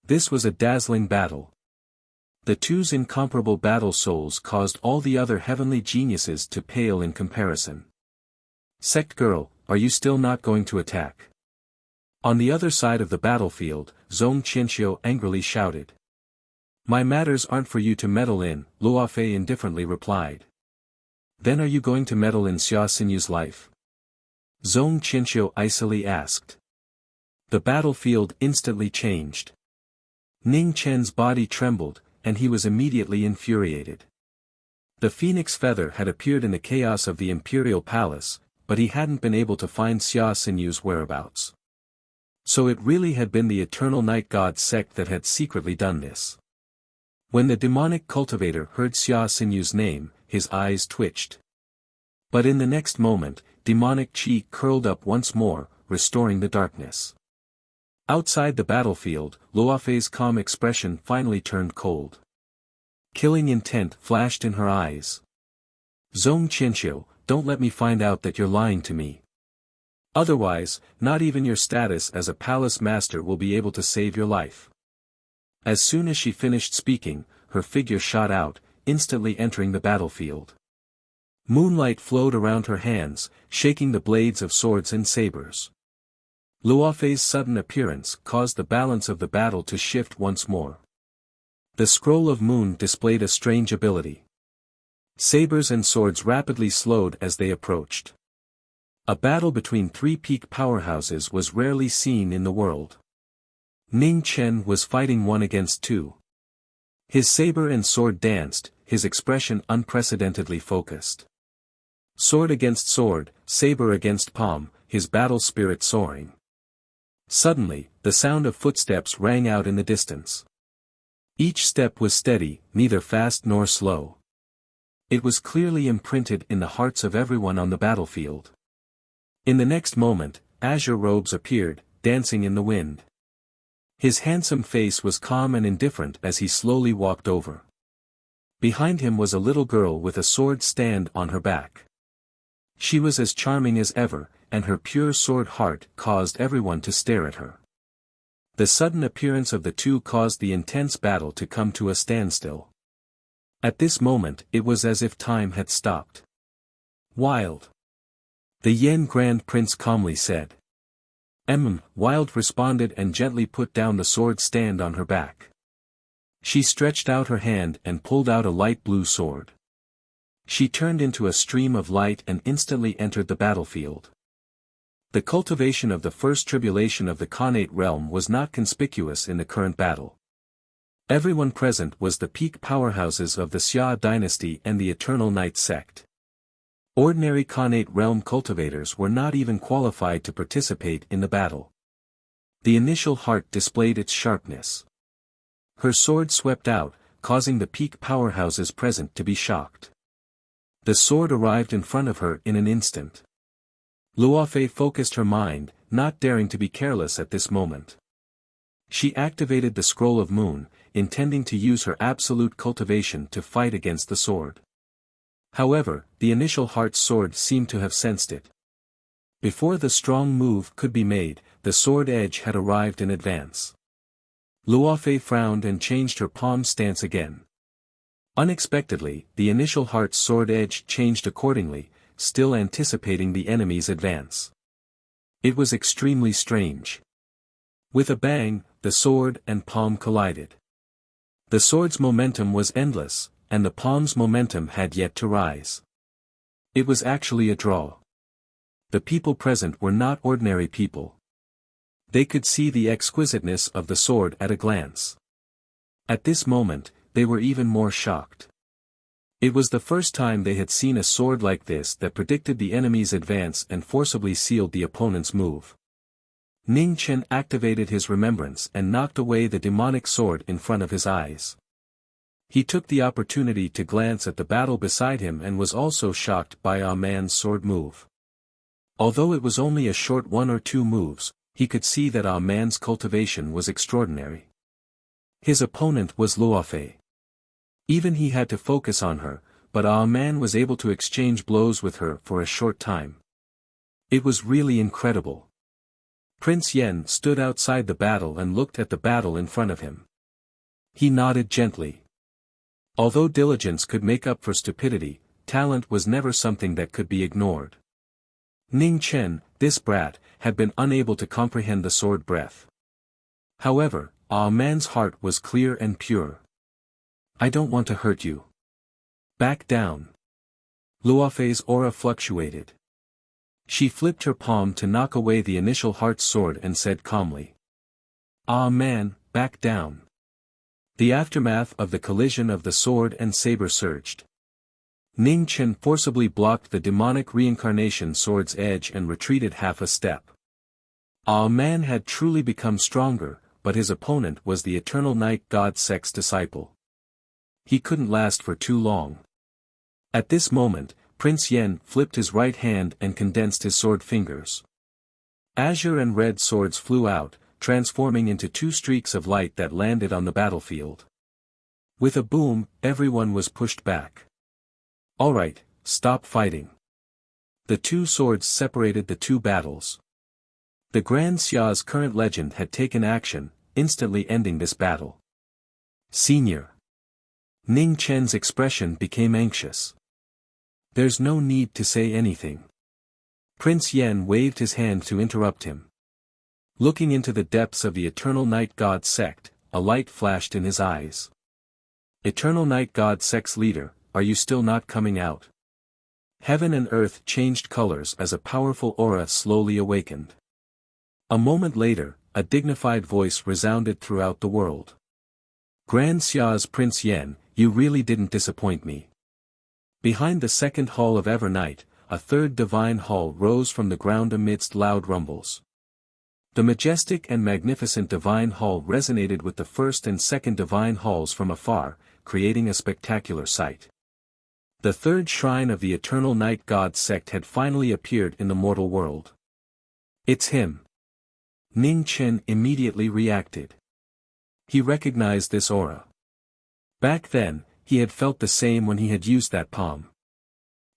This was a dazzling battle. The two's incomparable battle souls caused all the other heavenly geniuses to pale in comparison. Sect girl, are you still not going to attack? On the other side of the battlefield, Zhong Qianxiu angrily shouted. My matters aren't for you to meddle in, Luofei indifferently replied. Then are you going to meddle in Xia Sinyu's life? Zhong Qianxiu icily asked. The battlefield instantly changed. Ning Chen's body trembled, and he was immediately infuriated. The phoenix feather had appeared in the chaos of the imperial palace, but he hadn't been able to find Xia Sinyu's whereabouts. So it really had been the eternal night god sect that had secretly done this. When the demonic cultivator heard Xia Sinyu's name, his eyes twitched. But in the next moment, demonic chi curled up once more, restoring the darkness. Outside the battlefield, Luofei's calm expression finally turned cold. Killing intent flashed in her eyes. Zhong Qianxiu, don't let me find out that you're lying to me. Otherwise, not even your status as a palace master will be able to save your life. As soon as she finished speaking, her figure shot out, instantly entering the battlefield. Moonlight flowed around her hands, shaking the blades of swords and sabers. Luofei's sudden appearance caused the balance of the battle to shift once more. The scroll of moon displayed a strange ability. Sabers and swords rapidly slowed as they approached. A battle between three peak powerhouses was rarely seen in the world. Ning Chen was fighting one against two. His saber and sword danced, his expression unprecedentedly focused. Sword against sword, saber against palm, his battle spirit soaring. Suddenly, the sound of footsteps rang out in the distance. Each step was steady, neither fast nor slow. It was clearly imprinted in the hearts of everyone on the battlefield. In the next moment, azure robes appeared, dancing in the wind. His handsome face was calm and indifferent as he slowly walked over. Behind him was a little girl with a sword stand on her back. She was as charming as ever, and her pure sword heart caused everyone to stare at her. The sudden appearance of the two caused the intense battle to come to a standstill. At this moment it was as if time had stopped. Wild. The Yen Grand Prince calmly said. Wild responded and gently put down the sword stand on her back. She stretched out her hand and pulled out a light blue sword. She turned into a stream of light and instantly entered the battlefield. The cultivation of the first tribulation of the Khanate realm was not conspicuous in the current battle. Everyone present was the peak powerhouses of the Xia dynasty and the Eternal Night sect. Ordinary Khanate realm cultivators were not even qualified to participate in the battle. The initial heart displayed its sharpness. Her sword swept out, causing the peak powerhouses present to be shocked. The sword arrived in front of her in an instant. Luofei focused her mind, not daring to be careless at this moment. She activated the Scroll of Moon, intending to use her absolute cultivation to fight against the sword. However, the initial heart's sword seemed to have sensed it. Before the strong move could be made, the sword edge had arrived in advance. Luofei frowned and changed her palm stance again. Unexpectedly, the initial heart's sword edge changed accordingly, still anticipating the enemy's advance. It was extremely strange. With a bang, the sword and palm collided. The sword's momentum was endless, and the palm's momentum had yet to rise. It was actually a draw. The people present were not ordinary people. They could see the exquisiteness of the sword at a glance. At this moment, they were even more shocked. It was the first time they had seen a sword like this that predicted the enemy's advance and forcibly sealed the opponent's move. Ning Chen activated his remembrance and knocked away the demonic sword in front of his eyes. He took the opportunity to glance at the battle beside him and was also shocked by Ah Man's sword move. Although it was only a short 1 or 2 moves, he could see that Ah Man's cultivation was extraordinary. His opponent was Luofei. Even he had to focus on her, but Ah Man was able to exchange blows with her for a short time. It was really incredible. Prince Yen stood outside the battle and looked at the battle in front of him. He nodded gently. Although diligence could make up for stupidity, talent was never something that could be ignored. Ning Chen, this brat, had been unable to comprehend the sword breath. However, Ah Man's heart was clear and pure. I don't want to hurt you. Back down. Luofei's aura fluctuated. She flipped her palm to knock away the initial heart's sword and said calmly. Ah Man, back down. The aftermath of the collision of the sword and saber surged. Ning Chen forcibly blocked the demonic reincarnation sword's edge and retreated half a step. Ah Man had truly become stronger, but his opponent was the eternal night god Sek's disciple. He couldn't last for too long. At this moment, Prince Yen flipped his right hand and condensed his sword fingers. Azure and red swords flew out, transforming into 2 streaks of light that landed on the battlefield. With a boom, everyone was pushed back. Alright, stop fighting. The 2 swords separated the 2 battles. The Grand Xia's current legend had taken action, instantly ending this battle. Senior. Ning Chen's expression became anxious. There's no need to say anything. Prince Yen waved his hand to interrupt him. Looking into the depths of the Eternal Night God sect, a light flashed in his eyes. Eternal Night God sect's leader, are you still not coming out? Heaven and earth changed colors as a powerful aura slowly awakened. A moment later, a dignified voice resounded throughout the world. Grand Xia's Prince Yen, you really didn't disappoint me. Behind the second hall of Evernight, a third divine hall rose from the ground amidst loud rumbles. The majestic and magnificent divine hall resonated with the first and second divine halls from afar, creating a spectacular sight. The third shrine of the Eternal Night God sect had finally appeared in the mortal world. It's him. Ning Chen immediately reacted. He recognized this aura. Back then, he had felt the same when he had used that palm.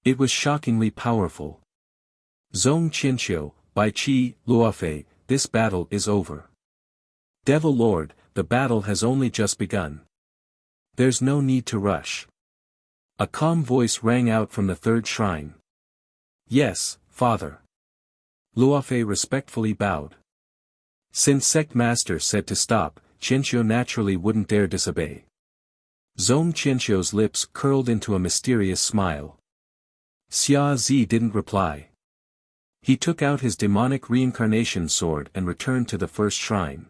It was shockingly powerful. Zhong Qianxiu, Bai Qi, Luofei, this battle is over. Devil Lord, the battle has only just begun. There's no need to rush. A calm voice rang out from the third shrine. Yes, Father. Luofei respectfully bowed. Since Sect Master said to stop, Qianxiu naturally wouldn't dare disobey. Zhong Qianxiu's lips curled into a mysterious smile. Xia Zi didn't reply. He took out his demonic reincarnation sword and returned to the first shrine.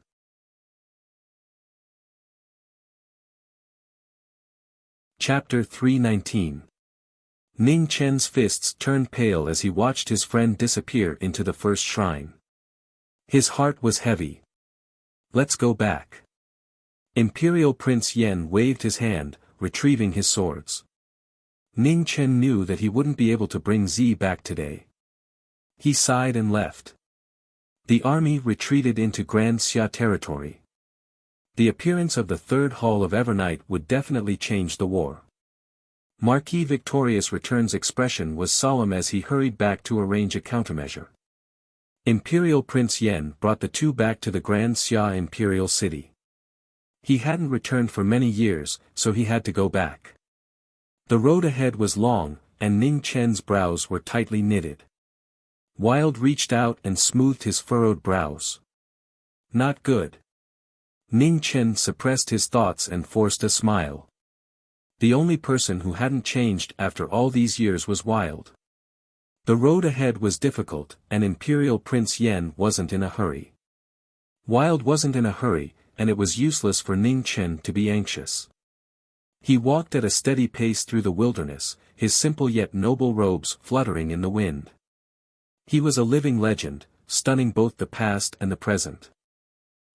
Chapter 319. Ning Chen's fists turned pale as he watched his friend disappear into the first shrine. His heart was heavy. Let's go back. Imperial Prince Yen waved his hand, retrieving his swords. Ning Chen knew that he wouldn't be able to bring Z back today. He sighed and left. The army retreated into Grand Xia territory. The appearance of the third hall of Evernight would definitely change the war. Marquis Victorious Return's expression was solemn as he hurried back to arrange a countermeasure. Imperial Prince Yen brought the two back to the Grand Xia Imperial City. He hadn't returned for many years, so he had to go back. The road ahead was long, and Ning Chen's brows were tightly knitted. Wild reached out and smoothed his furrowed brows. Not good. Ning Chen suppressed his thoughts and forced a smile. The only person who hadn't changed after all these years was Wild. The road ahead was difficult, and Imperial Prince Yen wasn't in a hurry. Wild wasn't in a hurry, and it was useless for Ning Chen to be anxious. He walked at a steady pace through the wilderness, his simple yet noble robes fluttering in the wind. He was a living legend, stunning both the past and the present.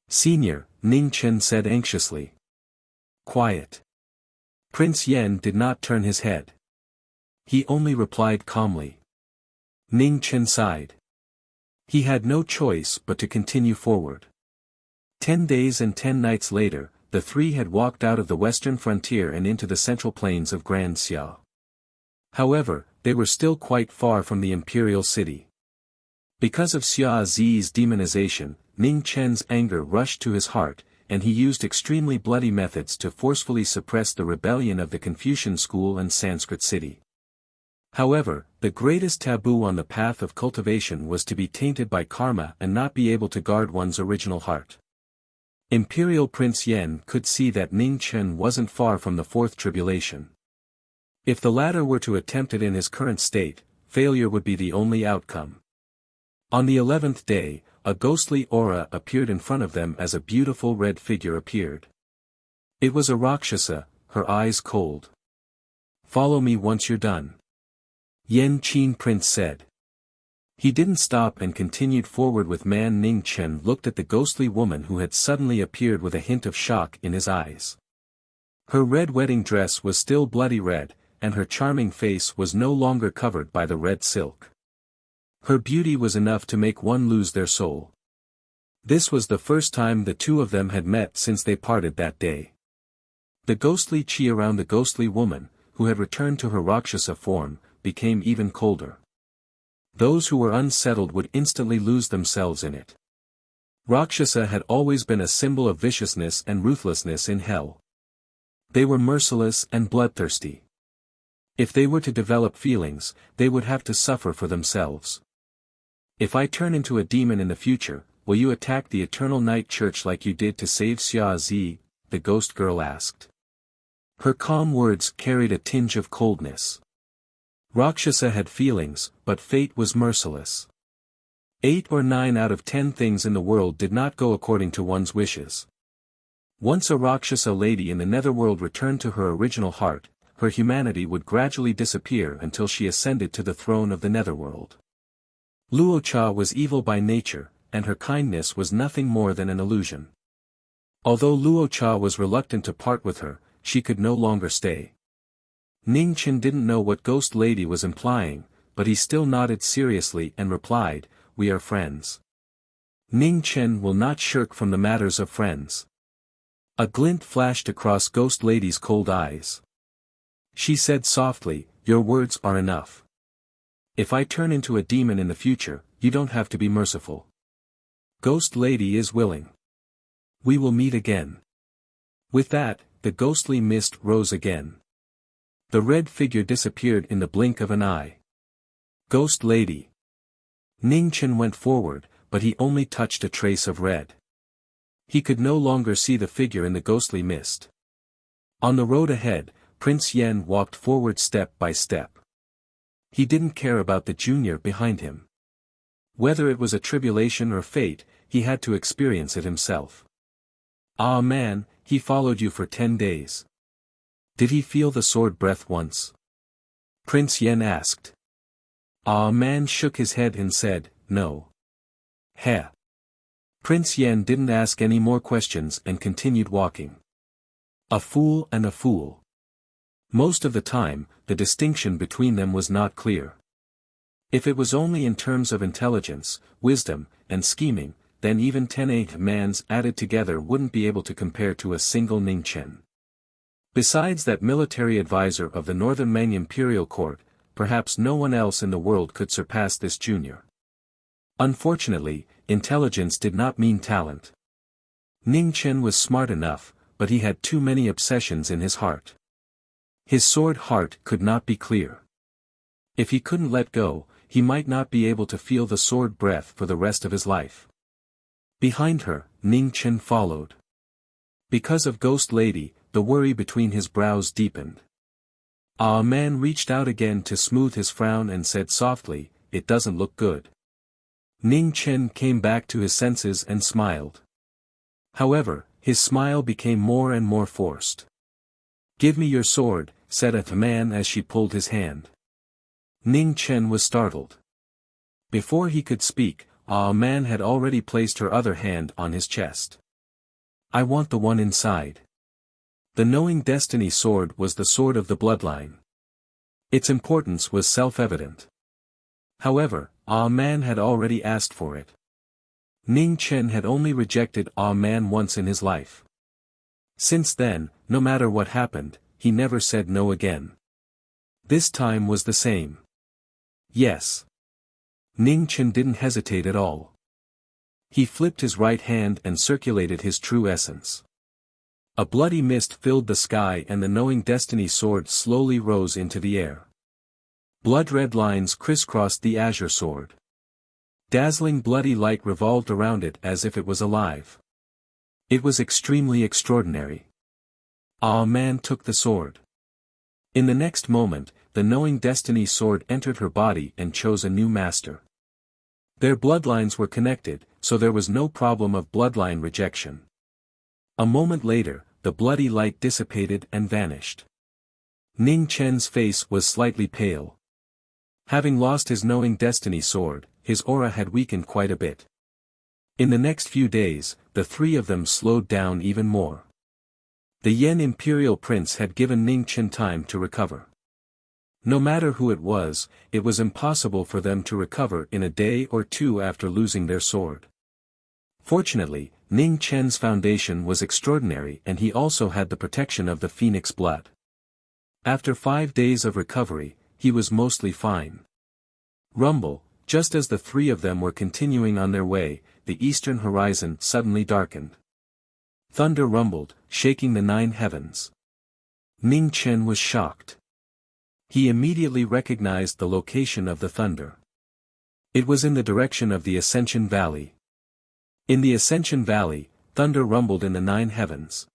"Senior," Ning Chen said anxiously. "Quiet." Prince Yen did not turn his head. He only replied calmly. Ning Chen sighed. He had no choice but to continue forward. 10 days and 10 nights later, the three had walked out of the western frontier and into the central plains of Grand Xia. However, they were still quite far from the imperial city. Because of Xia Zi's demonization, Ning Chen's anger rushed to his heart, and he used extremely bloody methods to forcefully suppress the rebellion of the Confucian school and Sanskrit city. However, the greatest taboo on the path of cultivation was to be tainted by karma and not be able to guard one's original heart. Imperial Prince Yen could see that Ning Chen wasn't far from the fourth tribulation. If the latter were to attempt it in his current state, failure would be the only outcome. On the 11th day, a ghostly aura appeared in front of them as a beautiful red figure appeared. It was a Rakshasa, her eyes cold. "Follow me once you're done," Yen Qin Prince said. He didn't stop and continued forward with man. Ning Chen looked at the ghostly woman who had suddenly appeared with a hint of shock in his eyes. Her red wedding dress was still bloody red, and her charming face was no longer covered by the red silk. Her beauty was enough to make one lose their soul. This was the first time the two of them had met since they parted that day. The ghostly chi around the ghostly woman, who had returned to her Rakshasa form, became even colder. Those who were unsettled would instantly lose themselves in it. Rakshasa had always been a symbol of viciousness and ruthlessness in hell. They were merciless and bloodthirsty. If they were to develop feelings, they would have to suffer for themselves. "If I turn into a demon in the future, will you attack the Eternal Night Church like you did to save Xia Zi?" the ghost girl asked. Her calm words carried a tinge of coldness. Rakshasa had feelings, but fate was merciless. 8 or 9 out of 10 things in the world did not go according to one's wishes. Once a Rakshasa lady in the netherworld returned to her original heart, her humanity would gradually disappear until she ascended to the throne of the netherworld. Luocha was evil by nature, and her kindness was nothing more than an illusion. Although Luocha was reluctant to part with her, she could no longer stay. Ning Chen didn't know what Ghost Lady was implying, but he still nodded seriously and replied, "We are friends." Ning Chen will not shirk from the matters of friends. A glint flashed across Ghost Lady's cold eyes. She said softly, "Your words are enough. If I turn into a demon in the future, you don't have to be merciful. Ghost Lady is willing. We will meet again." With that, the ghostly mist rose again. The red figure disappeared in the blink of an eye. "Ghost Lady." Ning Chen went forward, but he only touched a trace of red. He could no longer see the figure in the ghostly mist. On the road ahead, Prince Yen walked forward step by step. He didn't care about the junior behind him. Whether it was a tribulation or fate, he had to experience it himself. "Ah man, he followed you for 10 days. Did he feel the sword breath once?" Prince Yen asked. Ah man shook his head and said, "No. Heh. Prince Yan didn't ask any more questions and continued walking. A fool and a fool. Most of the time, the distinction between them was not clear. If it was only in terms of intelligence, wisdom, and scheming, then even 10 mans added together wouldn't be able to compare to a single Ning Chen. Besides that military advisor of the Northern Ming imperial court, perhaps no one else in the world could surpass this junior. Unfortunately, intelligence did not mean talent. Ning Chen was smart enough, but he had too many obsessions in his heart. His sword heart could not be clear. If he couldn't let go, he might not be able to feel the sword breath for the rest of his life. Behind her, Ning Chen followed. Because of Ghost Lady, the worry between his brows deepened. A man reached out again to smooth his frown and said softly, "It doesn't look good." Ning Chen came back to his senses and smiled. However, his smile became more and more forced. "Give me your sword," said a man as she pulled his hand. Ning Chen was startled. Before he could speak, a man had already placed her other hand on his chest. "I want the one inside." The Knowing Destiny sword was the sword of the bloodline. Its importance was self-evident. However, a man had already asked for it. Ning Chen had only rejected a man once in his life. Since then, no matter what happened, he never said no again. This time was the same. Yes. Ning Chen didn't hesitate at all. He flipped his right hand and circulated his true essence. A bloody mist filled the sky and the Knowing Destiny sword slowly rose into the air. Blood-red lines crisscrossed the azure sword. Dazzling bloody light revolved around it as if it was alive. It was extremely extraordinary. A man took the sword. In the next moment, the Knowing Destiny sword entered her body and chose a new master. Their bloodlines were connected, so there was no problem of bloodline rejection. A moment later, the bloody light dissipated and vanished. Ning Chen's face was slightly pale. Having lost his Knowing Destiny sword, his aura had weakened quite a bit. In the next few days, the three of them slowed down even more. The Yen Imperial Prince had given Ning Chen time to recover. No matter who it was impossible for them to recover in a day or two after losing their sword. Fortunately, Ning Chen's foundation was extraordinary and he also had the protection of the phoenix blood. After 5 days of recovery, he was mostly fine. Rumble, just as the three of them were continuing on their way, the eastern horizon suddenly darkened. Thunder rumbled, shaking the 9 heavens. Ning Chen was shocked. He immediately recognized the location of the thunder. It was in the direction of the Ascension Valley. In the Ascension Valley, thunder rumbled in the 9 heavens.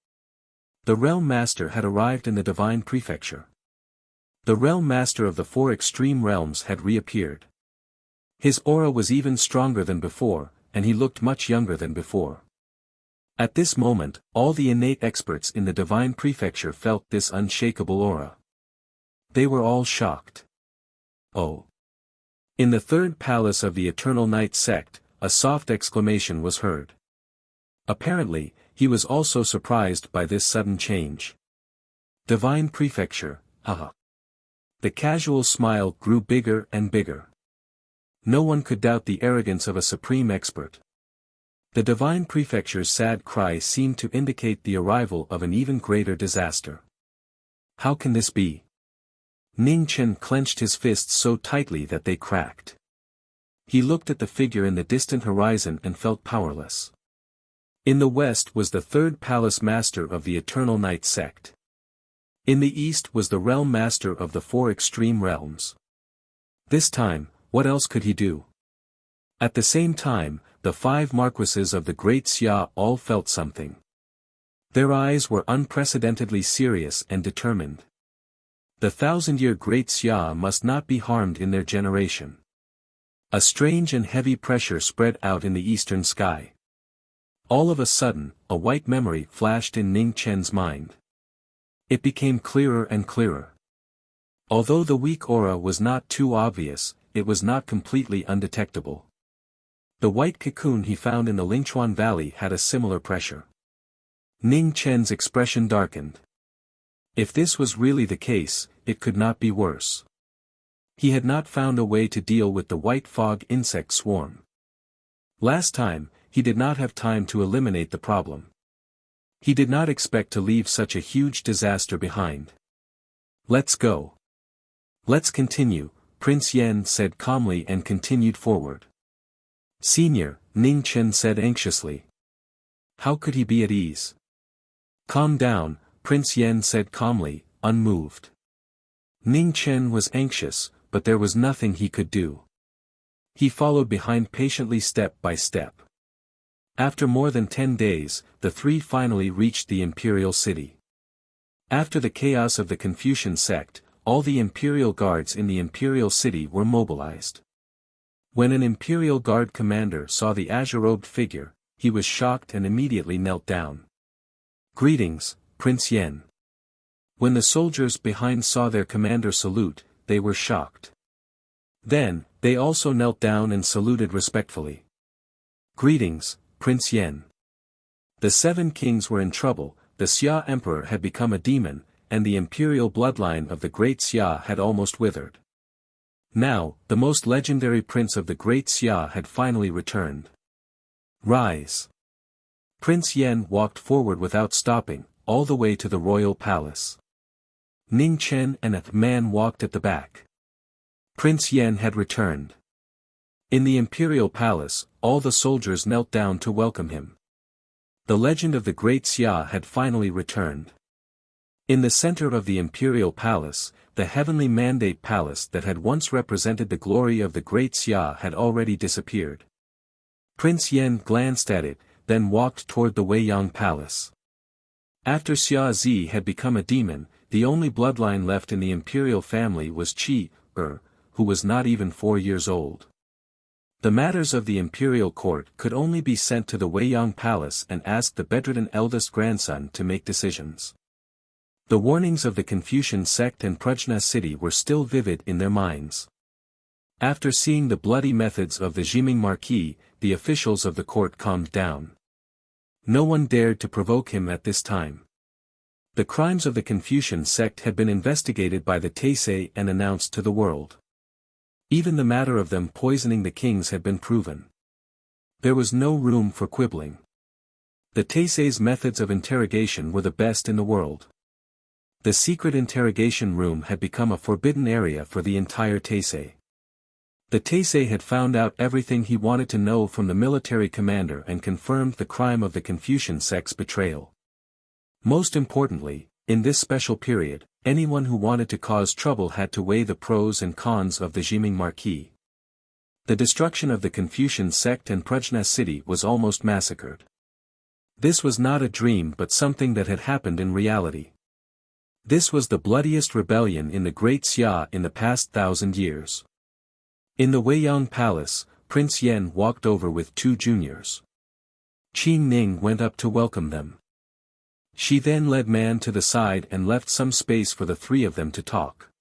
The Realm Master had arrived in the Divine Prefecture. The Realm Master of the 4 extreme realms had reappeared. His aura was even stronger than before, and he looked much younger than before. At this moment, all the innate experts in the Divine Prefecture felt this unshakable aura. They were all shocked. Oh! In the 3rd palace of the Eternal Night sect, a soft exclamation was heard. Apparently, he was also surprised by this sudden change. Divine Prefecture, haha. The casual smile grew bigger and bigger. No one could doubt the arrogance of a supreme expert. The Divine Prefecture's sad cry seemed to indicate the arrival of an even greater disaster. How can this be? Ning Chen clenched his fists so tightly that they cracked. He looked at the figure in the distant horizon and felt powerless. In the west was the 3rd palace master of the Eternal Night sect. In the east was the Realm Master of the 4 extreme realms. This time, what else could he do? At the same time, the 5 marquises of the Great Xia all felt something. Their eyes were unprecedentedly serious and determined. The 1,000-year Great Xia must not be harmed in their generation. A strange and heavy pressure spread out in the eastern sky. All of a sudden, a white memory flashed in Ning Chen's mind. It became clearer and clearer. Although the weak aura was not too obvious, it was not completely undetectable. The white cocoon he found in the Lingchuan Valley had a similar pressure. Ning Chen's expression darkened. If this was really the case, it could not be worse. He had not found a way to deal with the white fog insect swarm. Last time, he did not have time to eliminate the problem. He did not expect to leave such a huge disaster behind. Let's go. Let's continue, Prince Yen said calmly and continued forward. Senior, Ning Chen said anxiously. How could he be at ease? Calm down, Prince Yen said calmly, unmoved. Ning Chen was anxious, but there was nothing he could do. He followed behind patiently step by step. After more than 10 days, the three finally reached the imperial city. After the chaos of the Confucian sect, all the imperial guards in the imperial city were mobilized. When an imperial guard commander saw the azure-robed figure, he was shocked and immediately knelt down. Greetings, Prince Yen. When the soldiers behind saw their commander salute, they were shocked. Then, they also knelt down and saluted respectfully. Greetings, Prince Yen. The 7 kings were in trouble, the Xia emperor had become a demon, and the imperial bloodline of the great Xia had almost withered. Now, the most legendary prince of the great Xia had finally returned. Rise. Prince Yen walked forward without stopping, all the way to the royal palace. Ning Chen and a man walked at the back. Prince Yen had returned. In the imperial palace, all the soldiers knelt down to welcome him. The legend of the great Xia had finally returned. In the center of the imperial palace, the heavenly mandate palace that had once represented the glory of the great Xia had already disappeared. Prince Yen glanced at it, then walked toward the Weiyang palace. After Xia Zi had become a demon, the only bloodline left in the imperial family was Qi, who was not even 4 years old. The matters of the imperial court could only be sent to the Weiyang palace and asked the bedridden eldest grandson to make decisions. The warnings of the Confucian sect and Prajna city were still vivid in their minds. After seeing the bloody methods of the Jiming Marquis, the officials of the court calmed down. No one dared to provoke him at this time. The crimes of the Confucian sect had been investigated by the Taisei and announced to the world. Even the matter of them poisoning the kings had been proven. There was no room for quibbling. The Taisei's methods of interrogation were the best in the world. The secret interrogation room had become a forbidden area for the entire Taisei. The Taisei had found out everything he wanted to know from the military commander and confirmed the crime of the Confucian sect's betrayal. Most importantly, in this special period, anyone who wanted to cause trouble had to weigh the pros and cons of the Jiming Marquis. The destruction of the Confucian sect and Prajna city was almost massacred. This was not a dream but something that had happened in reality. This was the bloodiest rebellion in the Great Xia in the past 1,000 years. In the Weiyang Palace, Prince Yen walked over with 2 juniors. Qi Ning went up to welcome them. She then led Man to the side and left some space for the 3 of them to talk.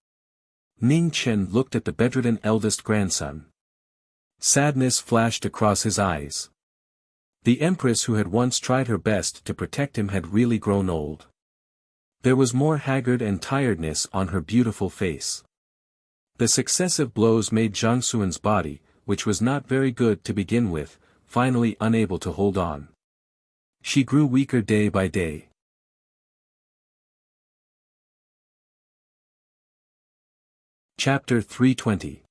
Ning Chen looked at the bedridden eldest grandson. Sadness flashed across his eyes. The empress who had once tried her best to protect him had really grown old. There was more haggard and tiredness on her beautiful face. The successive blows made Zhang Xuan's body, which was not very good to begin with, finally unable to hold on. She grew weaker day by day. Chapter 320.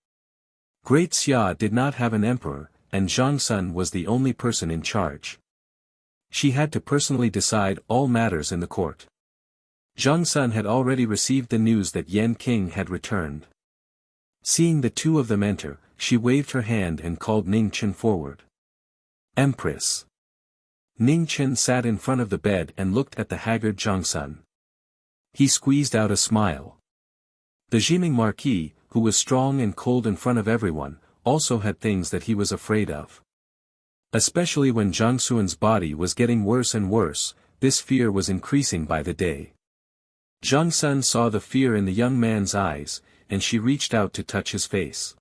Great Xia did not have an emperor, and Zhang Sun was the only person in charge. She had to personally decide all matters in the court. Zhang Sun had already received the news that Yan King had returned. Seeing the 2 of them enter, she waved her hand and called Ning Chen forward. Empress. Ning Chen sat in front of the bed and looked at the haggard Zhang Sun. He squeezed out a smile. The Jiming Marquis, who was strong and cold in front of everyone, also had things that he was afraid of. Especially when Zhang Xuan's body was getting worse and worse, this fear was increasing by the day. Zhang Sun saw the fear in the young man's eyes, and she reached out to touch his face.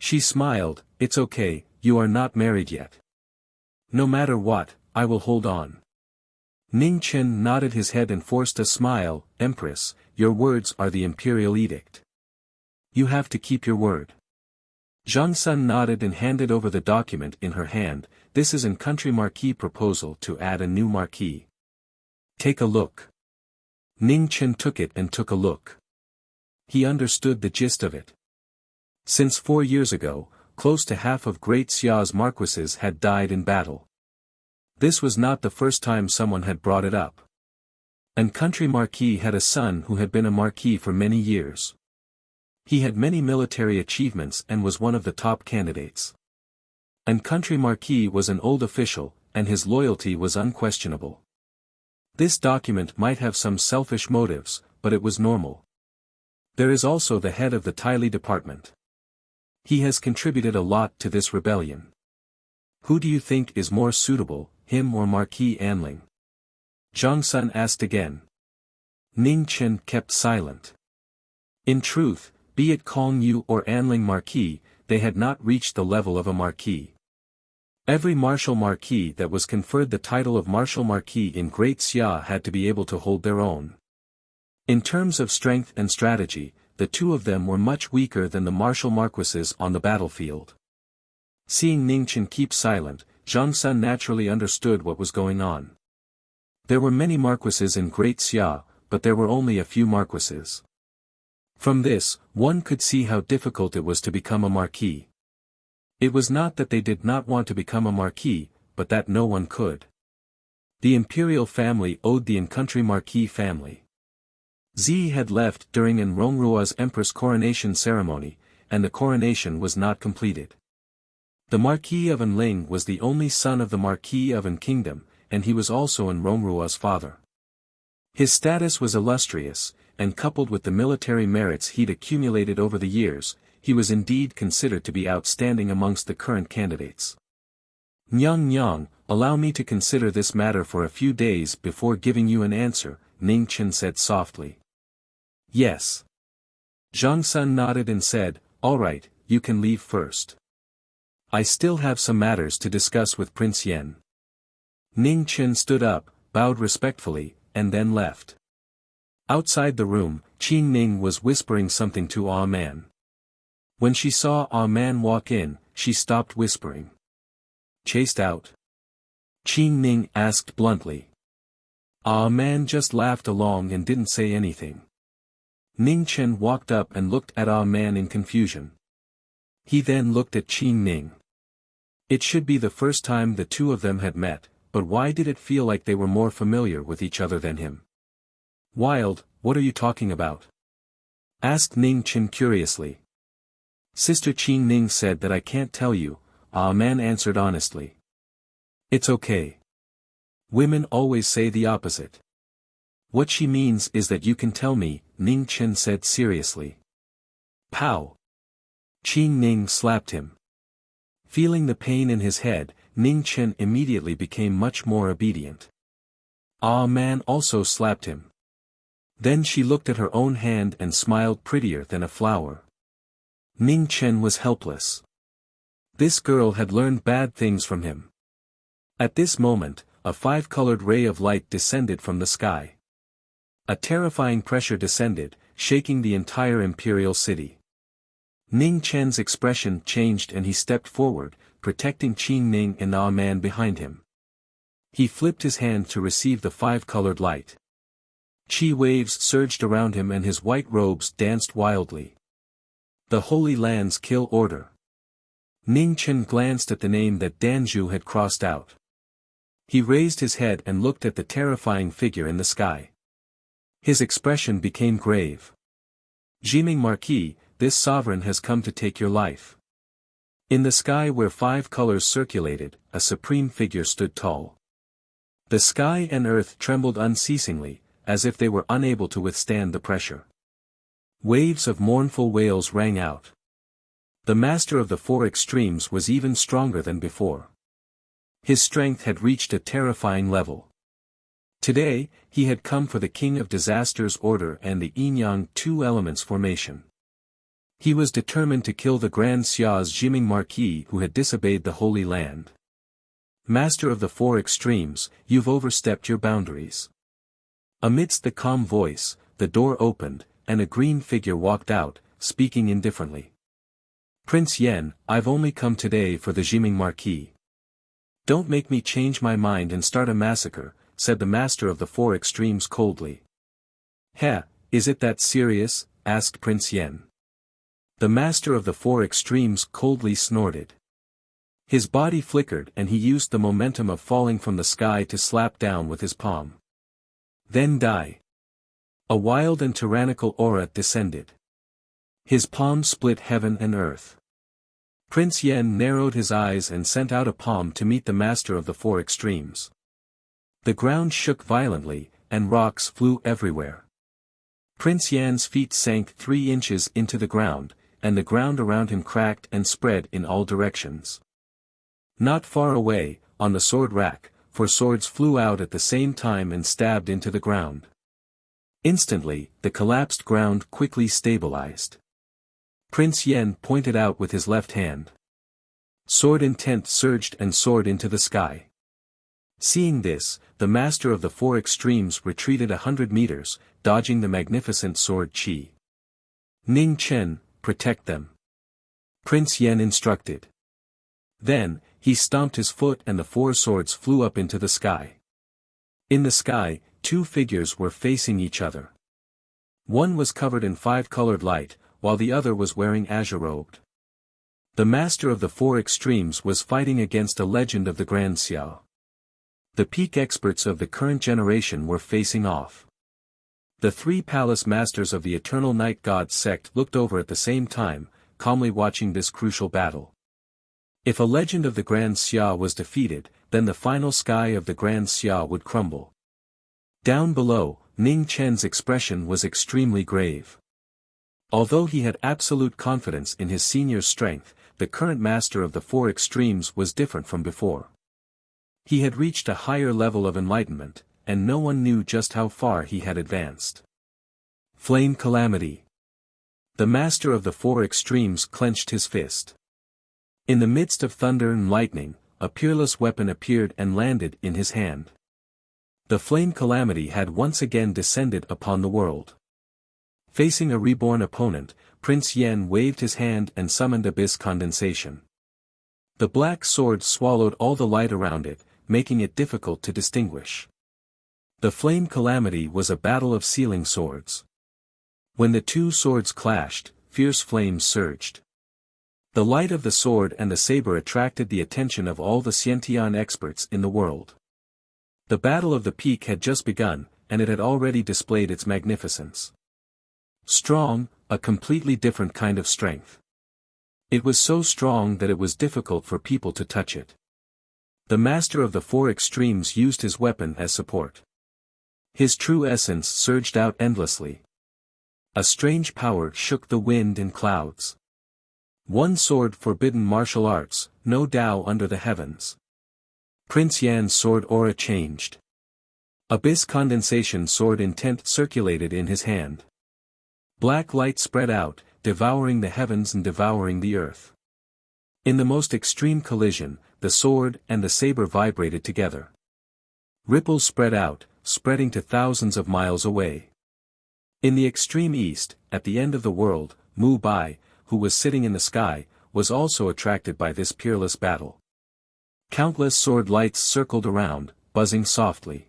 She smiled, "It's okay, you are not married yet. No matter what, I will hold on. Ning Chen nodded his head and forced a smile. Empress, your words are the imperial edict. You have to keep your word. Zhang Sun nodded and handed over the document in her hand. This is an country marquis proposal to add a new marquis. Take a look. Ning Chen took it and took a look. He understood the gist of it. Since 4 years ago, close to half of Great Xia's marquises had died in battle. This was not the first time someone had brought it up. An country marquis had a son who had been a marquis for many years. He had many military achievements and was one of the top candidates. An country marquis was an old official, and his loyalty was unquestionable. This document might have some selfish motives, but it was normal. There is also the head of the Tyli department. He has contributed a lot to this rebellion. Who do you think is more suitable, him or Marquis Anling? Zhang Sun asked again. Ning Chen kept silent. In truth, be it Kong Yu or Anling Marquis, they had not reached the level of a marquis. Every martial marquis that was conferred the title of martial marquis in Great Xia had to be able to hold their own. In terms of strength and strategy, the two of them were much weaker than the martial marquises on the battlefield. Seeing Ning Chen keep silent, Zhang Sun naturally understood what was going on. There were many marquises in Great Xia, but there were only a few marquises. From this, one could see how difficult it was to become a marquis. It was not that they did not want to become a marquis, but that no one could. The imperial family owed the in-country marquis family. Zi had left during an Rongrua's empress coronation ceremony, and the coronation was not completed. The Marquis of Anling was the only son of the Marquis of An Kingdom, and he was also an Rongrua's father. His status was illustrious, and coupled with the military merits he'd accumulated over the years, he was indeed considered to be outstanding amongst the current candidates. Nyang, allow me to consider this matter for a few days before giving you an answer, Ning Chen said softly. Yes. Zhang Sun nodded and said, all right, you can leave first. I still have some matters to discuss with Prince Yan. Ning Chen stood up, bowed respectfully, and then left. Outside the room, Qin Ning was whispering something to Ah Man. When she saw Ah Man walk in, she stopped whispering. Chased out? Qin Ning asked bluntly. Ah Man just laughed along and didn't say anything. Ning Chen walked up and looked at Ah Man in confusion. He then looked at Qin Ning. It should be the first time the two of them had met, but why did it feel like they were more familiar with each other than him? Wild, what are you talking about? Asked Ning Chen curiously. Sister Qin Ning said that I can't tell you, Ah Man answered honestly. It's okay. Women always say the opposite. What she means is that you can tell me, Ning Chen said seriously. Pow! Qin Ning slapped him. Feeling the pain in his head, Ning Chen immediately became much more obedient. Ah Man also slapped him. Then she looked at her own hand and smiled prettier than a flower. Ning Chen was helpless. This girl had learned bad things from him. At this moment, a 5-colored ray of light descended from the sky. A terrifying pressure descended, shaking the entire imperial city. Ning Chen's expression changed and he stepped forward, protecting Qin Ning and Ah Man behind him. He flipped his hand to receive the 5-colored light. Qi waves surged around him and his white robes danced wildly. The Holy Land's kill order. Ning Chen glanced at the name that Danju had crossed out. He raised his head and looked at the terrifying figure in the sky. His expression became grave. Jiming Marquis, this sovereign has come to take your life. In the sky where 5 colors circulated, a supreme figure stood tall. The sky and earth trembled unceasingly, as if they were unable to withstand the pressure. Waves of mournful wails rang out. The master of the 4 extremes was even stronger than before. His strength had reached a terrifying level. Today, he had come for the King of Disasters order and the Yin-Yang 2 elements formation. He was determined to kill the Grand Xia's Jiming Marquis who had disobeyed the Holy Land. Master of the Four Extremes, you've overstepped your boundaries. Amidst the calm voice, the door opened, and a green figure walked out, speaking indifferently. Prince Yen, I've only come today for the Jiming Marquis. Don't make me change my mind and start a massacre, said the Master of the Four Extremes coldly. Heh, is it that serious? Asked Prince Yen. The Master of the Four Extremes coldly snorted. His body flickered and he used the momentum of falling from the sky to slap down with his palm. Then die. A wild and tyrannical aura descended. His palm split heaven and earth. Prince Yen narrowed his eyes and sent out a palm to meet the Master of the Four Extremes. The ground shook violently, and rocks flew everywhere. Prince Yan's feet sank 3 inches into the ground, and the ground around him cracked and spread in all directions. Not far away, on the sword rack, 4 swords flew out at the same time and stabbed into the ground. Instantly, the collapsed ground quickly stabilized. Prince Yen pointed out with his left hand. Sword intent surged and soared into the sky. Seeing this, the Master of the Four Extremes retreated 100 meters, dodging the magnificent sword chi. Ning Chen, protect them. Prince Yen instructed. Then, he stomped his foot and the 4 swords flew up into the sky. In the sky, 2 figures were facing each other. One was covered in 5-colored light, while the other was wearing azure-robed. The Master of the Four Extremes was fighting against a legend of the Grand Xia. The peak experts of the current generation were facing off. The 3 palace masters of the Eternal Night God sect looked over at the same time, calmly watching this crucial battle. If a legend of the Grand Xia was defeated, then the final sky of the Grand Xia would crumble. Down below, Ning Chen's expression was extremely grave. Although he had absolute confidence in his senior's strength, the current Master of the Four Extremes was different from before. He had reached a higher level of enlightenment, and no one knew just how far he had advanced. Flame Calamity. The Master of the Four Extremes clenched his fist. In the midst of thunder and lightning, a peerless weapon appeared and landed in his hand. The Flame Calamity had once again descended upon the world. Facing a reborn opponent, Prince Yen waved his hand and summoned Abyss Condensation. The black sword swallowed all the light around it, making it difficult to distinguish. The Flame Calamity was a battle of sealing swords. When the 2 swords clashed, fierce flames surged. The light of the sword and the saber attracted the attention of all the Xiantian experts in the world. The Battle of the Peak had just begun, and it had already displayed its magnificence. Strong, a completely different kind of strength. It was so strong that it was difficult for people to touch it. The Master of the Four Extremes used his weapon as support. His true essence surged out endlessly. A strange power shook the wind and clouds. 1 sword forbidden martial arts, no Tao under the heavens. Prince Yan's sword aura changed. Abyss Condensation sword intent circulated in his hand. Black light spread out, devouring the heavens and devouring the earth. In the most extreme collision, the sword and the saber vibrated together. Ripples spread out, spreading to thousands of miles away. In the extreme east, at the end of the world, Mu Bai, who was sitting in the sky, was also attracted by this peerless battle. Countless sword lights circled around, buzzing softly.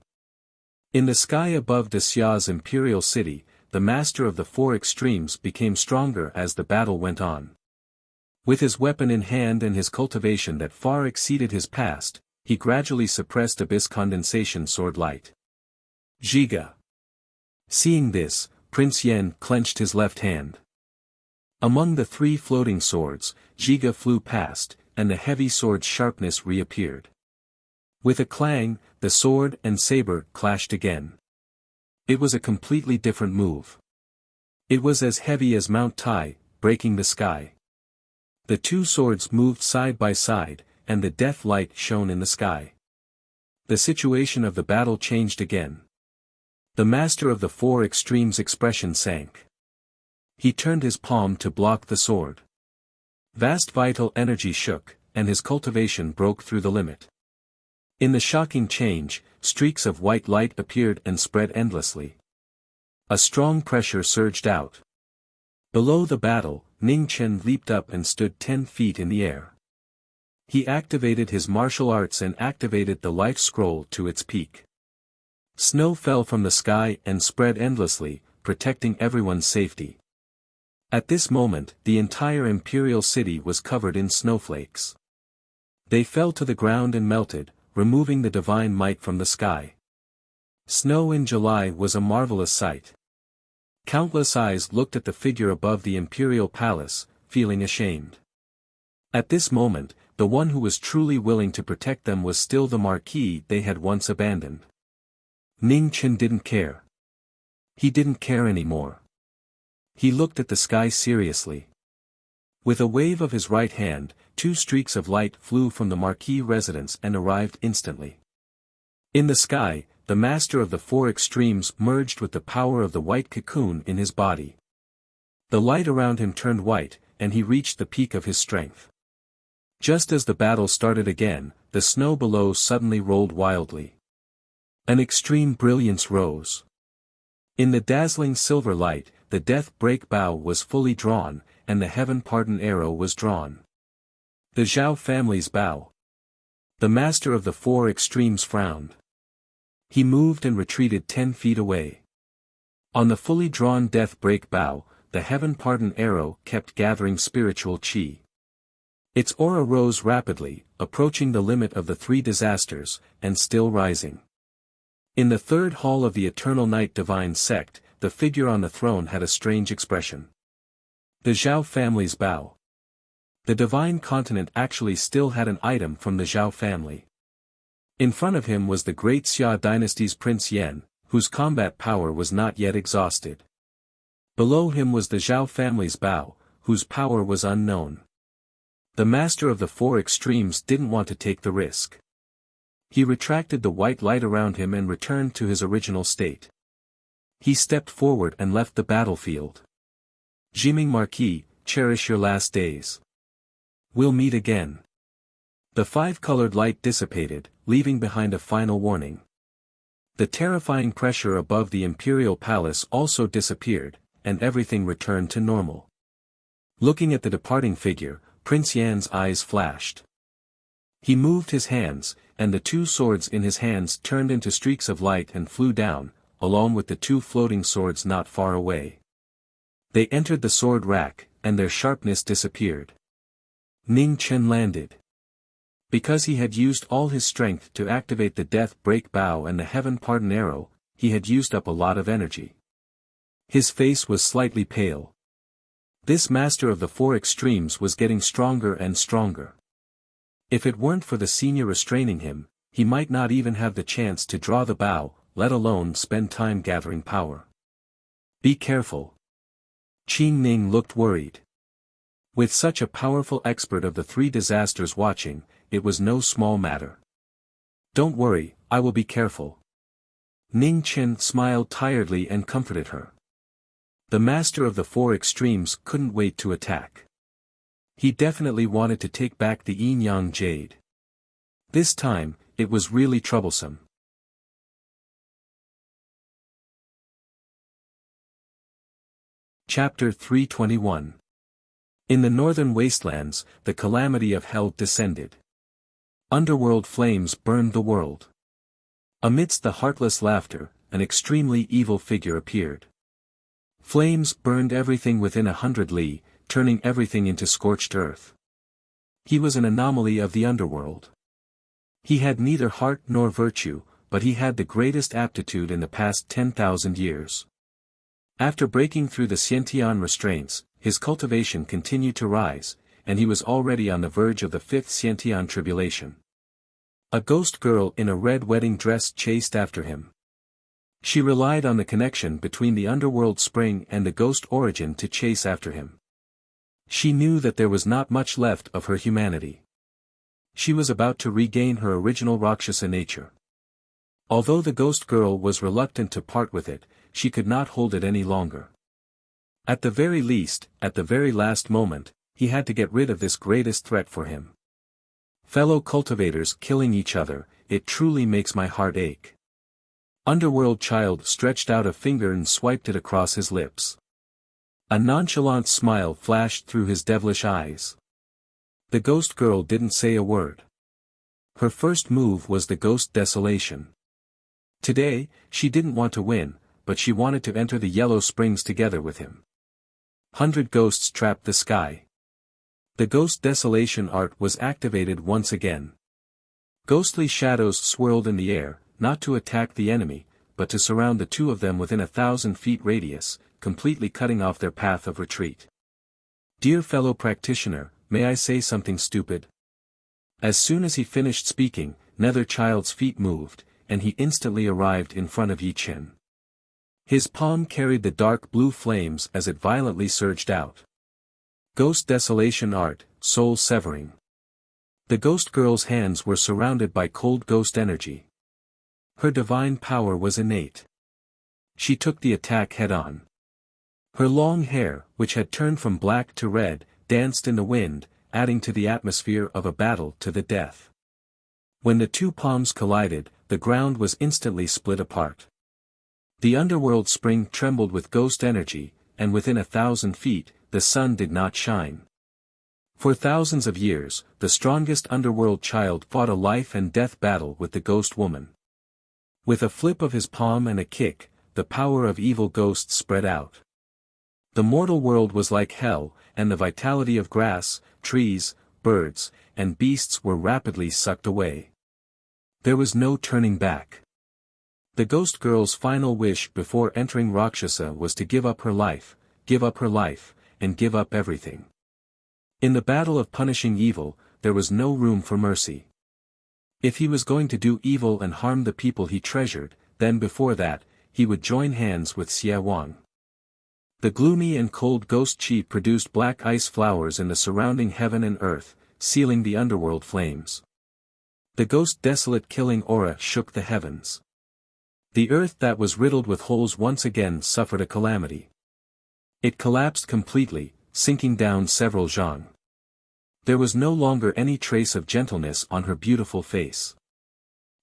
In the sky above De Xia's imperial city, the Master of the Four Extremes became stronger as the battle went on. With his weapon in hand and his cultivation that far exceeded his past, he gradually suppressed Abyss Condensation sword light. Zhiga. Seeing this, Prince Yen clenched his left hand. Among the 3 floating swords, Zhiga flew past, and the heavy sword's sharpness reappeared. With a clang, the sword and saber clashed again. It was a completely different move. It was as heavy as Mount Tai, breaking the sky. The 2 swords moved side by side, and the death light shone in the sky. The situation of the battle changed again. The Master of the Four Extremes' expression sank. He turned his palm to block the sword. Vast vital energy shook, and his cultivation broke through the limit. In the shocking change, streaks of white light appeared and spread endlessly. A strong pressure surged out. Below the battle, Ning Chen leaped up and stood 10 feet in the air. He activated his martial arts and activated the life scroll to its peak. Snow fell from the sky and spread endlessly, protecting everyone's safety. At this moment, the entire imperial city was covered in snowflakes. They fell to the ground and melted, removing the divine might from the sky. Snow in July was a marvelous sight. Countless eyes looked at the figure above the imperial palace, feeling ashamed. At this moment, the one who was truly willing to protect them was still the Marquis they had once abandoned. Ning Chen didn't care. He didn't care anymore. He looked at the sky seriously. With a wave of his right hand, 2 streaks of light flew from the Marquis residence and arrived instantly. In the sky, the master of the 4 extremes merged with the power of the white cocoon in his body. The light around him turned white, and he reached the peak of his strength. Just as the battle started again, the snow below suddenly rolled wildly. An extreme brilliance rose. In the dazzling silver light, the death break bow was fully drawn, and the heaven pardon arrow was drawn. The Zhao family's bow. The master of the 4 extremes frowned. He moved and retreated 10 feet away. On the fully drawn death break bow, the heaven pardon arrow kept gathering spiritual chi. Its aura rose rapidly, approaching the limit of the 3 disasters, and still rising. In the 3rd hall of the Eternal Night Divine Sect, the figure on the throne had a strange expression. The Zhao family's bow. The divine continent actually still had an item from the Zhao family. In front of him was the great Xia dynasty's Prince Yan, whose combat power was not yet exhausted. Below him was the Zhao family's bow, whose power was unknown. The master of the 4 extremes didn't want to take the risk. He retracted the white light around him and returned to his original state. He stepped forward and left the battlefield. Jiming Marquis, cherish your last days. We'll meet again. The 5-colored light dissipated, leaving behind a final warning. The terrifying pressure above the imperial palace also disappeared, and everything returned to normal. Looking at the departing figure, Prince Yan's eyes flashed. He moved his hands, and the 2 swords in his hands turned into streaks of light and flew down, along with the 2 floating swords not far away. They entered the sword rack, and their sharpness disappeared. Ning Chen landed. Because he had used all his strength to activate the death break bow and the heaven pardon arrow, he had used up a lot of energy. His face was slightly pale. This master of the 4 extremes was getting stronger and stronger. If it weren't for the senior restraining him, he might not even have the chance to draw the bow, let alone spend time gathering power. Be careful. Qing Ning looked worried. With such a powerful expert of the 3 disasters watching, it was no small matter. Don't worry, I will be careful. Ning Chen smiled tiredly and comforted her. The master of the 4 extremes couldn't wait to attack. He definitely wanted to take back the Yin-Yang Jade. This time, it was really troublesome. Chapter 321. In the northern wastelands, the calamity of hell descended. Underworld flames burned the world. Amidst the heartless laughter, an extremely evil figure appeared. Flames burned everything within 100 li, turning everything into scorched earth. He was an anomaly of the underworld. He had neither heart nor virtue, but he had the greatest aptitude in the past 10,000 years. After breaking through the Xiantian restraints, his cultivation continued to rise, and he was already on the verge of the 5th Xiantian tribulation. A ghost girl in a red wedding dress chased after him. She relied on the connection between the underworld spring and the ghost origin to chase after him. She knew that there was not much left of her humanity. She was about to regain her original Rakshasa nature. Although the ghost girl was reluctant to part with it, she could not hold it any longer. At the very least, at the very last moment, he had to get rid of this greatest threat for him. Fellow cultivators killing each other, it truly makes my heart ache. Underworld child stretched out a finger and swiped it across his lips. A nonchalant smile flashed through his devilish eyes. The ghost girl didn't say a word. Her first move was the ghost desolation. Today, she didn't want to win, but she wanted to enter the Yellow Springs together with him. 100 ghosts trapped the sky. The ghost desolation art was activated once again. Ghostly shadows swirled in the air, not to attack the enemy, but to surround the two of them within 1,000 feet radius, completely cutting off their path of retreat. Dear fellow practitioner, may I say something stupid? As soon as he finished speaking, Nether Child's feet moved, and he instantly arrived in front of Yi Chen. His palm carried the dark blue flames as it violently surged out. Ghost desolation art, soul severing. The ghost girl's hands were surrounded by cold ghost energy. Her divine power was innate. She took the attack head-on. Her long hair, which had turned from black to red, danced in the wind, adding to the atmosphere of a battle to the death. When the two palms collided, the ground was instantly split apart. The underworld spring trembled with ghost energy, and within 1,000 feet, the sun did not shine. For thousands of years, the strongest underworld child fought a life and death battle with the ghost woman. With a flip of his palm and a kick, the power of evil ghosts spread out. The mortal world was like hell, and the vitality of grass, trees, birds, and beasts were rapidly sucked away. There was no turning back. The ghost girl's final wish before entering Rakshasa was to give up her life, and give up everything. In the battle of punishing evil, there was no room for mercy. If he was going to do evil and harm the people he treasured, then before that, he would join hands with Xie Wang. The gloomy and cold ghost chi produced black ice flowers in the surrounding heaven and earth, sealing the underworld flames. The ghost desolate killing aura shook the heavens. The earth that was riddled with holes once again suffered a calamity. It collapsed completely, sinking down several zhang. There was no longer any trace of gentleness on her beautiful face.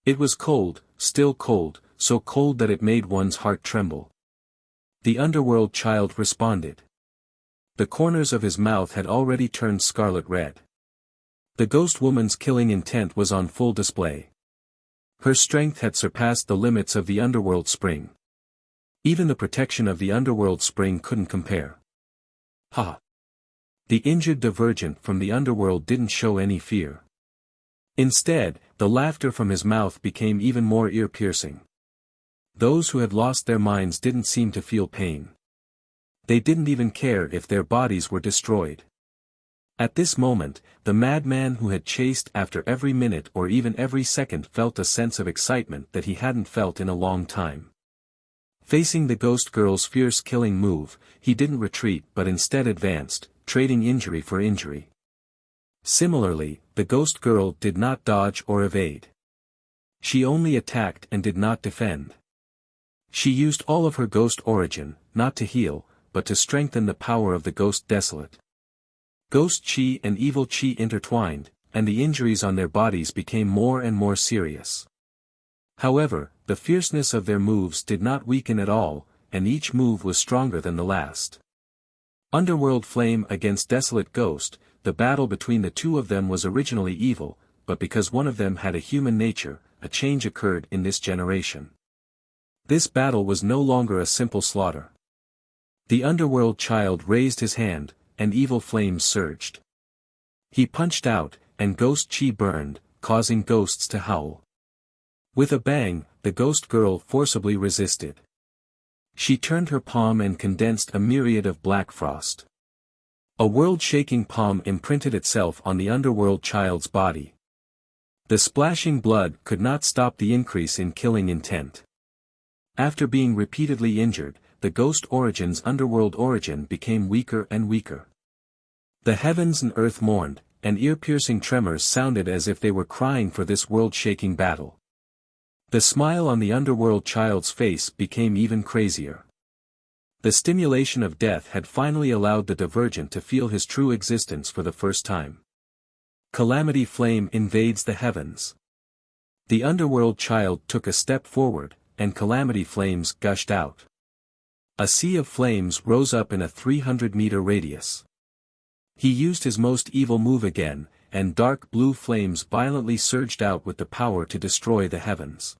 It was cold, still cold, so cold that it made one's heart tremble. The underworld child responded. The corners of his mouth had already turned scarlet red. The ghost woman's killing intent was on full display. Her strength had surpassed the limits of the underworld spring. Even the protection of the underworld spring couldn't compare. Ha! The injured divergent from the underworld didn't show any fear. Instead, the laughter from his mouth became even more ear-piercing. Those who had lost their minds didn't seem to feel pain. They didn't even care if their bodies were destroyed. At this moment, the madman who had chased after every minute or even every second felt a sense of excitement that he hadn't felt in a long time. Facing the ghost girl's fierce killing move, he didn't retreat but instead advanced, trading injury for injury. Similarly, the ghost girl did not dodge or evade. She only attacked and did not defend. She used all of her ghost origin, not to heal, but to strengthen the power of the ghost desolate. Ghost chi and evil chi intertwined, and the injuries on their bodies became more and more serious. However, the fierceness of their moves did not weaken at all, and each move was stronger than the last. Underworld flame against desolate ghost, the battle between the two of them was originally evil, but because one of them had a human nature, a change occurred in this generation. This battle was no longer a simple slaughter. The underworld child raised his hand, and evil flames surged. He punched out, and ghost chi burned, causing ghosts to howl. With a bang, the ghost girl forcibly resisted. She turned her palm and condensed a myriad of black frost. A world-shaking palm imprinted itself on the underworld child's body. The splashing blood could not stop the increase in killing intent. After being repeatedly injured, the ghost origin's underworld origin became weaker and weaker. The heavens and earth mourned, and ear-piercing tremors sounded as if they were crying for this world-shaking battle. The smile on the underworld child's face became even crazier. The stimulation of death had finally allowed the Divergent to feel his true existence for the first time. Calamity Flame invades the heavens. The underworld child took a step forward, and calamity flames gushed out. A sea of flames rose up in a 300-meter radius. He used his most evil move again, and dark blue flames violently surged out with the power to destroy the heavens.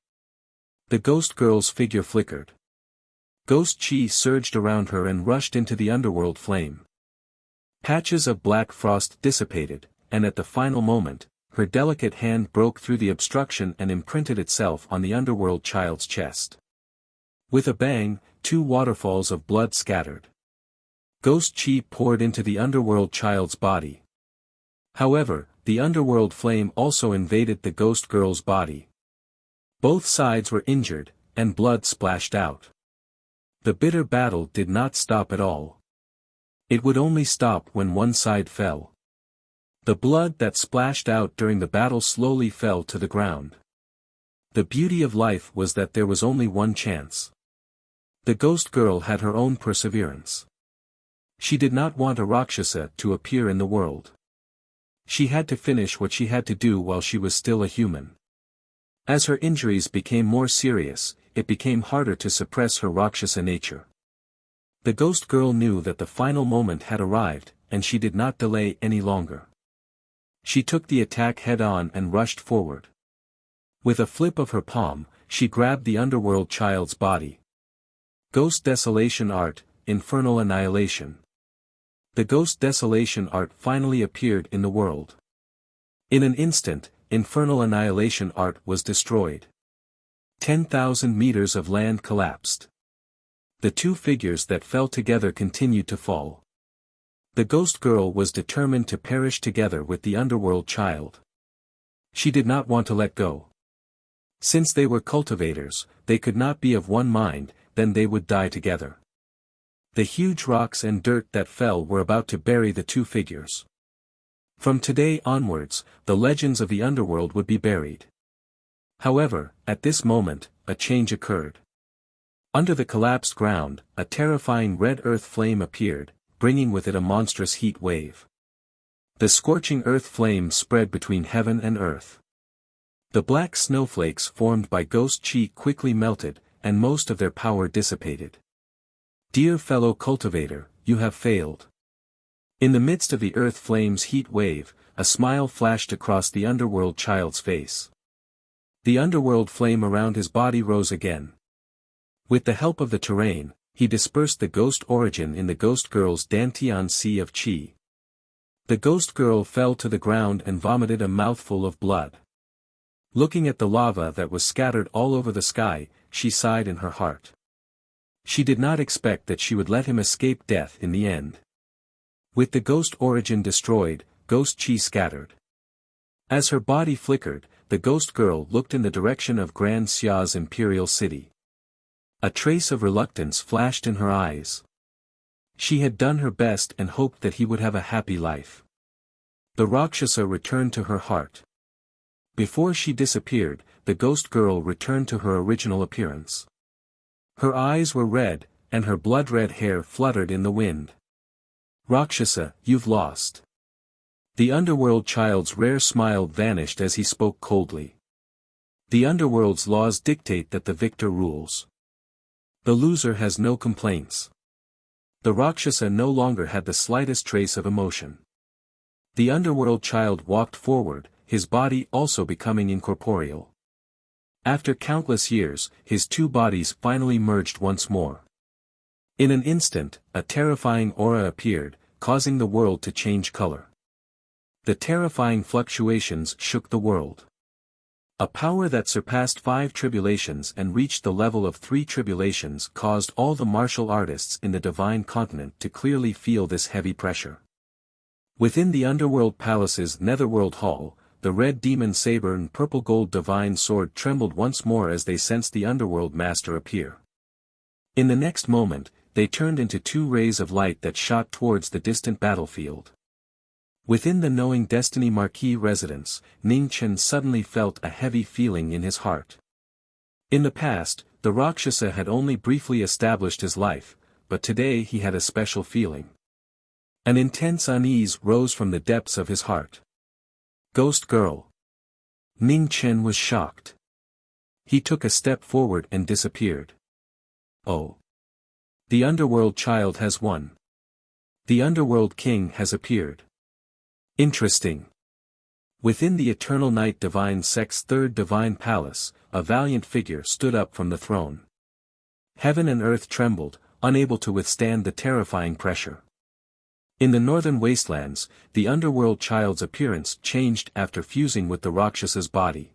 The ghost girl's figure flickered. Ghost chi surged around her and rushed into the underworld flame. Patches of black frost dissipated, and at the final moment, her delicate hand broke through the obstruction and imprinted itself on the underworld child's chest. With a bang, 2 waterfalls of blood scattered. Ghost chi poured into the underworld child's body. However, the underworld flame also invaded the ghost girl's body. Both sides were injured, and blood splashed out. The bitter battle did not stop at all. It would only stop when one side fell. The blood that splashed out during the battle slowly fell to the ground. The beauty of life was that there was only one chance. The ghost girl had her own perseverance. She did not want a Rakshasa to appear in the world. She had to finish what she had to do while she was still a human. As her injuries became more serious, it became harder to suppress her Rakshasa nature. The ghost girl knew that the final moment had arrived, and she did not delay any longer. She took the attack head-on and rushed forward. With a flip of her palm, she grabbed the underworld child's body. Ghost Desolation Art, Infernal Annihilation. The Ghost Desolation Art finally appeared in the world. In an instant, Infernal Annihilation Art was destroyed. 10,000 meters of land collapsed. The 2 figures that fell together continued to fall. The ghost girl was determined to perish together with the underworld child. She did not want to let go. Since they were cultivators, they could not be of one mind, then they would die together. The huge rocks and dirt that fell were about to bury the 2 figures. From today onwards, the legends of the underworld would be buried. However, at this moment, a change occurred. Under the collapsed ground, a terrifying red earth flame appeared, bringing with it a monstrous heat wave. The scorching earth flame spread between heaven and earth. The black snowflakes formed by ghost chi quickly melted, and most of their power dissipated. Dear fellow cultivator, you have failed. In the midst of the earth flame's heat wave, a smile flashed across the underworld child's face. The underworld flame around his body rose again. With the help of the terrain, he dispersed the ghost origin in the ghost girl's Dantian sea of chi. The ghost girl fell to the ground and vomited a mouthful of blood. Looking at the lava that was scattered all over the sky, she sighed in her heart. She did not expect that she would let him escape death in the end. With the ghost origin destroyed, ghost chi scattered. As her body flickered, the ghost girl looked in the direction of Grand Xia's imperial city. A trace of reluctance flashed in her eyes. She had done her best and hoped that he would have a happy life. The Rakshasa returned to her heart. Before she disappeared, the ghost girl returned to her original appearance. Her eyes were red, and her blood-red hair fluttered in the wind. Rakshasa, you've lost. The underworld child's rare smile vanished as he spoke coldly. The underworld's laws dictate that the victor rules. The loser has no complaints. The Rakshasa no longer had the slightest trace of emotion. The underworld child walked forward, his body also becoming incorporeal. After countless years, his 2 bodies finally merged once more. In an instant, a terrifying aura appeared, causing the world to change color. The terrifying fluctuations shook the world. A power that surpassed 5 tribulations and reached the level of 3 tribulations caused all the martial artists in the divine continent to clearly feel this heavy pressure. Within the underworld palace's netherworld hall, the red demon saber and purple gold divine sword trembled once more as they sensed the underworld master appear. In the next moment, they turned into 2 rays of light that shot towards the distant battlefield. Within the Knowing Destiny Marquis residence, Ning Chen suddenly felt a heavy feeling in his heart. In the past, the Rakshasa had only briefly established his life, but today he had a special feeling. An intense unease rose from the depths of his heart. Ghost girl. Ning Chen was shocked. He took a step forward and disappeared. Oh. The underworld child has won. The underworld king has appeared. Interesting. Within the eternal night divine sect's third divine palace, a valiant figure stood up from the throne. Heaven and earth trembled, unable to withstand the terrifying pressure. In the northern wastelands, the underworld child's appearance changed after fusing with the Rakshasa's body.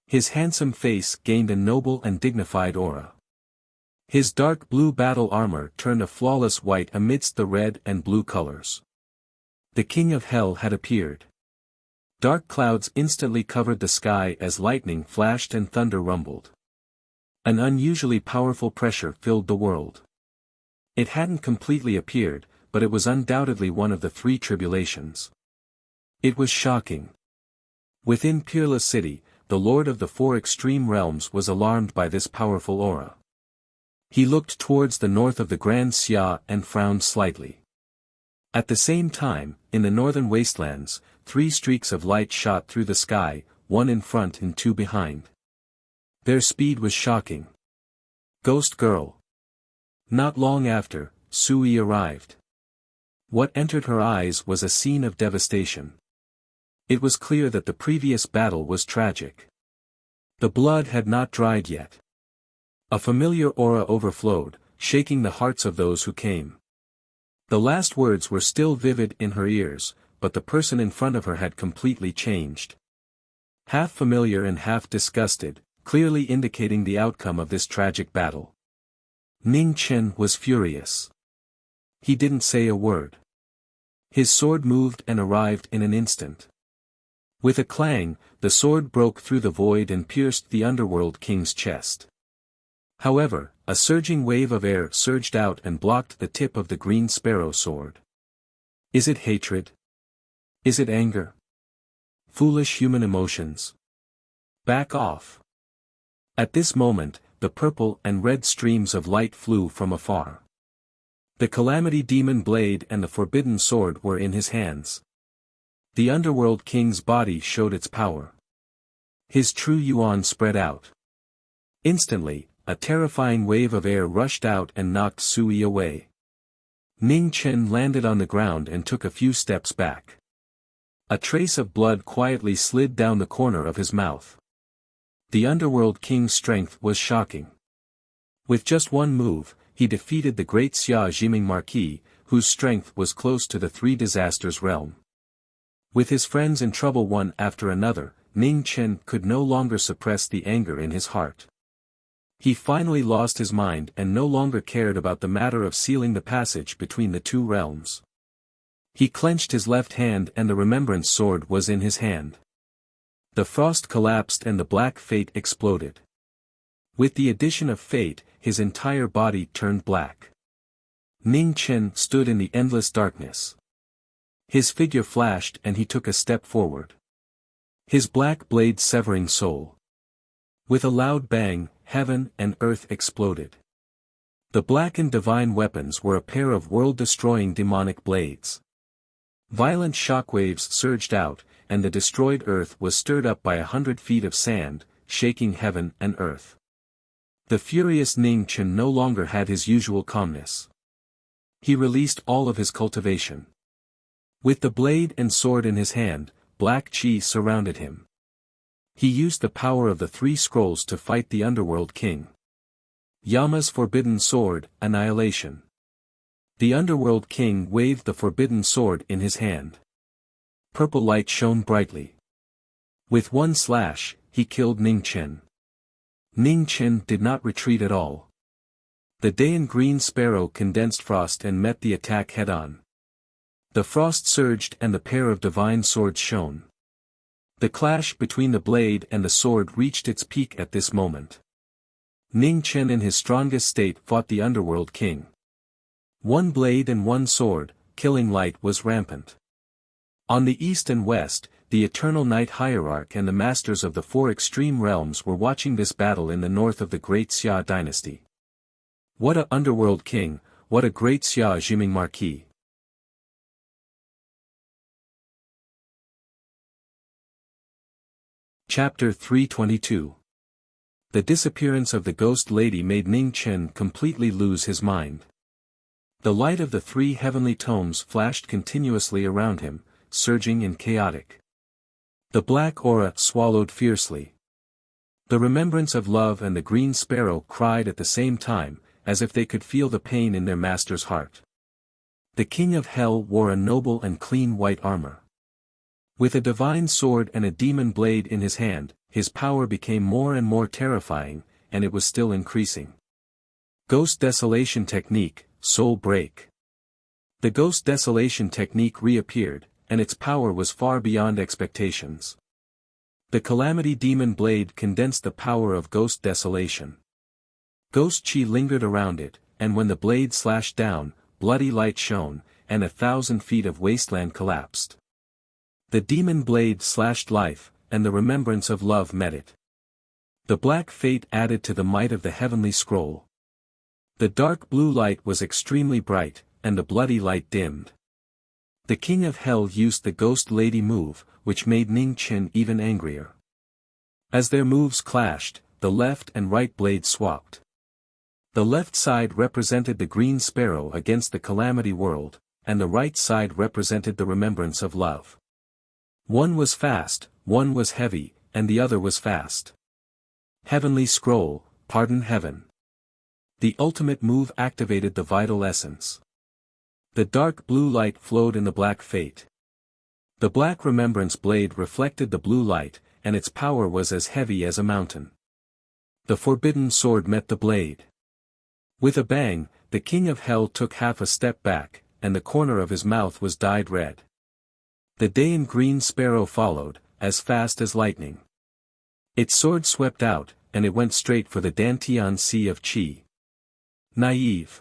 His handsome face gained a noble and dignified aura. His dark blue battle armor turned a flawless white amidst the red and blue colors. The King of Hell had appeared. Dark clouds instantly covered the sky as lightning flashed and thunder rumbled. An unusually powerful pressure filled the world. It hadn't completely appeared, but it was undoubtedly one of the three tribulations. It was shocking. Within Peerless City, the Lord of the Four Extreme Realms was alarmed by this powerful aura. He looked towards the north of the Grand Xia and frowned slightly. At the same time, in the northern wastelands, three streaks of light shot through the sky, one in front and two behind. Their speed was shocking. Ghost girl. Not long after, Sui arrived. What entered her eyes was a scene of devastation. It was clear that the previous battle was tragic. The blood had not dried yet. A familiar aura overflowed, shaking the hearts of those who came. The last words were still vivid in her ears, but the person in front of her had completely changed. Half familiar and half disgusted, clearly indicating the outcome of this tragic battle. Ning Chen was furious. He didn't say a word. His sword moved and arrived in an instant. With a clang, the sword broke through the void and pierced the underworld king's chest. However, a surging wave of air surged out and blocked the tip of the green sparrow sword. Is it hatred? Is it anger? Foolish human emotions. Back off. At this moment, the purple and red streams of light flew from afar. The Calamity Demon blade and the Forbidden Sword were in his hands. The Underworld King's body showed its power. His true yuan spread out. Instantly, a terrifying wave of air rushed out and knocked Sui away. Ning Chen landed on the ground and took a few steps back. A trace of blood quietly slid down the corner of his mouth. The Underworld King's strength was shocking. With just one move, he defeated the great Xia Jiming Marquis, whose strength was close to the Three Disasters realm. With his friends in trouble one after another, Ning Chen could no longer suppress the anger in his heart. He finally lost his mind and no longer cared about the matter of sealing the passage between the two realms. He clenched his left hand and the Remembrance Sword was in his hand. The frost collapsed and the black fate exploded. With the addition of fate, his entire body turned black. Ning Chen stood in the endless darkness. His figure flashed and he took a step forward. His black blade severing soul. With a loud bang, heaven and earth exploded. The blackened divine weapons were a pair of world-destroying demonic blades. Violent shockwaves surged out, and the destroyed earth was stirred up by 100 feet of sand, shaking heaven and earth. The furious Ning Chen no longer had his usual calmness. He released all of his cultivation. With the blade and sword in his hand, black chi surrounded him. He used the power of the three scrolls to fight the Underworld King. Yama's Forbidden Sword, Annihilation. The Underworld King waved the Forbidden Sword in his hand. Purple light shone brightly. With one slash, he killed Ning Chen. Ning Chen did not retreat at all. The Dayan Green Sparrow condensed frost and met the attack head-on. The frost surged and the pair of divine swords shone. The clash between the blade and the sword reached its peak at this moment. Ning Chen in his strongest state fought the Underworld King. One blade and one sword, killing light was rampant. On the east and west, the Eternal Night Hierarch and the Masters of the Four Extreme Realms were watching this battle in the north of the Great Xia dynasty. What a Underworld King, what a great Xia Jiming Marquis. Chapter 322. The disappearance of the ghost lady made Ning Chen completely lose his mind. The light of the three heavenly tomes flashed continuously around him, surging and chaotic. The black aura swallowed fiercely. The remembrance of love and the green sparrow cried at the same time, as if they could feel the pain in their master's heart. The king of hell wore a noble and clean white armor. With a divine sword and a demon blade in his hand, his power became more and more terrifying, and it was still increasing. Ghost Desolation Technique, Soul Break. The Ghost Desolation Technique reappeared, and its power was far beyond expectations. The Calamity Demon Blade condensed the power of Ghost Desolation. Ghost Chi lingered around it, and when the blade slashed down, bloody light shone, and 1,000 feet of wasteland collapsed. The demon blade slashed life, and the remembrance of love met it. The black fate added to the might of the heavenly scroll. The dark blue light was extremely bright, and the bloody light dimmed. The king of hell used the ghost lady move, which made Ning Chen even angrier. As their moves clashed, the left and right blades swapped. The left side represented the green sparrow against the calamity world, and the right side represented the remembrance of love. One was fast, one was heavy, and the other was fast. Heavenly Scroll, Pardon Heaven. The ultimate move activated the vital essence. The dark blue light flowed in the black fate. The black remembrance blade reflected the blue light, and its power was as heavy as a mountain. The forbidden sword met the blade. With a bang, the king of hell took half a step back, and the corner of his mouth was dyed red. The Dayan green sparrow followed, as fast as lightning. Its sword swept out, and it went straight for the Dantian Sea of Qi. Naive.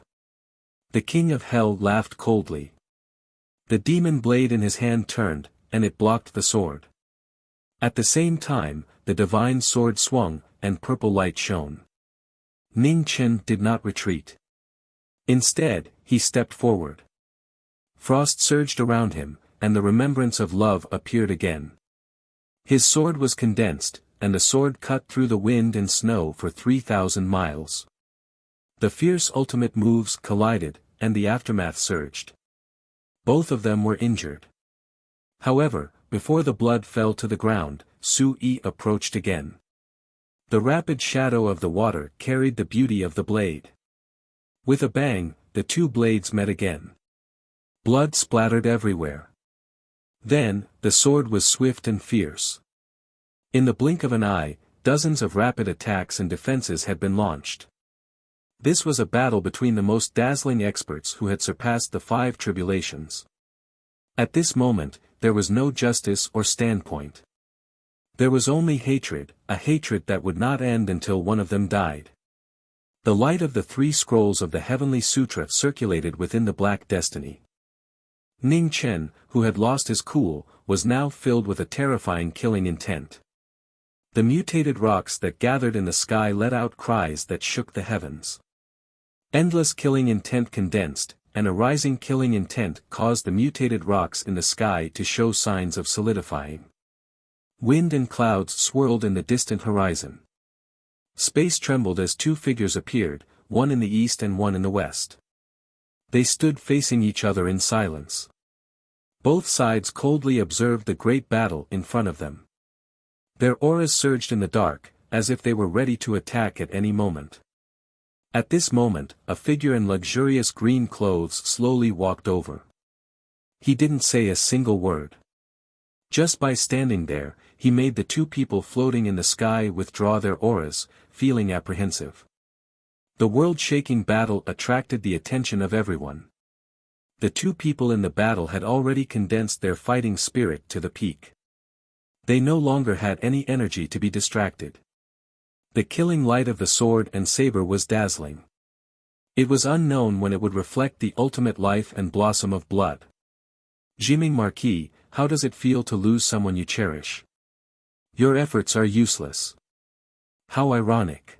The king of hell laughed coldly. The demon blade in his hand turned, and it blocked the sword. At the same time, the divine sword swung, and purple light shone. Ning Chen did not retreat. Instead, he stepped forward. Frost surged around him, and the remembrance of love appeared again. His sword was condensed, and the sword cut through the wind and snow for 3,000 miles. The fierce ultimate moves collided, and the aftermath surged. Both of them were injured. However, before the blood fell to the ground, Su Yi approached again. The rapid shadow of the water carried the beauty of the blade. With a bang, the two blades met again. Blood splattered everywhere. Then, the sword was swift and fierce. In the blink of an eye, dozens of rapid attacks and defenses had been launched. This was a battle between the most dazzling experts who had surpassed the 5 tribulations. At this moment, there was no justice or standpoint. There was only hatred, a hatred that would not end until one of them died. The light of the 3 scrolls of the Heavenly Sutra circulated within the Black Destiny. Ning Chen, who had lost his cool, was now filled with a terrifying killing intent. The mutated rocks that gathered in the sky let out cries that shook the heavens. Endless killing intent condensed, and a rising killing intent caused the mutated rocks in the sky to show signs of solidifying. Wind and clouds swirled in the distant horizon. Space trembled as 2 figures appeared, one in the east and one in the west. They stood facing each other in silence. Both sides coldly observed the great battle in front of them. Their auras surged in the dark, as if they were ready to attack at any moment. At this moment, a figure in luxurious green clothes slowly walked over. He didn't say a single word. Just by standing there, he made the 2 people floating in the sky withdraw their auras, feeling apprehensive. The world-shaking battle attracted the attention of everyone. The 2 people in the battle had already condensed their fighting spirit to the peak. They no longer had any energy to be distracted. The killing light of the sword and saber was dazzling. It was unknown when it would reflect the ultimate life and blossom of blood. Jiming Marquis, how does it feel to lose someone you cherish? Your efforts are useless. How ironic.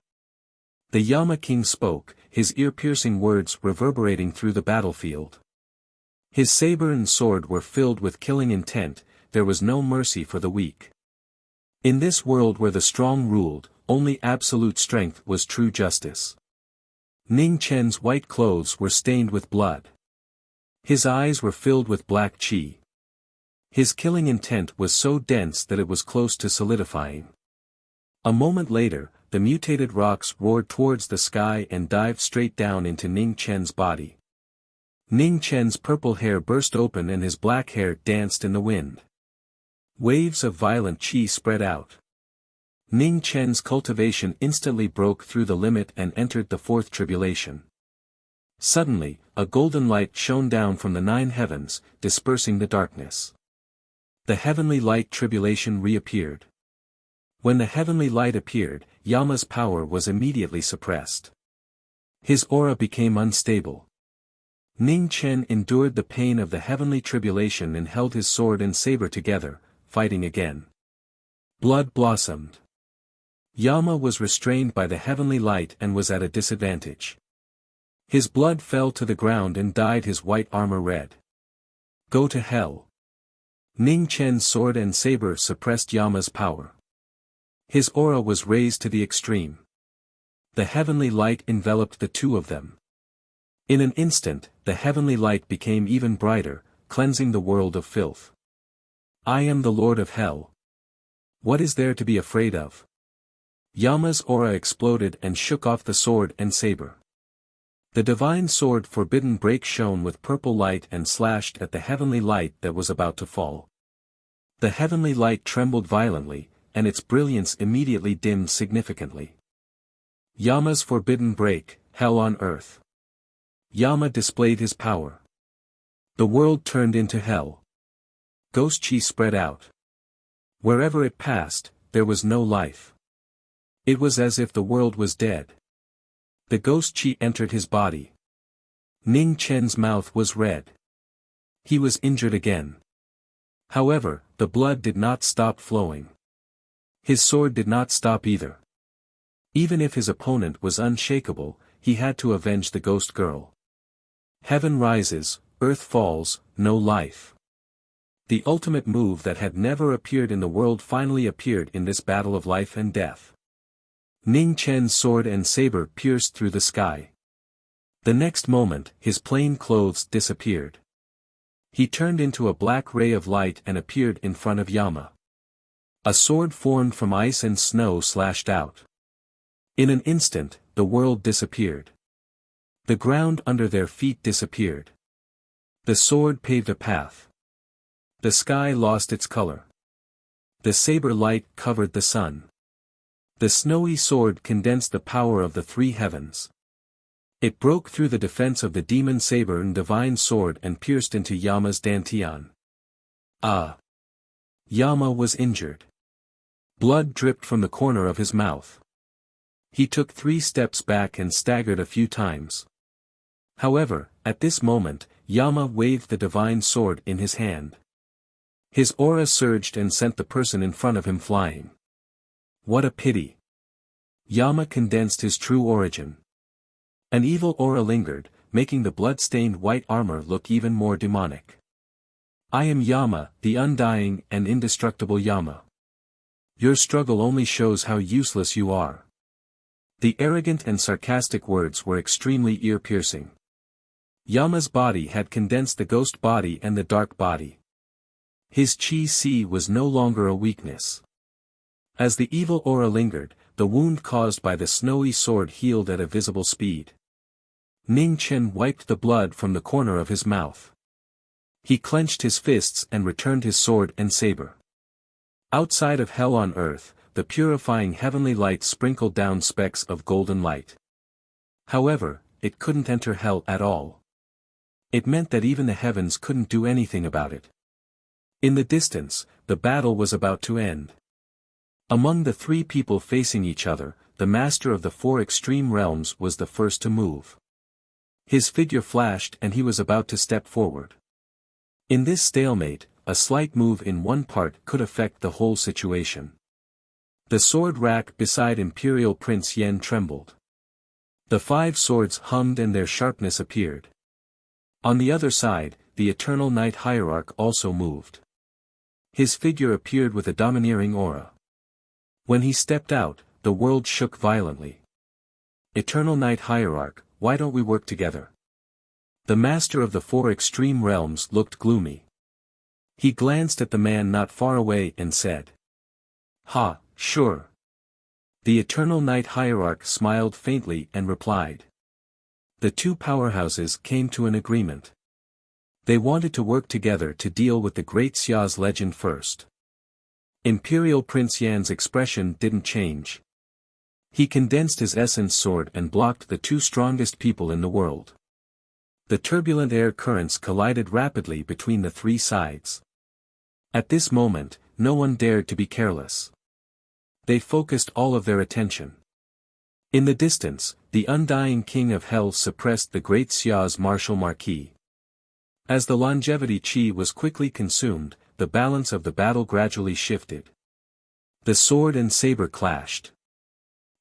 The Yama king spoke, his ear-piercing words reverberating through the battlefield. His saber and sword were filled with killing intent, there was no mercy for the weak. In this world where the strong ruled, only absolute strength was true justice. Ning Chen's white clothes were stained with blood. His eyes were filled with black qi. His killing intent was so dense that it was close to solidifying. A moment later, the mutated rocks roared towards the sky and dived straight down into Ning Chen's body. Ning Chen's purple hair burst open and his black hair danced in the wind. Waves of violent qi spread out. Ning Chen's cultivation instantly broke through the limit and entered the fourth tribulation. Suddenly, a golden light shone down from the 9 heavens, dispersing the darkness. The heavenly light tribulation reappeared. When the heavenly light appeared, Yama's power was immediately suppressed. His aura became unstable. Ning Chen endured the pain of the heavenly tribulation and held his sword and saber together, fighting again. Blood blossomed. Yama was restrained by the heavenly light and was at a disadvantage. His blood fell to the ground and dyed his white armor red. Go to hell. Ning Chen's sword and saber suppressed Yama's power. His aura was raised to the extreme. The heavenly light enveloped the two of them. In an instant, the heavenly light became even brighter, cleansing the world of filth. I am the Lord of Hell. What is there to be afraid of? Yama's aura exploded and shook off the sword and saber. The divine sword Forbidden Break shone with purple light and slashed at the heavenly light that was about to fall. The heavenly light trembled violently, and its brilliance immediately dimmed significantly. Yama's Forbidden Break, Hell on Earth. Yama displayed his power. The world turned into hell. Ghost Chi spread out. Wherever it passed, there was no life. It was as if the world was dead. The Ghost Chi entered his body. Ning Chen's mouth was red. He was injured again. However, the blood did not stop flowing. His sword did not stop either. Even if his opponent was unshakable, he had to avenge the ghost girl. Heaven rises, earth falls, no life. The ultimate move that had never appeared in the world finally appeared in this battle of life and death. Ning Chen's sword and saber pierced through the sky. The next moment, his plain clothes disappeared. He turned into a black ray of light and appeared in front of Yama. A sword formed from ice and snow slashed out. In an instant, the world disappeared. The ground under their feet disappeared. The sword paved a path. The sky lost its color. The saber light covered the sun. The snowy sword condensed the power of the 3 heavens. It broke through the defense of the demon saber and divine sword and pierced into Yama's dantian. Ah! Yama was injured. Blood dripped from the corner of his mouth. He took 3 steps back and staggered a few times. However, at this moment, Yama waved the divine sword in his hand. His aura surged and sent the person in front of him flying. What a pity! Yama condensed his true origin. An evil aura lingered, making the blood-stained white armor look even more demonic. I am Yama, the undying and indestructible Yama. Your struggle only shows how useless you are. The arrogant and sarcastic words were extremely ear-piercing. Yama's body had condensed the ghost body and the dark body. His chi was no longer a weakness. As the evil aura lingered, the wound caused by the snowy sword healed at a visible speed. Ning Chen wiped the blood from the corner of his mouth. He clenched his fists and returned his sword and saber. Outside of hell on earth, the purifying heavenly light sprinkled down specks of golden light. However, it couldn't enter hell at all. It meant that even the heavens couldn't do anything about it. In the distance, the battle was about to end. Among the 3 people facing each other, the master of the 4 extreme realms was the first to move. His figure flashed and he was about to step forward. In this stalemate, a slight move in one part could affect the whole situation. The sword rack beside Imperial Prince Yen trembled. The 5 swords hummed and their sharpness appeared. On the other side, the eternal night hierarch also moved. His figure appeared with a domineering aura. When he stepped out, the world shook violently. Eternal night hierarch, why don't we work together? The master of the 4 extreme realms looked gloomy. He glanced at the man not far away and said, "Ha, sure." The eternal night hierarch smiled faintly and replied. The 2 powerhouses came to an agreement. They wanted to work together to deal with the Great Xia's legend first. Imperial Prince Yan's expression didn't change. He condensed his essence sword and blocked the 2 strongest people in the world. The turbulent air currents collided rapidly between the 3 sides. At this moment, no one dared to be careless. They focused all of their attention. In the distance, the undying king of hell suppressed the Great Xia's martial Marquis. As the longevity chi was quickly consumed, the balance of the battle gradually shifted. The sword and saber clashed.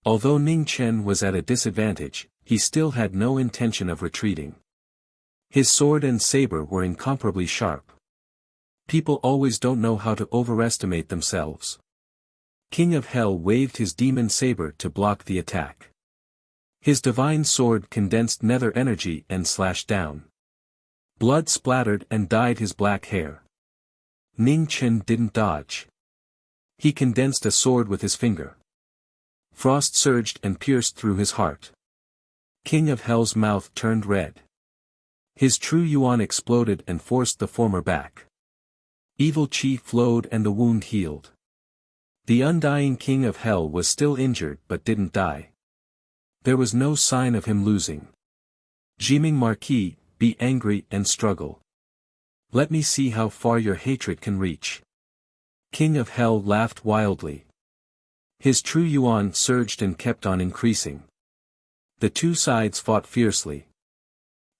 Although Ning Chen was at a disadvantage, he still had no intention of retreating. His sword and saber were incomparably sharp. People always don't know how to overestimate themselves. King of Hell waved his demon saber to block the attack. His divine sword condensed nether energy and slashed down. Blood splattered and dyed his black hair. Ning Chen didn't dodge. He condensed a sword with his finger. Frost surged and pierced through his heart. King of Hell's mouth turned red. His true yuan exploded and forced the former back. Evil chi flowed and the wound healed. The undying King of Hell was still injured but didn't die. There was no sign of him losing. Jiming Marquis, be angry and struggle. Let me see how far your hatred can reach. King of Hell laughed wildly. His true yuan surged and kept on increasing. The 2 sides fought fiercely.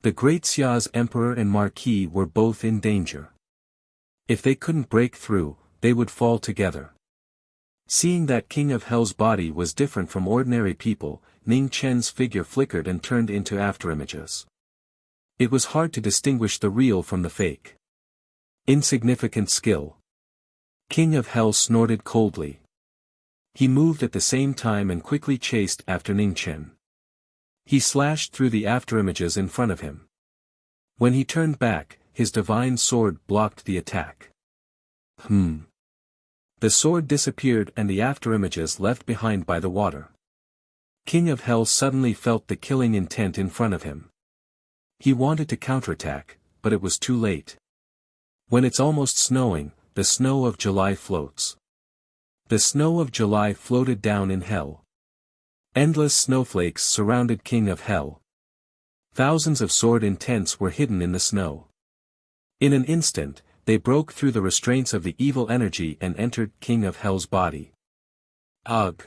The Great Xia's Emperor and Marquis were both in danger. If they couldn't break through, they would fall together. Seeing that King of Hell's body was different from ordinary people, Ning Chen's figure flickered and turned into afterimages. It was hard to distinguish the real from the fake. Insignificant skill. King of Hell snorted coldly. He moved at the same time and quickly chased after Ning Chen. He slashed through the afterimages in front of him. When he turned back, his divine sword blocked the attack. The sword disappeared and the afterimages left behind by the water. King of Hell suddenly felt the killing intent in front of him. He wanted to counterattack, but it was too late. When it's almost snowing, the snow of July floats. The snow of July floated down in hell. Endless snowflakes surrounded King of Hell. Thousands of sword intents were hidden in the snow. In an instant, they broke through the restraints of the evil energy and entered King of Hell's body. Ugh!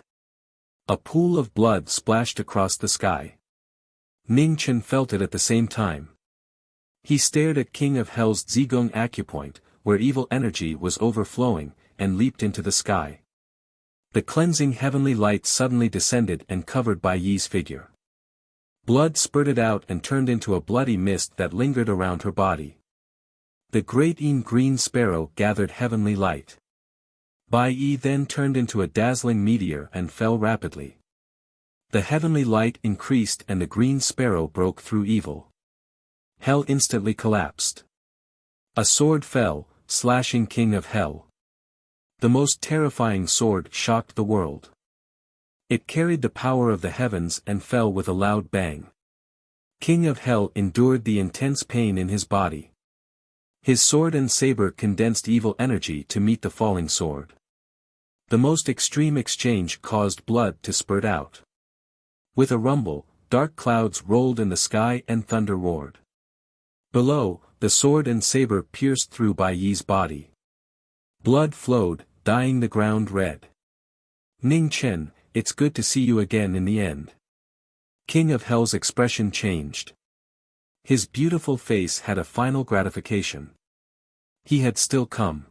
A pool of blood splashed across the sky. Ning Chen felt it at the same time. He stared at King of Hell's Zigong acupoint, where evil energy was overflowing, and leaped into the sky. The cleansing heavenly light suddenly descended and covered Bai Yi's figure. Blood spurted out and turned into a bloody mist that lingered around her body. The great green sparrow gathered heavenly light. Bai Yi then turned into a dazzling meteor and fell rapidly. The heavenly light increased and the green sparrow broke through evil. Hell instantly collapsed. A sword fell, slashing King of Hell. The most terrifying sword shocked the world. It carried the power of the heavens and fell with a loud bang. King of Hell endured the intense pain in his body. His sword and saber condensed evil energy to meet the falling sword. The most extreme exchange caused blood to spurt out. With a rumble, dark clouds rolled in the sky and thunder roared. Below, the sword and saber pierced through Bai Yi's body. Blood flowed, dyeing the ground red. Ning Chen, it's good to see you again in the end. King of Hell's expression changed. His beautiful face had a final gratification. He had still come.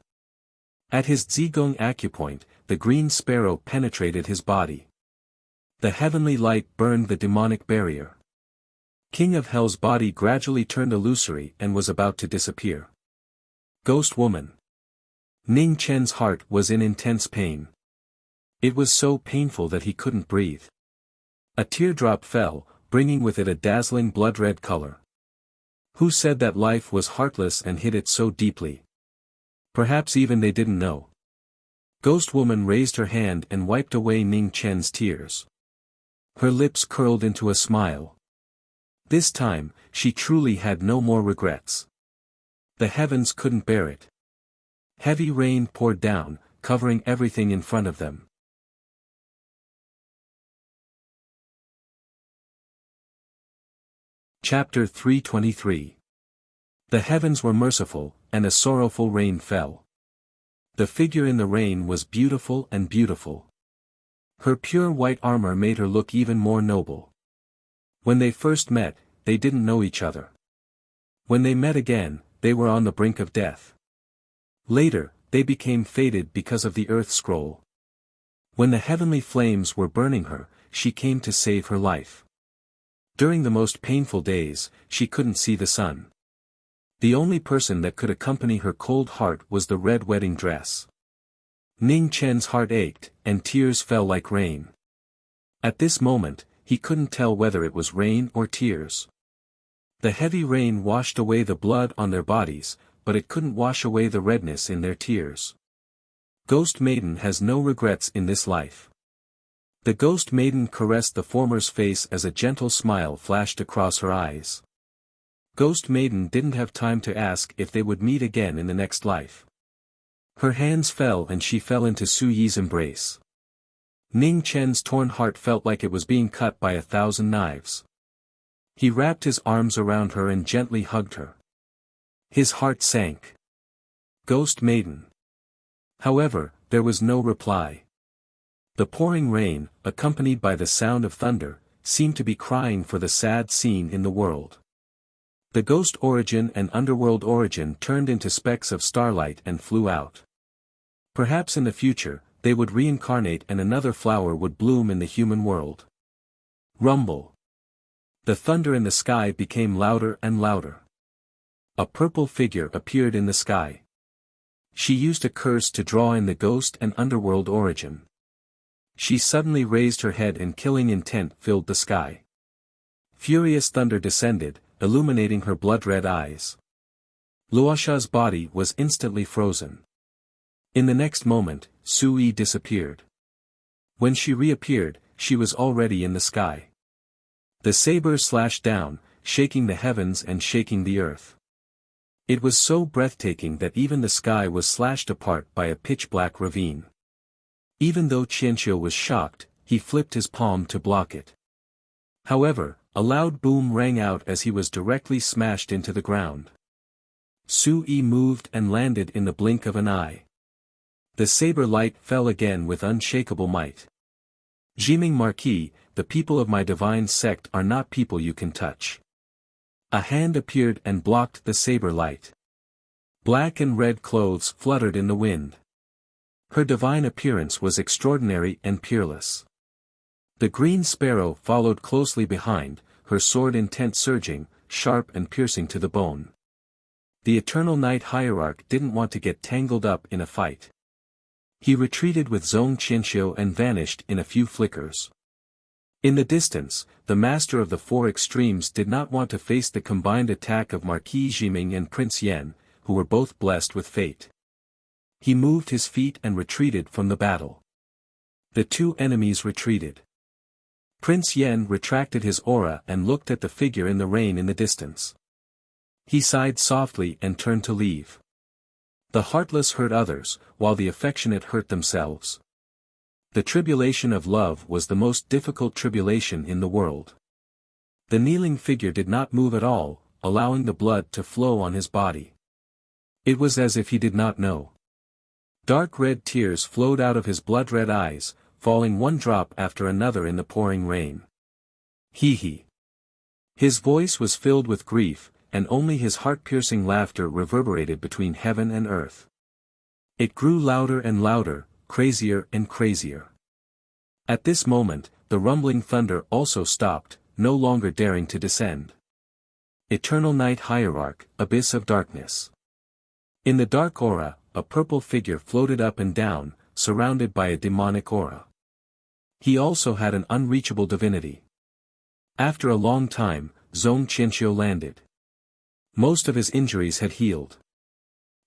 At his Zigong acupoint, the green sparrow penetrated his body. The heavenly light burned the demonic barrier. King of Hell's body gradually turned illusory and was about to disappear. Ghost woman. Ning Chen's heart was in intense pain. It was so painful that he couldn't breathe. A teardrop fell, bringing with it a dazzling blood-red color. Who said that life was heartless and hid it so deeply? Perhaps even they didn't know. Ghost woman raised her hand and wiped away Ning Chen's tears. Her lips curled into a smile. This time, she truly had no more regrets. The heavens couldn't bear it. Heavy rain poured down, covering everything in front of them. Chapter 323. The heavens were merciful, and a sorrowful rain fell. The figure in the rain was beautiful and beautiful. Her pure white armor made her look even more noble. When they first met, they didn't know each other. When they met again, they were on the brink of death. Later, they became fated because of the earth scroll. When the heavenly flames were burning her, she came to save her life. During the most painful days, she couldn't see the sun. The only person that could accompany her cold heart was the red wedding dress. Ning Chen's heart ached, and tears fell like rain. At this moment, he couldn't tell whether it was rain or tears. The heavy rain washed away the blood on their bodies, but it couldn't wash away the redness in their tears. Ghost Maiden has no regrets in this life. The Ghost Maiden caressed the former's face as a gentle smile flashed across her eyes. Ghost Maiden didn't have time to ask if they would meet again in the next life. Her hands fell and she fell into Su Yi's embrace. Ning Chen's torn heart felt like it was being cut by 1,000 knives. He wrapped his arms around her and gently hugged her. His heart sank. Ghost Maiden. However, there was no reply. The pouring rain, accompanied by the sound of thunder, seemed to be crying for the sad scene in the world. The ghost origin and underworld origin turned into specks of starlight and flew out. Perhaps in the future, they would reincarnate and another flower would bloom in the human world. Rumble. The thunder in the sky became louder and louder. A purple figure appeared in the sky. She used a curse to draw in the ghost and underworld origin. She suddenly raised her head and killing intent filled the sky. Furious thunder descended, illuminating her blood-red eyes. Luoxia's body was instantly frozen. In the next moment, Su Yi disappeared. When she reappeared, she was already in the sky. The saber slashed down, shaking the heavens and shaking the earth. It was so breathtaking that even the sky was slashed apart by a pitch-black ravine. Even though Qianqiu was shocked, he flipped his palm to block it. However, a loud boom rang out as he was directly smashed into the ground. Su Yi moved and landed in the blink of an eye. The saber light fell again with unshakable might. Jiming Marquis, the people of my divine sect are not people you can touch. A hand appeared and blocked the saber light. Black and red clothes fluttered in the wind. Her divine appearance was extraordinary and peerless. The green sparrow followed closely behind, her sword intent surging, sharp and piercing to the bone. The Eternal Night Hierarch didn't want to get tangled up in a fight. He retreated with Zhong Qianqiu and vanished in a few flickers. In the distance, the Master of the Four Extremes did not want to face the combined attack of Marquis Jiming and Prince Yan, who were both blessed with fate. He moved his feet and retreated from the battle. The two enemies retreated. Prince Yan retracted his aura and looked at the figure in the rain in the distance. He sighed softly and turned to leave. The heartless hurt others, while the affectionate hurt themselves. The tribulation of love was the most difficult tribulation in the world. The kneeling figure did not move at all, allowing the blood to flow on his body. It was as if he did not know. Dark red tears flowed out of his blood-red eyes, falling one drop after another in the pouring rain. He. His voice was filled with grief, and only his heart-piercing laughter reverberated between heaven and earth. It grew louder and louder, crazier and crazier. At this moment, the rumbling thunder also stopped, no longer daring to descend. Eternal Night Hierarch, Abyss of Darkness. In the dark aura, a purple figure floated up and down, surrounded by a demonic aura. He also had an unreachable divinity. After a long time, Zhong Qianqiu landed. Most of his injuries had healed.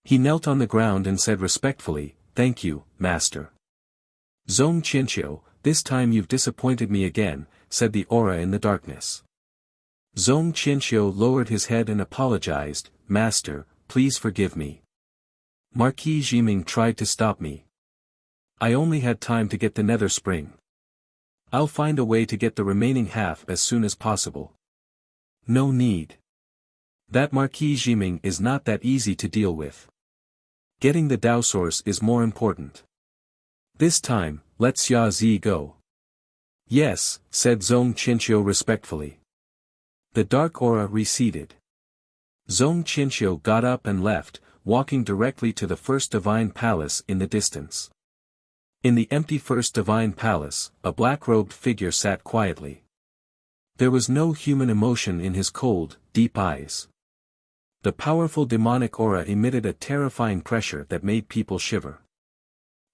He knelt on the ground and said respectfully, "Thank you, Master." "Zhong Qianqiu, this time you've disappointed me again," said the aura in the darkness. Zhong Qianqiu lowered his head and apologized, "Master, please forgive me. Marquis Jiming tried to stop me. I only had time to get the nether spring. I'll find a way to get the remaining half as soon as possible." "No need. That Marquis Jiming is not that easy to deal with. Getting the Dao source is more important. This time, let Xia Zi go." "Yes," said Zhong Qianqiu respectfully. The dark aura receded. Zhong Qianqiu got up and left, walking directly to the first divine palace in the distance. In the empty first divine palace, a black-robed figure sat quietly. There was no human emotion in his cold, deep eyes. The powerful demonic aura emitted a terrifying pressure that made people shiver.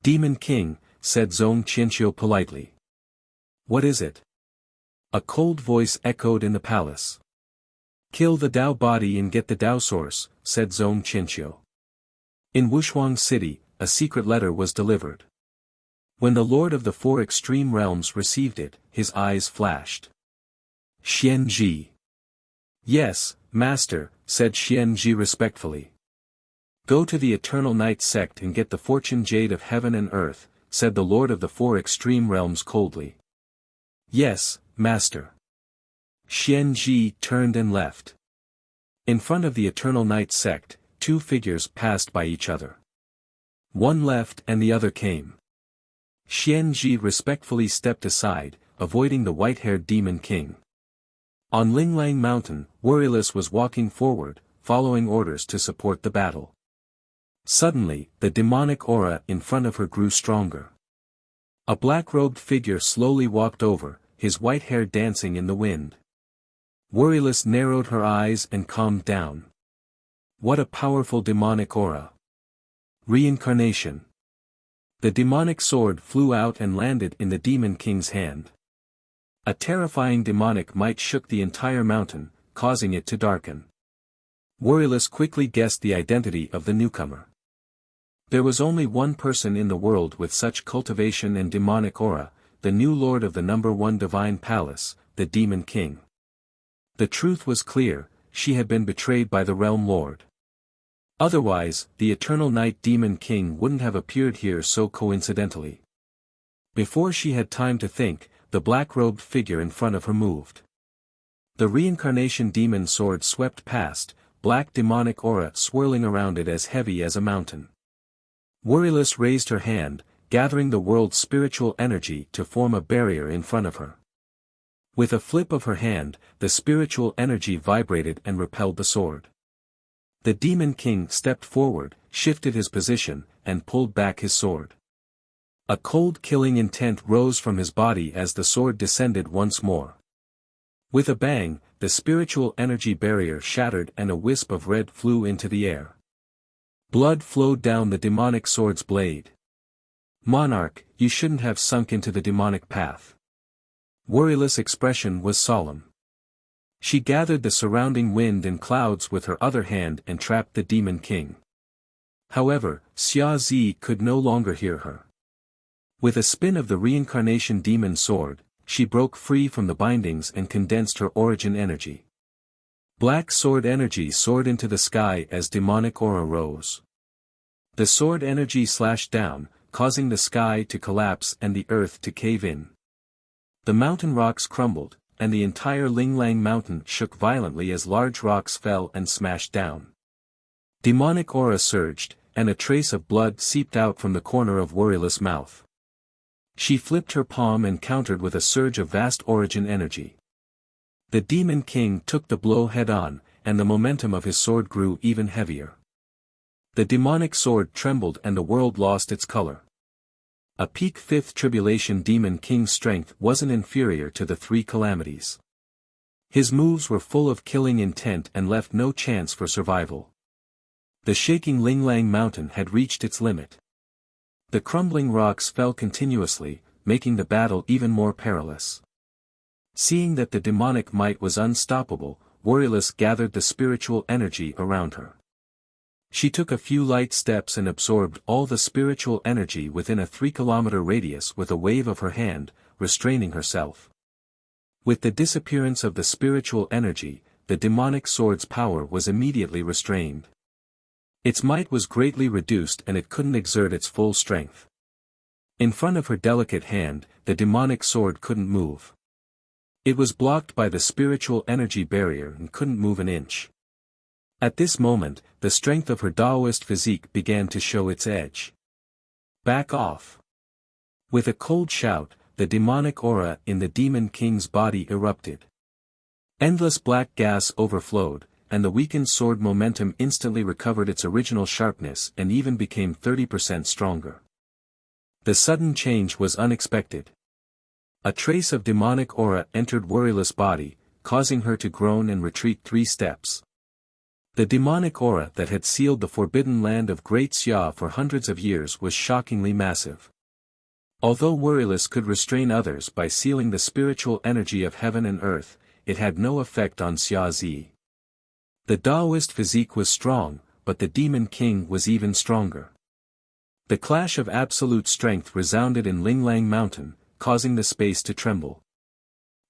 "Demon King," said Zhong Qianqiu politely. "What is it?" A cold voice echoed in the palace. "Kill the Dao body and get the Dao source," said Zhong Qianqiu. In Wushuang City, a secret letter was delivered. When the Lord of the Four Extreme Realms received it, his eyes flashed. "Xian Ji." "Yes, Master," said Xian Ji respectfully. "Go to the Eternal Night sect and get the fortune jade of heaven and earth," said the Lord of the Four Extreme Realms coldly. "Yes, Master." Xian Ji turned and left. In front of the Eternal Night sect, two figures passed by each other. One left and the other came. Xian Ji respectfully stepped aside, avoiding the white-haired Demon King. On Linglang Mountain, Worryless was walking forward, following orders to support the battle. Suddenly, the demonic aura in front of her grew stronger. A black-robed figure slowly walked over, his white hair dancing in the wind. Worryless narrowed her eyes and calmed down. What a powerful demonic aura! Reincarnation. The demonic sword flew out and landed in the Demon King's hand. A terrifying demonic might shook the entire mountain, causing it to darken. Worryless quickly guessed the identity of the newcomer. There was only one person in the world with such cultivation and demonic aura, the new lord of the #1 divine palace, the Demon King. The truth was clear, she had been betrayed by the realm lord. Otherwise, the Eternal Night Demon King wouldn't have appeared here so coincidentally. Before she had time to think, the black-robed figure in front of her moved. The reincarnation demon sword swept past, black demonic aura swirling around it as heavy as a mountain. Worryless raised her hand, gathering the world's spiritual energy to form a barrier in front of her. With a flip of her hand, the spiritual energy vibrated and repelled the sword. The Demon King stepped forward, shifted his position, and pulled back his sword. A cold killing intent rose from his body as the sword descended once more. With a bang, the spiritual energy barrier shattered and a wisp of red flew into the air. Blood flowed down the demonic sword's blade. "Monarch, you shouldn't have sunk into the demonic path." Worryless' expression was solemn. She gathered the surrounding wind and clouds with her other hand and trapped the Demon King. However, Xia Zi could no longer hear her. With a spin of the reincarnation demon sword, she broke free from the bindings and condensed her origin energy. Black sword energy soared into the sky as demonic aura rose. The sword energy slashed down, causing the sky to collapse and the earth to cave in. The mountain rocks crumbled, and the entire Linglang mountain shook violently as large rocks fell and smashed down. Demonic aura surged, and a trace of blood seeped out from the corner of Worryless' mouth. She flipped her palm and countered with a surge of vast origin energy. The Demon King took the blow head-on, and the momentum of his sword grew even heavier. The demonic sword trembled and the world lost its color. A peak fifth tribulation demon king's strength wasn't inferior to the three calamities. His moves were full of killing intent and left no chance for survival. The shaking Linglang mountain had reached its limit. The crumbling rocks fell continuously, making the battle even more perilous. Seeing that the demonic might was unstoppable, Wuxia gathered the spiritual energy around her. She took a few light steps and absorbed all the spiritual energy within a 3-kilometer radius with a wave of her hand, restraining herself. With the disappearance of the spiritual energy, the demonic sword's power was immediately restrained. Its might was greatly reduced and it couldn't exert its full strength. In front of her delicate hand, the demonic sword couldn't move. It was blocked by the spiritual energy barrier and couldn't move an inch. At this moment, the strength of her Taoist physique began to show its edge. Back off! With a cold shout, the demonic aura in the demon king's body erupted. Endless black gas overflowed, and the weakened sword momentum instantly recovered its original sharpness and even became 30% stronger. The sudden change was unexpected. A trace of demonic aura entered Wuxia's body, causing her to groan and retreat 3 steps. The demonic aura that had sealed the forbidden land of Great Xia for hundreds of years was shockingly massive. Although Wuxia could restrain others by sealing the spiritual energy of heaven and earth, it had no effect on Xia Zi. The Taoist physique was strong, but the demon king was even stronger. The clash of absolute strength resounded in Linglang Mountain, causing the space to tremble.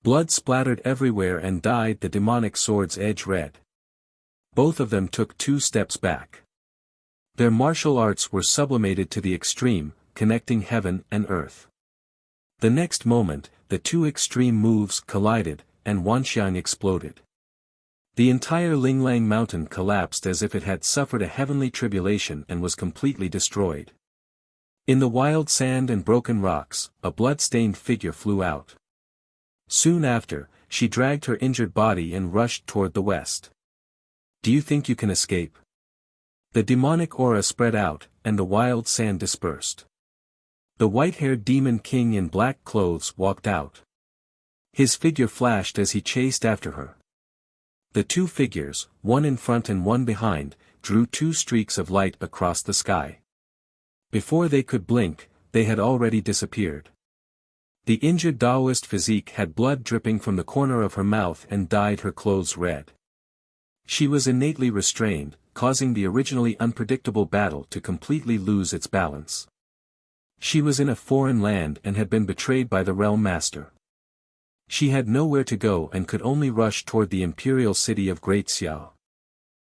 Blood splattered everywhere and dyed the demonic sword's edge red. Both of them took 2 steps back. Their martial arts were sublimated to the extreme, connecting heaven and earth. The next moment, the 2 extreme moves collided, and Wanxiang exploded. The entire Linglang mountain collapsed as if it had suffered a heavenly tribulation and was completely destroyed. In the wild sand and broken rocks, a blood-stained figure flew out. Soon after, she dragged her injured body and rushed toward the west. Do you think you can escape? The demonic aura spread out, and the wild sand dispersed. The white-haired demon king in black clothes walked out. His figure flashed as he chased after her. The 2 figures, one in front and one behind, drew 2 streaks of light across the sky. Before they could blink, they had already disappeared. The injured Taoist physique had blood dripping from the corner of her mouth and dyed her clothes red. She was innately restrained, causing the originally unpredictable battle to completely lose its balance. She was in a foreign land and had been betrayed by the realm master. She had nowhere to go and could only rush toward the imperial city of Great Xia.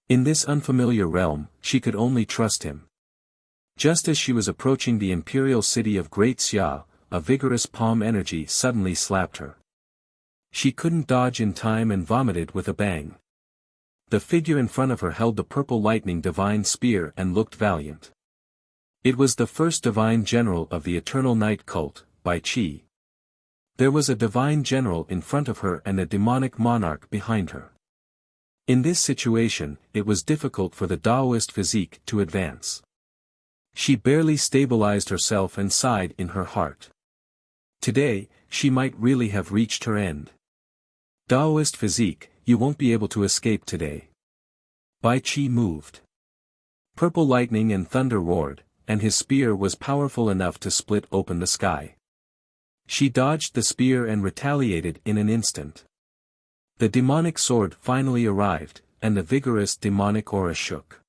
In this unfamiliar realm, she could only trust him. Just as she was approaching the imperial city of Great Xia, a vigorous palm energy suddenly slapped her. She couldn't dodge in time and vomited with a bang. The figure in front of her held the purple lightning divine spear and looked valiant. It was the first divine general of the Eternal Night cult, Bai Qi. There was a divine general in front of her and a demonic monarch behind her. In this situation, it was difficult for the Taoist physique to advance. She barely stabilized herself and sighed in her heart. Today, she might really have reached her end. Taoist physique, you won't be able to escape today. Bai Qi moved. Purple lightning and thunder roared, and his spear was powerful enough to split open the sky. She dodged the spear and retaliated in an instant. The demonic sword finally arrived, and the vigorous demonic aura shook.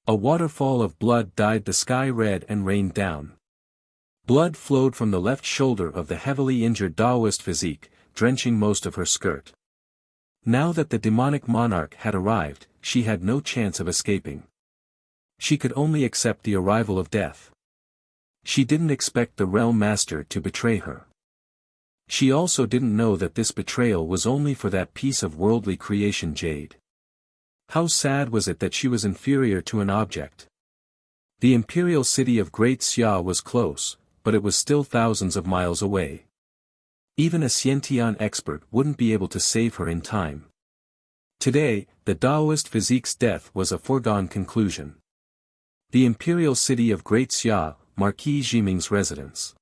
A waterfall of blood dyed the sky red and rained down. Blood flowed from the left shoulder of the heavily injured Taoist physique, drenching most of her skirt. Now that the demonic monarch had arrived, she had no chance of escaping. She could only accept the arrival of death. She didn't expect the realm master to betray her. She also didn't know that this betrayal was only for that piece of worldly creation jade. How sad was it that she was inferior to an object? The imperial city of Great Xia was close, but it was still thousands of miles away. Even a Xiantian expert wouldn't be able to save her in time. Today, the Taoist physique's death was a foregone conclusion. The imperial city of Great Xia Marquis Jiming's residence.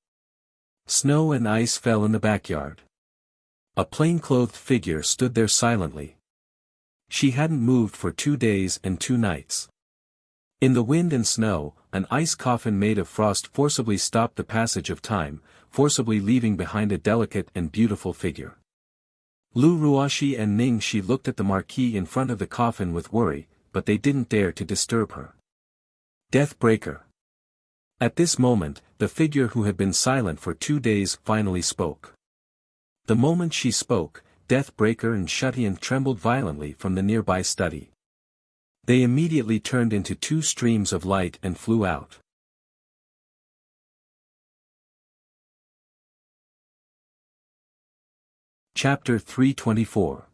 Snow and ice fell in the backyard. A plain-clothed figure stood there silently. She hadn't moved for 2 days and 2 nights. In the wind and snow, an ice coffin made of frost forcibly stopped the passage of time, forcibly leaving behind a delicate and beautiful figure. Lu Ruoxi and Ning Shi looked at the Marquis in front of the coffin with worry, but they didn't dare to disturb her. Deathbreaker. At this moment, the figure who had been silent for 2 days finally spoke. The moment she spoke, Deathbreaker and Shutian trembled violently from the nearby study. They immediately turned into 2 streams of light and flew out. Chapter 324.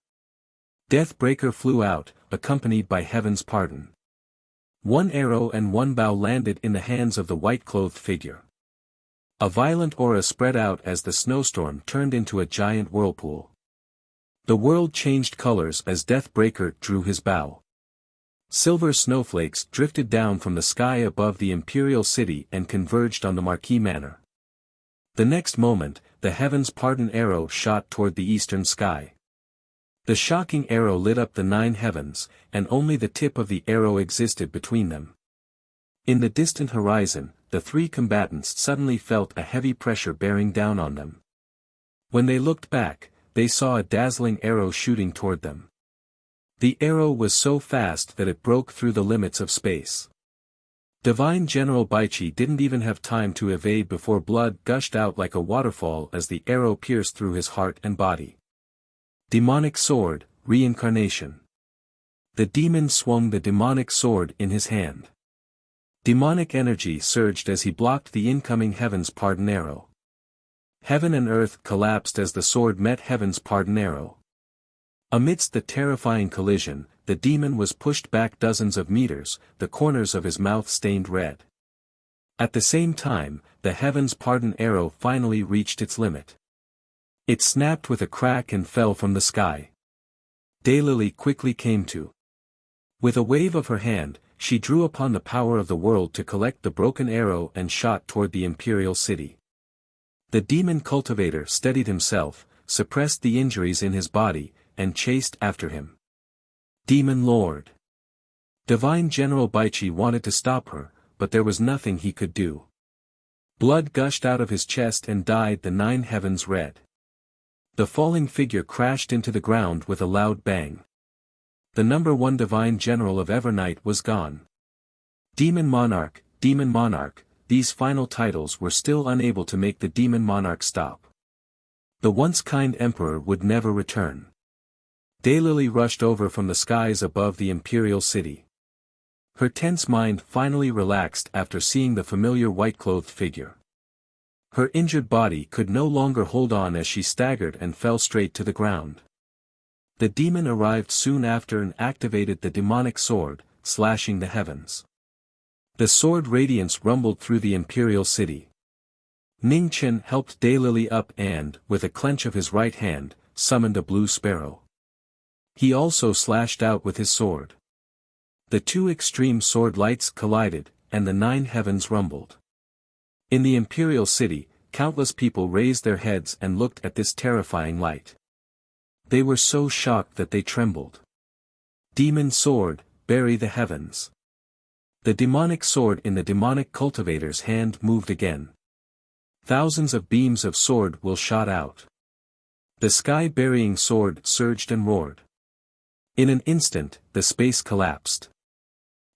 Deathbreaker flew out, accompanied by Heaven's Pardon. 1 arrow and 1 bow landed in the hands of the white-clothed figure. A violent aura spread out as the snowstorm turned into a giant whirlpool. The world changed colors as Deathbreaker drew his bow. Silver snowflakes drifted down from the sky above the imperial city and converged on the Marquis Manor. The next moment, the Heaven's Pardon arrow shot toward the eastern sky. The shocking arrow lit up the 9 heavens, and only the tip of the arrow existed between them. In the distant horizon, the 3 combatants suddenly felt a heavy pressure bearing down on them. When they looked back, they saw a dazzling arrow shooting toward them. The arrow was so fast that it broke through the limits of space. Divine General Baichi didn't even have time to evade before blood gushed out like a waterfall as the arrow pierced through his heart and body. Demonic Sword, Reincarnation. The demon swung the demonic sword in his hand. Demonic energy surged as he blocked the incoming Heaven's Pardon arrow. Heaven and earth collapsed as the sword met Heaven's Pardon arrow. Amidst the terrifying collision, the demon was pushed back dozens of meters, the corners of his mouth stained red. At the same time, the Heaven's Pardon arrow finally reached its limit. It snapped with a crack and fell from the sky. Daylily quickly came to. With a wave of her hand, she drew upon the power of the world to collect the broken arrow and shot toward the imperial city. The demon cultivator steadied himself, suppressed the injuries in his body, and chased after him. Demon Lord. Divine General Baichi wanted to stop her, but there was nothing he could do. Blood gushed out of his chest and dyed the 9 heavens red. The falling figure crashed into the ground with a loud bang. The number 1 Divine General of Evernight was gone. Demon Monarch, these final titles were still unable to make the Demon Monarch stop. The once kind Emperor would never return. Daylily rushed over from the skies above the imperial city. Her tense mind finally relaxed after seeing the familiar white-clothed figure. Her injured body could no longer hold on as she staggered and fell straight to the ground. The demon arrived soon after and activated the demonic sword, slashing the heavens. The sword radiance rumbled through the imperial city. Ning Chen helped Daylily up and, with a clench of his right hand, summoned a blue sparrow. He also slashed out with his sword. The 2 extreme sword lights collided, and the 9 heavens rumbled. In the imperial city, countless people raised their heads and looked at this terrifying light. They were so shocked that they trembled. Demon Sword, bury the heavens. The demonic sword in the demonic cultivator's hand moved again. Thousands of beams of sword will shot out. The sky-burying sword surged and roared. In an instant, the space collapsed.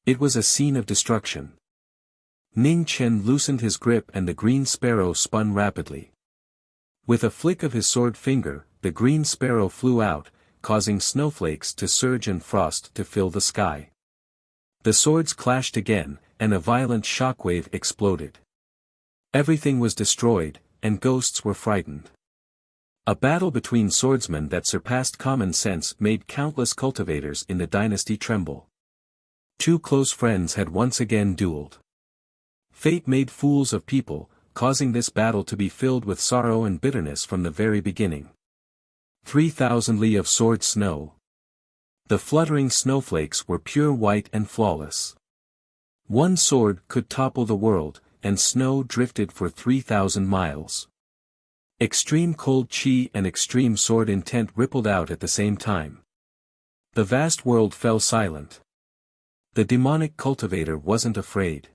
It was a scene of destruction. Ning Chen loosened his grip and the green sparrow spun rapidly. With a flick of his sword finger, the green sparrow flew out, causing snowflakes to surge and frost to fill the sky. The swords clashed again, and a violent shockwave exploded. Everything was destroyed, and ghosts were frightened. A battle between swordsmen that surpassed common sense made countless cultivators in the dynasty tremble. 2 close friends had once again dueled. Fate made fools of people, causing this battle to be filled with sorrow and bitterness from the very beginning. 3,000 li of sword snow. The fluttering snowflakes were pure white and flawless. 1 sword could topple the world, and snow drifted for 3,000 miles. Extreme cold chi and extreme sword intent rippled out at the same time. The vast world fell silent. The demonic cultivator wasn't afraid.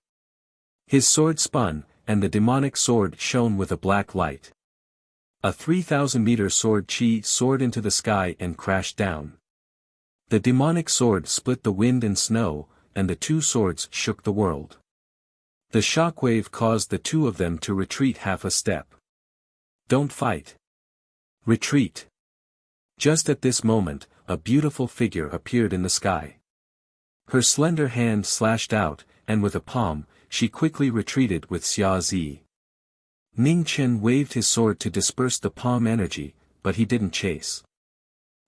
His sword spun, and the demonic sword shone with a black light. A 3,000-meter sword chi soared into the sky and crashed down. The demonic sword split the wind and snow, and the two swords shook the world. The shockwave caused the two of them to retreat half a step. Don't fight. Retreat. Just at this moment, a beautiful figure appeared in the sky. Her slender hand slashed out, and with a palm, she quickly retreated with Xia Zi. Ning Chen waved his sword to disperse the palm energy, but he didn't chase.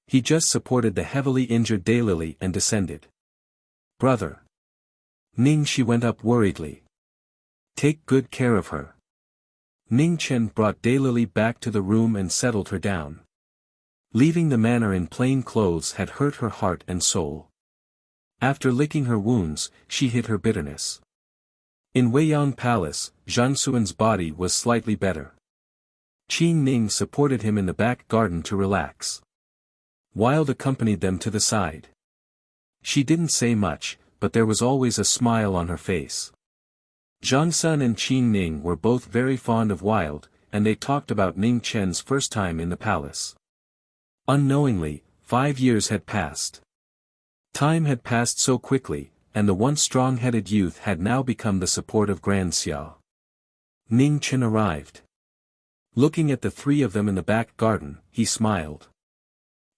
He just supported the heavily injured Daylily and descended. Brother. Ning Shi went up worriedly. Take good care of her. Ning Chen brought Daylily back to the room and settled her down. Leaving the manor in plain clothes had hurt her heart and soul. After licking her wounds, she hid her bitterness. In Weiyang Palace, Zhang Xuan's body was slightly better. Qin Ning supported him in the back garden to relax. Wild accompanied them to the side. She didn't say much, but there was always a smile on her face. Zhang Sun and Qin Ning were both very fond of Wild, and they talked about Ning Chen's first time in the palace. Unknowingly, 5 years had passed. Time had passed so quickly, and the once strong-headed youth had now become the support of Grand Xia. Ning Chen arrived. Looking at the three of them in the back garden, he smiled.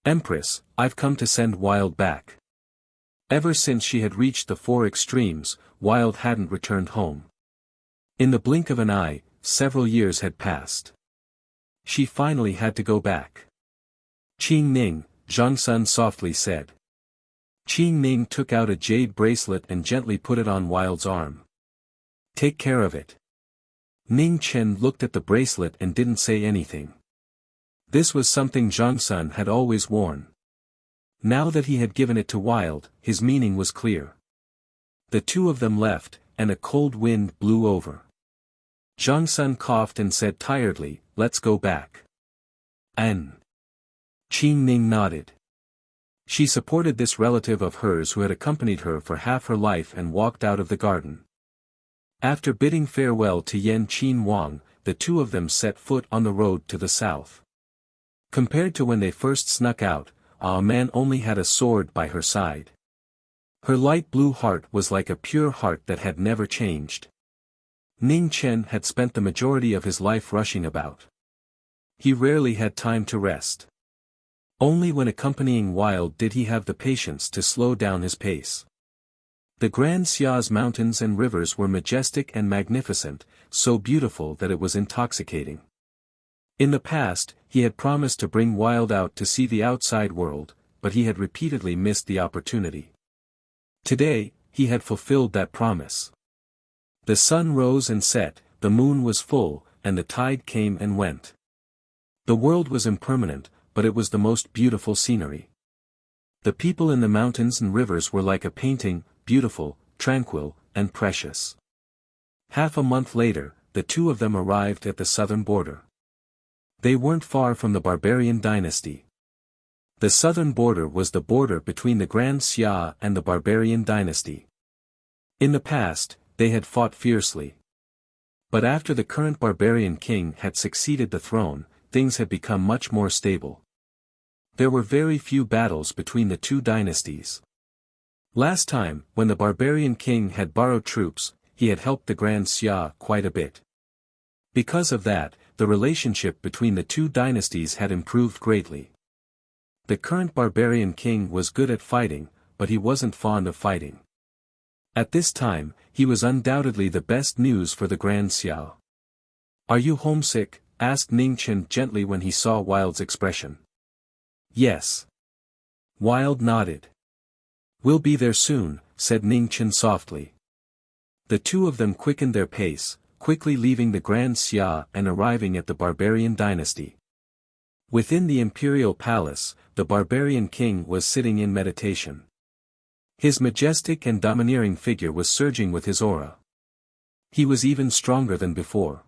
Empress, I've come to send Wild back. Ever since she had reached the 4 extremes, Wild hadn't returned home. In the blink of an eye, several years had passed. She finally had to go back. Qin Ning, Zhang Sun softly said. Qin Ning took out a jade bracelet and gently put it on Wild's arm. Take care of it. Ning Chen looked at the bracelet and didn't say anything. This was something Zhang Sun had always worn. Now that he had given it to Wild, his meaning was clear. The two of them left, and a cold wind blew over. Zhang Sun coughed and said tiredly, let's go back. Qin Ning nodded. She supported this relative of hers who had accompanied her for half her life and walked out of the garden. After bidding farewell to Yan Qin Wang, the two of them set foot on the road to the south. Compared to when they first snuck out, Ah Man only had a sword by her side. Her light blue heart was like a pure heart that had never changed. Ning Chen had spent the majority of his life rushing about. He rarely had time to rest. Only when accompanying Wild did he have the patience to slow down his pace. The Grand Xia's mountains and rivers were majestic and magnificent, so beautiful that it was intoxicating. In the past, he had promised to bring Wild out to see the outside world, but he had repeatedly missed the opportunity. Today, he had fulfilled that promise. The sun rose and set, the moon was full, and the tide came and went. The world was impermanent, but it was the most beautiful scenery. The people in the mountains and rivers were like a painting, beautiful, tranquil, and precious. Half a month later, the two of them arrived at the southern border. They weren't far from the barbarian dynasty. The southern border was the border between the Grand Xia and the barbarian dynasty. In the past, they had fought fiercely. But after the current barbarian king had succeeded the throne, things had become much more stable. There were very few battles between the two dynasties. Last time, when the barbarian king had borrowed troops, he had helped the Grand Xia quite a bit. Because of that, the relationship between the two dynasties had improved greatly. The current barbarian king was good at fighting, but he wasn't fond of fighting. At this time, he was undoubtedly the best news for the Grand Xia. Are you homesick? Asked Ning Chen gently when he saw Wild's expression. Yes. Wild nodded. We'll be there soon, said Ning Chen softly. The two of them quickened their pace, quickly leaving the Grand Xia and arriving at the barbarian dynasty. Within the imperial palace, the barbarian king was sitting in meditation. His majestic and domineering figure was surging with his aura. He was even stronger than before.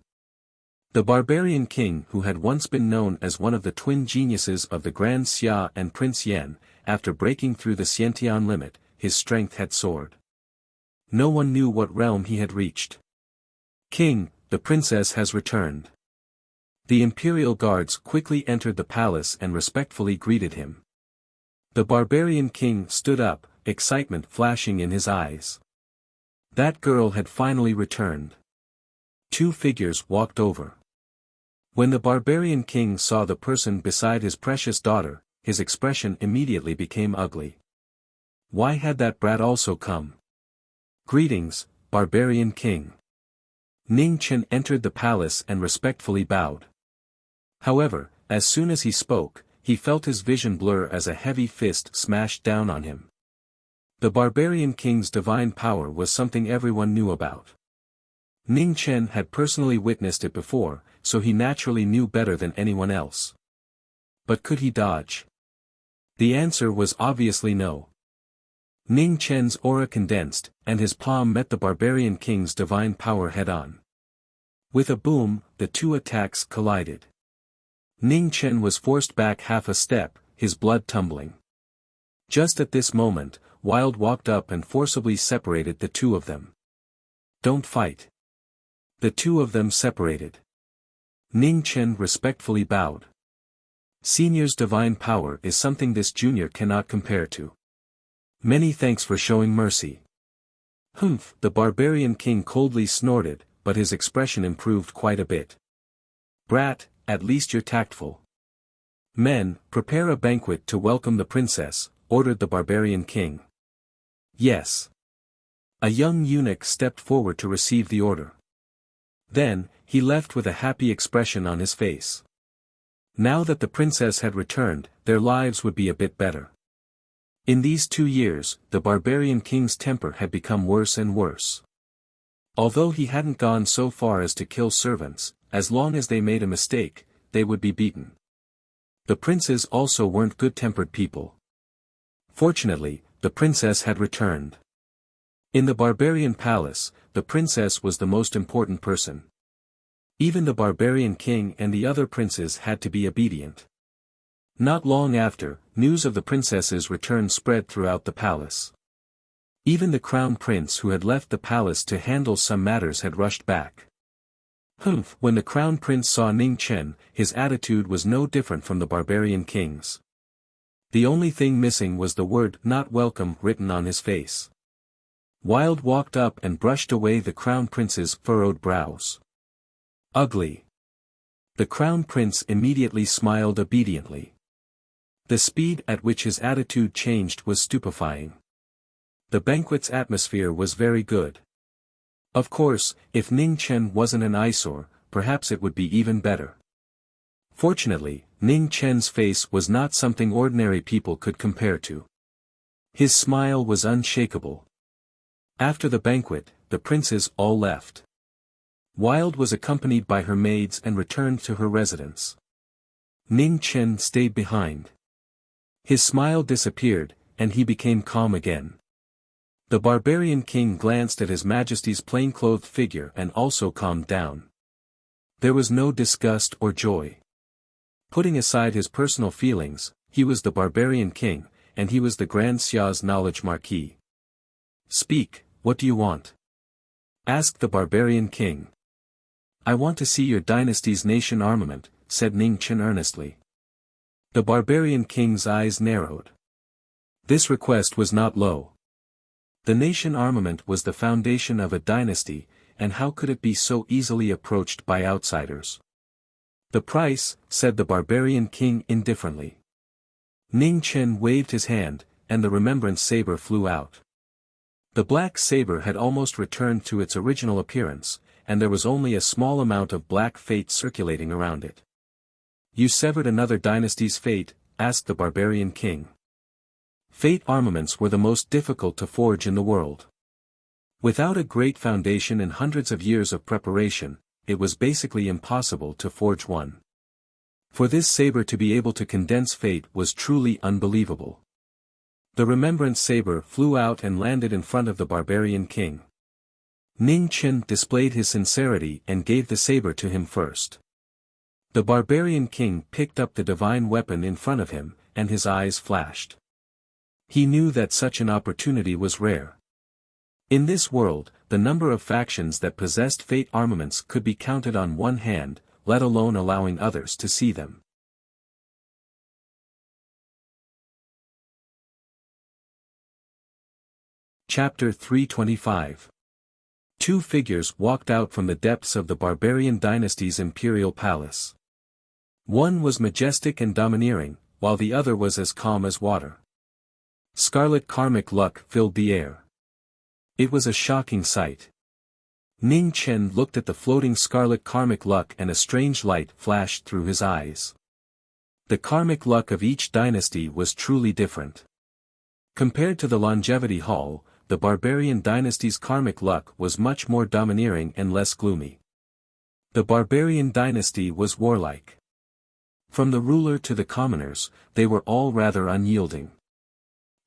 The barbarian king, who had once been known as one of the twin geniuses of the Grand Xia and Prince Yan, after breaking through the Xiantian limit, his strength had soared. No one knew what realm he had reached. "King, the princess has returned." The imperial guards quickly entered the palace and respectfully greeted him. The barbarian king stood up, excitement flashing in his eyes. That girl had finally returned. Two figures walked over. When the barbarian king saw the person beside his precious daughter, his expression immediately became ugly. Why had that brat also come? "Greetings, barbarian king." Ning Chen entered the palace and respectfully bowed. However, as soon as he spoke, he felt his vision blur as a heavy fist smashed down on him. The barbarian king's divine power was something everyone knew about. Ning Chen had personally witnessed it before, so he naturally knew better than anyone else. But could he dodge? The answer was obviously no. Ning Chen's aura condensed, and his palm met the barbarian king's divine power head-on. With a boom, the two attacks collided. Ning Chen was forced back half a step, his blood tumbling. Just at this moment, Wild walked up and forcibly separated the two of them. "Don't fight." The two of them separated. Ning Chen respectfully bowed. Senior's divine power is something this junior cannot compare to. "Many thanks for showing mercy." "Humph," the barbarian king coldly snorted, but his expression improved quite a bit. "Brat, at least you're tactful." "Men, prepare a banquet to welcome the princess," ordered the barbarian king. "Yes." A young eunuch stepped forward to receive the order. Then, he left with a happy expression on his face. Now that the princess had returned, their lives would be a bit better. In these 2 years, the barbarian king's temper had become worse and worse. Although he hadn't gone so far as to kill servants, as long as they made a mistake, they would be beaten. The princes also weren't good-tempered people. Fortunately, the princess had returned. In the barbarian palace, the princess was the most important person. Even the barbarian king and the other princes had to be obedient. Not long after, news of the princess's return spread throughout the palace. Even the crown prince who had left the palace to handle some matters had rushed back. Humph! When the crown prince saw Ning Chen, his attitude was no different from the barbarian king's. The only thing missing was the word "not welcome" written on his face. Wild walked up and brushed away the crown prince's furrowed brows. "Ugly." The crown prince immediately smiled obediently. The speed at which his attitude changed was stupefying. The banquet's atmosphere was very good. Of course, if Ning Chen wasn't an eyesore, perhaps it would be even better. Fortunately, Ning Chen's face was not something ordinary people could compare to. His smile was unshakable. After the banquet, the princes all left. Wild was accompanied by her maids and returned to her residence. Ning Chen stayed behind. His smile disappeared, and he became calm again. The barbarian king glanced at His Majesty's plain-clothed figure and also calmed down. There was no disgust or joy. Putting aside his personal feelings, he was the barbarian king, and he was the Grand Xia's knowledge Marquis. "Speak, what do you want?" asked the barbarian king. "I want to see your dynasty's nation armament," said Ning Chen earnestly. The barbarian king's eyes narrowed. This request was not low. The nation armament was the foundation of a dynasty, and how could it be so easily approached by outsiders? "The price," said the barbarian king indifferently. Ning Chen waved his hand, and the remembrance saber flew out. The black saber had almost returned to its original appearance, and there was only a small amount of black fate circulating around it. "You severed another dynasty's fate?" asked the barbarian king. Fate armaments were the most difficult to forge in the world. Without a great foundation and hundreds of years of preparation, it was basically impossible to forge one. For this saber to be able to condense fate was truly unbelievable. The remembrance saber flew out and landed in front of the barbarian king. Ning Chen displayed his sincerity and gave the saber to him first. The barbarian king picked up the divine weapon in front of him, and his eyes flashed. He knew that such an opportunity was rare. In this world, the number of factions that possessed fate armaments could be counted on one hand, let alone allowing others to see them. Chapter 325. Two figures walked out from the depths of the barbarian dynasty's imperial palace. One was majestic and domineering, while the other was as calm as water. Scarlet karmic luck filled the air. It was a shocking sight. Ning Chen looked at the floating scarlet karmic luck and a strange light flashed through his eyes. The karmic luck of each dynasty was truly different. Compared to the longevity hall, the barbarian dynasty's karmic luck was much more domineering and less gloomy. The barbarian dynasty was warlike. From the ruler to the commoners, they were all rather unyielding.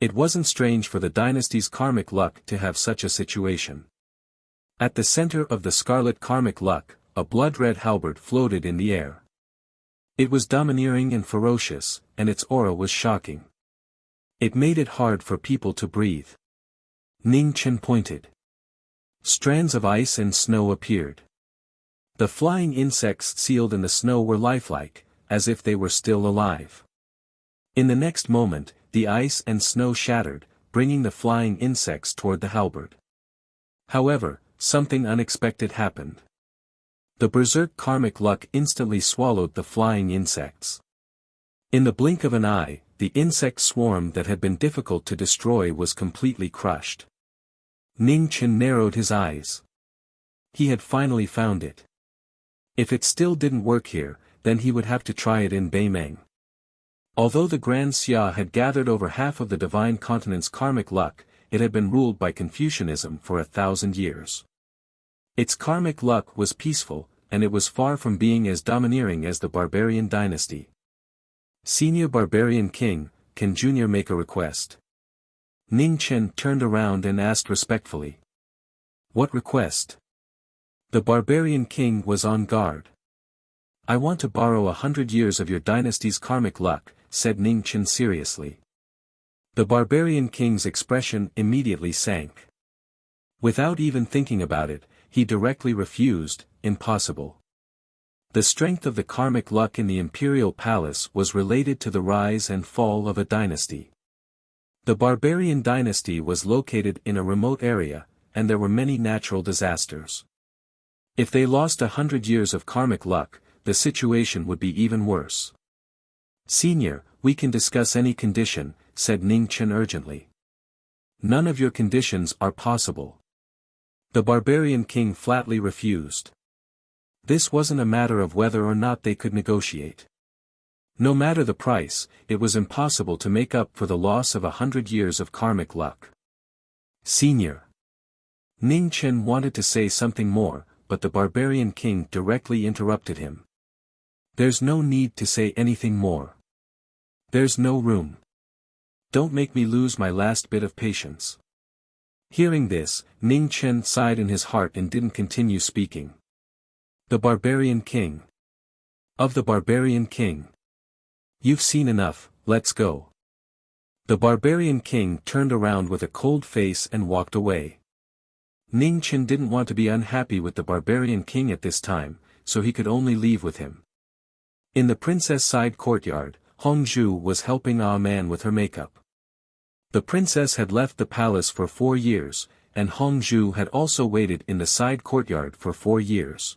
It wasn't strange for the dynasty's karmic luck to have such a situation. At the center of the scarlet karmic luck, a blood-red halberd floated in the air. It was domineering and ferocious, and its aura was shocking. It made it hard for people to breathe. Ning Chen pointed. Strands of ice and snow appeared. The flying insects sealed in the snow were lifelike, as if they were still alive. In the next moment, the ice and snow shattered, bringing the flying insects toward the halberd. However, something unexpected happened. The berserk karmic luck instantly swallowed the flying insects. In the blink of an eye, the insect swarm that had been difficult to destroy was completely crushed. Ning Chen narrowed his eyes. He had finally found it. If it still didn't work here, then he would have to try it in Beimeng. Although the Grand Xia had gathered over half of the divine continent's karmic luck, it had been ruled by Confucianism for 1,000 years. Its karmic luck was peaceful, and it was far from being as domineering as the barbarian dynasty. Senior Barbarian King, can Junior make a request? Ning Chen turned around and asked respectfully. What request? The Barbarian King was on guard. I want to borrow 100 years of your dynasty's karmic luck, said Ning Chen seriously. The Barbarian King's expression immediately sank. Without even thinking about it, he directly refused, impossible. The strength of the karmic luck in the imperial palace was related to the rise and fall of a dynasty. The barbarian dynasty was located in a remote area, and there were many natural disasters. If they lost 100 years of karmic luck, the situation would be even worse. Senior, we can discuss any condition, said Ning Chen urgently. None of your conditions are possible. The barbarian king flatly refused. This wasn't a matter of whether or not they could negotiate. No matter the price, it was impossible to make up for the loss of 100 years of karmic luck. Senior. Ning Chen wanted to say something more, but the barbarian king directly interrupted him. There's no need to say anything more. There's no room. Don't make me lose my last bit of patience. Hearing this, Ning Chen sighed in his heart and didn't continue speaking. The barbarian king. Of the barbarian king. You've seen enough, let's go. The barbarian king turned around with a cold face and walked away. Ning Chen didn't want to be unhappy with the barbarian king at this time, so he could only leave with him. In the princess side courtyard, Hongzhu was helping Ah Man with her makeup. The princess had left the palace for 4 years, and Hongzhu had also waited in the side courtyard for 4 years.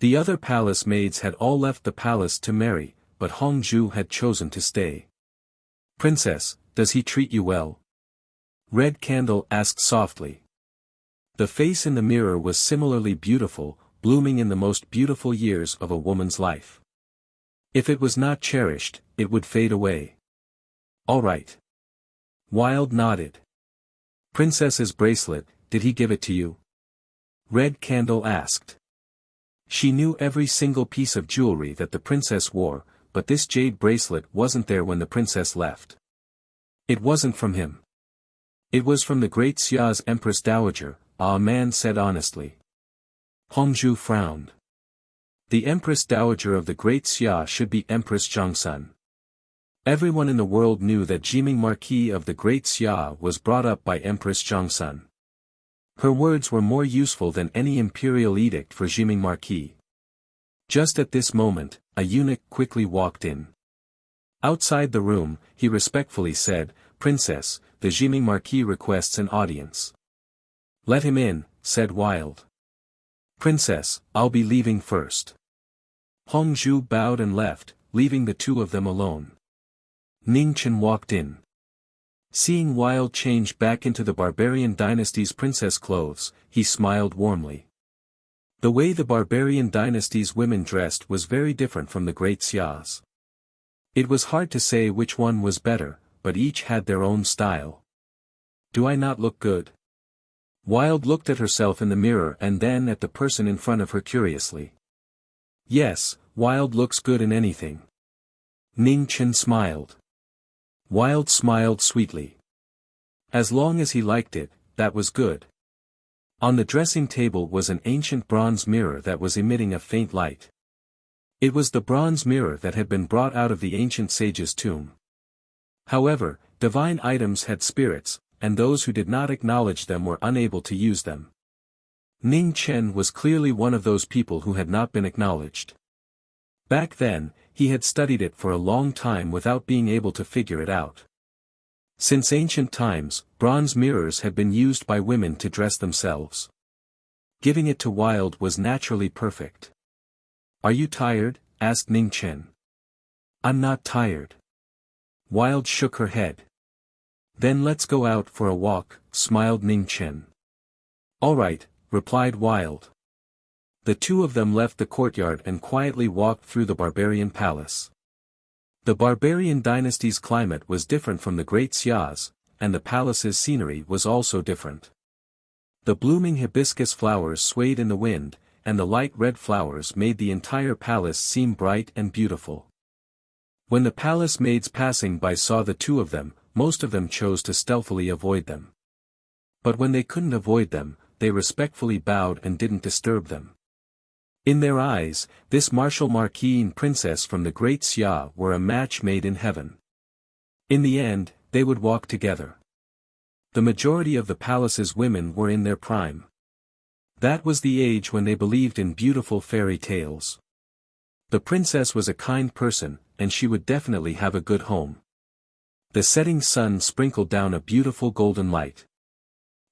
The other palace maids had all left the palace to marry, but Hongzhu had chosen to stay. Princess, does he treat you well? Red Candle asked softly. The face in the mirror was similarly beautiful, blooming in the most beautiful years of a woman's life. If it was not cherished, it would fade away. All right. Wild nodded. Princess's bracelet, did he give it to you? Red Candle asked. She knew every single piece of jewelry that the princess wore, but this jade bracelet wasn't there when the princess left. It wasn't from him. It was from the great Xia's Empress Dowager, a man said honestly. Hongzhu frowned. The Empress Dowager of the Great Xia should be Empress Zhongsun. Everyone in the world knew that Jiming Marquis of the Great Xia was brought up by Empress Zhongsun. Her words were more useful than any imperial edict for Jiming Marquis. Just at this moment, a eunuch quickly walked in. Outside the room, he respectfully said, "Princess, the Jiming Marquis requests an audience." "Let him in," said Wild. "Princess, I'll be leaving first." Hongzhu bowed and left, leaving the two of them alone. Ning Chen walked in. Seeing Wild change back into the Barbarian Dynasty's princess clothes, he smiled warmly. The way the Barbarian Dynasty's women dressed was very different from the Great Xia's. It was hard to say which one was better, but each had their own style. "Do I not look good?" Wild looked at herself in the mirror and then at the person in front of her curiously. "Yes, Wild looks good in anything." Ning Chen smiled. Wild smiled sweetly. As long as he liked it, that was good. On the dressing table was an ancient bronze mirror that was emitting a faint light. It was the bronze mirror that had been brought out of the ancient sage's tomb. However, divine items had spirits, and those who did not acknowledge them were unable to use them. Ning Chen was clearly one of those people who had not been acknowledged. Back then, he had studied it for a long time without being able to figure it out. Since ancient times, bronze mirrors had been used by women to dress themselves. Giving it to Wild was naturally perfect. "Are you tired?" asked Ning Chen. "I'm not tired." Wild shook her head. "Then let's go out for a walk," smiled Ning Chen. "All right," replied Wild. The two of them left the courtyard and quietly walked through the barbarian palace. The Barbarian Dynasty's climate was different from the Great Xia's, and the palace's scenery was also different. The blooming hibiscus flowers swayed in the wind, and the light red flowers made the entire palace seem bright and beautiful. When the palace maids passing by saw the two of them, most of them chose to stealthily avoid them. But when they couldn't avoid them, they respectfully bowed and didn't disturb them. In their eyes, this martial marquis and princess from the Great Xia were a match made in heaven. In the end, they would walk together. The majority of the palace's women were in their prime. That was the age when they believed in beautiful fairy tales. The princess was a kind person, and she would definitely have a good home. The setting sun sprinkled down a beautiful golden light.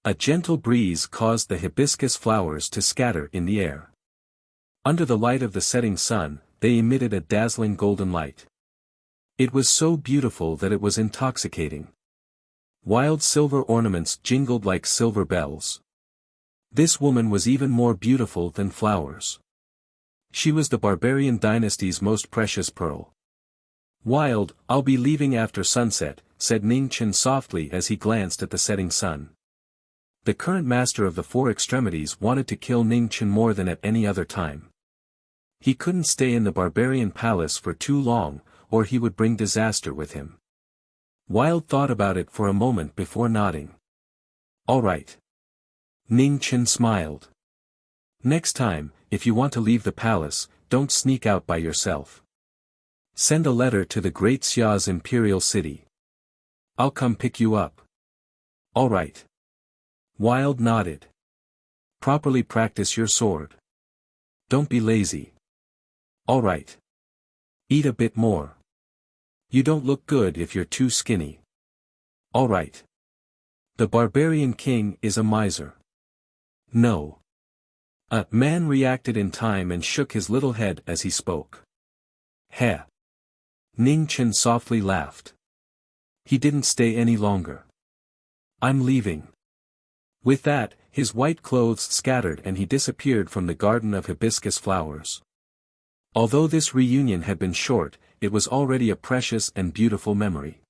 A gentle breeze caused the hibiscus flowers to scatter in the air. Under the light of the setting sun, they emitted a dazzling golden light. It was so beautiful that it was intoxicating. Wild silver ornaments jingled like silver bells. This woman was even more beautiful than flowers. She was the Barbarian Dynasty's most precious pearl. "Wild, I'll be leaving after sunset," said Ning Chen softly as he glanced at the setting sun. The current master of the Four Extremities wanted to kill Ning Chen more than at any other time. He couldn't stay in the barbarian palace for too long, or he would bring disaster with him. Wild thought about it for a moment before nodding. "All right." Ning Chen smiled. "Next time, if you want to leave the palace, don't sneak out by yourself. Send a letter to the Great Xia's imperial city. I'll come pick you up." "All right." Wild nodded. "Properly practice your sword. Don't be lazy." "All right." "Eat a bit more. You don't look good if you're too skinny." "All right." "The barbarian king is a miser." "No." A man reacted in time and shook his little head as he spoke. "Heh." Ning Chen softly laughed. He didn't stay any longer. "I'm leaving." With that, his white clothes scattered and he disappeared from the garden of hibiscus flowers. Although this reunion had been short, it was already a precious and beautiful memory.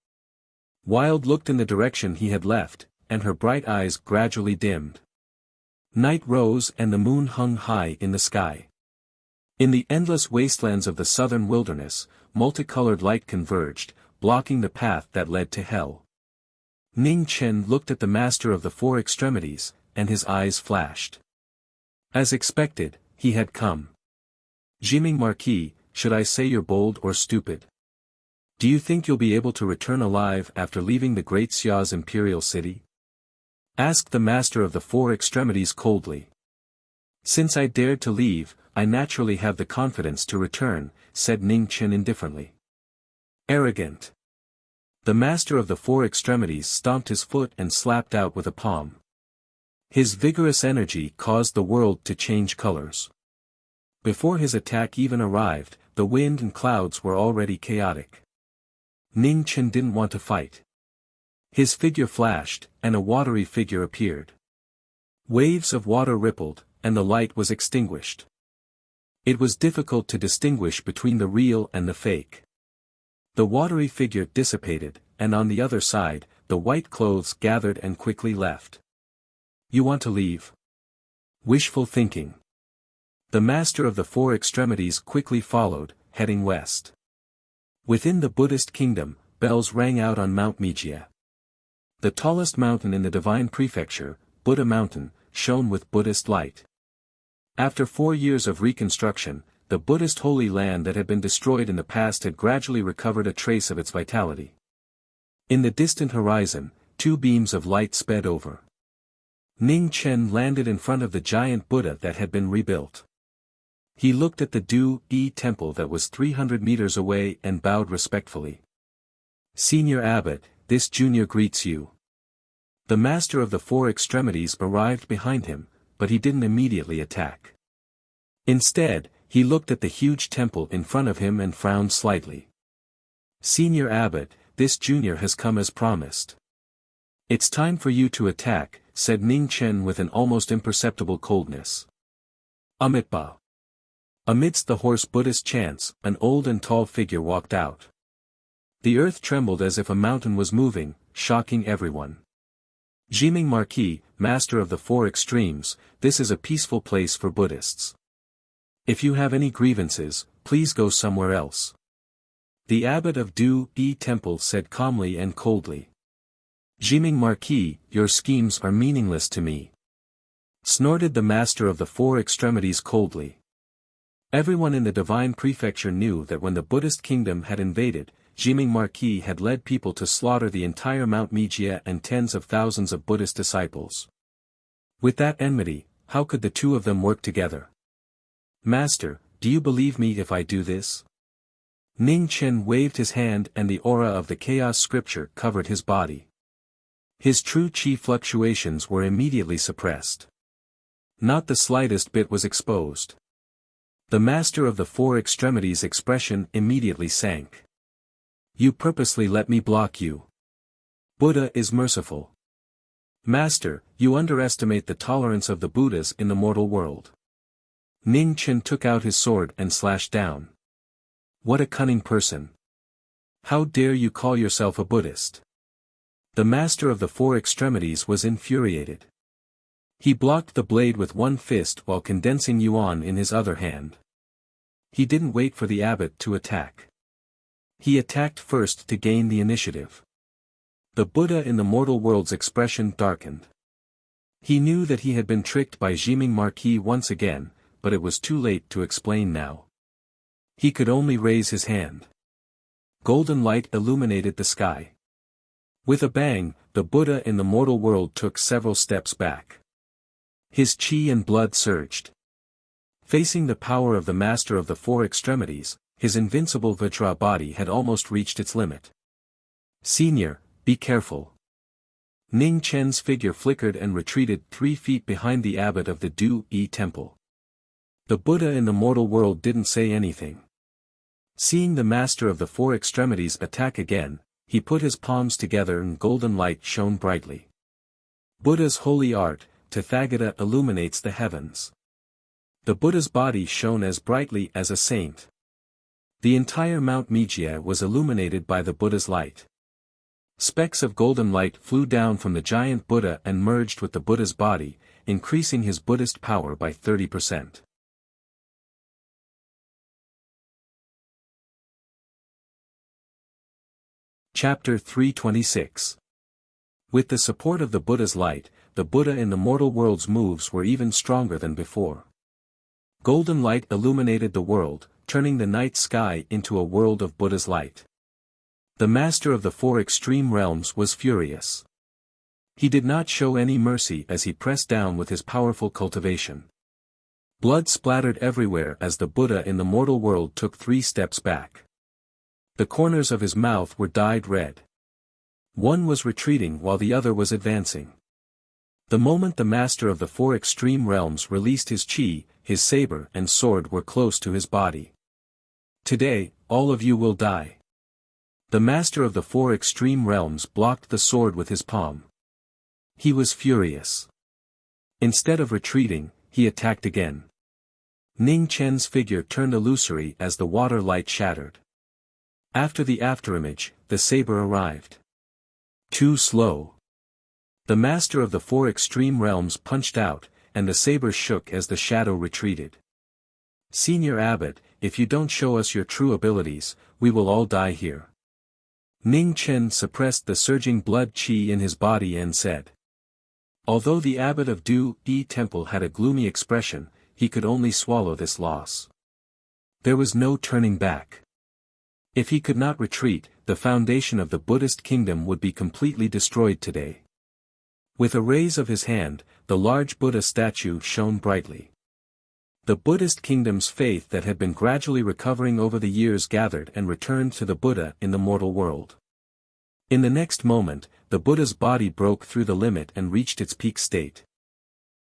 Wild looked in the direction he had left, and her bright eyes gradually dimmed. Night rose and the moon hung high in the sky. In the endless wastelands of the southern wilderness, multicolored light converged, blocking the path that led to hell. Ning Chen looked at the master of the Four Extremities, and his eyes flashed. As expected, he had come. Jiming Marquis, should I say you're bold or stupid? Do you think you'll be able to return alive after leaving the great Xia's imperial city? Asked the master of the four extremities coldly. Since I dared to leave, I naturally have the confidence to return, said Ning Chen indifferently. Arrogant. The master of the four extremities stomped his foot and slapped out with a palm. His vigorous energy caused the world to change colors. Before his attack even arrived, the wind and clouds were already chaotic. Ning Chen didn't want to fight. His figure flashed, and a watery figure appeared. Waves of water rippled, and the light was extinguished. It was difficult to distinguish between the real and the fake. The watery figure dissipated, and on the other side, the white clothes gathered and quickly left. You want to leave? Wishful thinking. The master of the four extremities quickly followed, heading west. Within the Buddhist kingdom, bells rang out on Mount Wuxia. The tallest mountain in the divine prefecture, Buddha Mountain, shone with Buddhist light. After 4 years of reconstruction, the Buddhist holy land that had been destroyed in the past had gradually recovered a trace of its vitality. In the distant horizon, 2 beams of light sped over. Ning Chen landed in front of the giant Buddha that had been rebuilt. He looked at the Du-Yi temple that was 300 meters away and bowed respectfully. Senior Abbot, this junior greets you. The master of the four extremities arrived behind him, but he didn't immediately attack. Instead, he looked at the huge temple in front of him and frowned slightly. Senior Abbot, this junior has come as promised. It's time for you to attack, said Ning Chen with an almost imperceptible coldness. Amitba. Amidst the hoarse Buddhist chants, an old and tall figure walked out. The earth trembled as if a mountain was moving, shocking everyone. Jiming Marquis, master of the four extremes, this is a peaceful place for Buddhists. If you have any grievances, please go somewhere else. The abbot of Du-Yi temple said calmly and coldly. Jiming Marquis, your schemes are meaningless to me. Snorted the master of the four extremities coldly. Everyone in the divine prefecture knew that when the Buddhist kingdom had invaded, Jiming Marquis had led people to slaughter the entire Mount Wuxia and tens of thousands of Buddhist disciples. With that enmity, how could the two of them work together? Master, do you believe me if I do this? Ning Chen waved his hand and the aura of the chaos scripture covered his body. His true chi fluctuations were immediately suppressed. Not the slightest bit was exposed. The master of the four extremities' expression immediately sank. You purposely let me block you. Buddha is merciful. Master, you underestimate the tolerance of the Buddhas in the mortal world. Ning Chen took out his sword and slashed down. What a cunning person. How dare you call yourself a Buddhist? The master of the four extremities was infuriated. He blocked the blade with one fist while condensing yuan in his other hand. He didn't wait for the abbot to attack. He attacked first to gain the initiative. The Buddha in the mortal world's expression darkened. He knew that he had been tricked by Jiming Marquis once again, but it was too late to explain now. He could only raise his hand. Golden light illuminated the sky. With a bang, the Buddha in the mortal world took several steps back. His chi and blood surged. Facing the power of the master of the four extremities, his invincible Vajra body had almost reached its limit. Senior, be careful. Ning Chen's figure flickered and retreated 3 feet behind the abbot of the Du-Yi temple. The Buddha in the mortal world didn't say anything. Seeing the master of the four extremities attack again, he put his palms together and golden light shone brightly. Buddha's holy art, Tathagata, illuminates the heavens. The Buddha's body shone as brightly as a saint. The entire Mount Wuxia was illuminated by the Buddha's light. Specks of golden light flew down from the giant Buddha and merged with the Buddha's body, increasing his Buddhist power by 30%. Chapter 326. With the support of the Buddha's light, the Buddha in the mortal world's moves were even stronger than before. Golden light illuminated the world, turning the night sky into a world of Buddha's light. The master of the four extreme realms was furious. He did not show any mercy as he pressed down with his powerful cultivation. Blood splattered everywhere as the Buddha in the mortal world took 3 steps back. The corners of his mouth were dyed red. One was retreating while the other was advancing. The moment the master of the four extreme realms released his chi, his saber and sword were close to his body. Today, all of you will die. The master of the four extreme realms blocked the sword with his palm. He was furious. Instead of retreating, he attacked again. Ning Chen's figure turned illusory as the water light shattered. After the afterimage, the saber arrived. Too slow. The master of the four extreme realms punched out, and the saber shook as the shadow retreated. Senior Abbot, if you don't show us your true abilities, we will all die here. Ning Chen suppressed the surging blood qi in his body and said. Although the abbot of Du Yi Temple had a gloomy expression, he could only swallow this loss. There was no turning back. If he could not retreat, the foundation of the Buddhist kingdom would be completely destroyed today. With a raise of his hand, the large Buddha statue shone brightly. The Buddhist kingdom's faith that had been gradually recovering over the years gathered and returned to the Buddha in the mortal world. In the next moment, the Buddha's body broke through the limit and reached its peak state.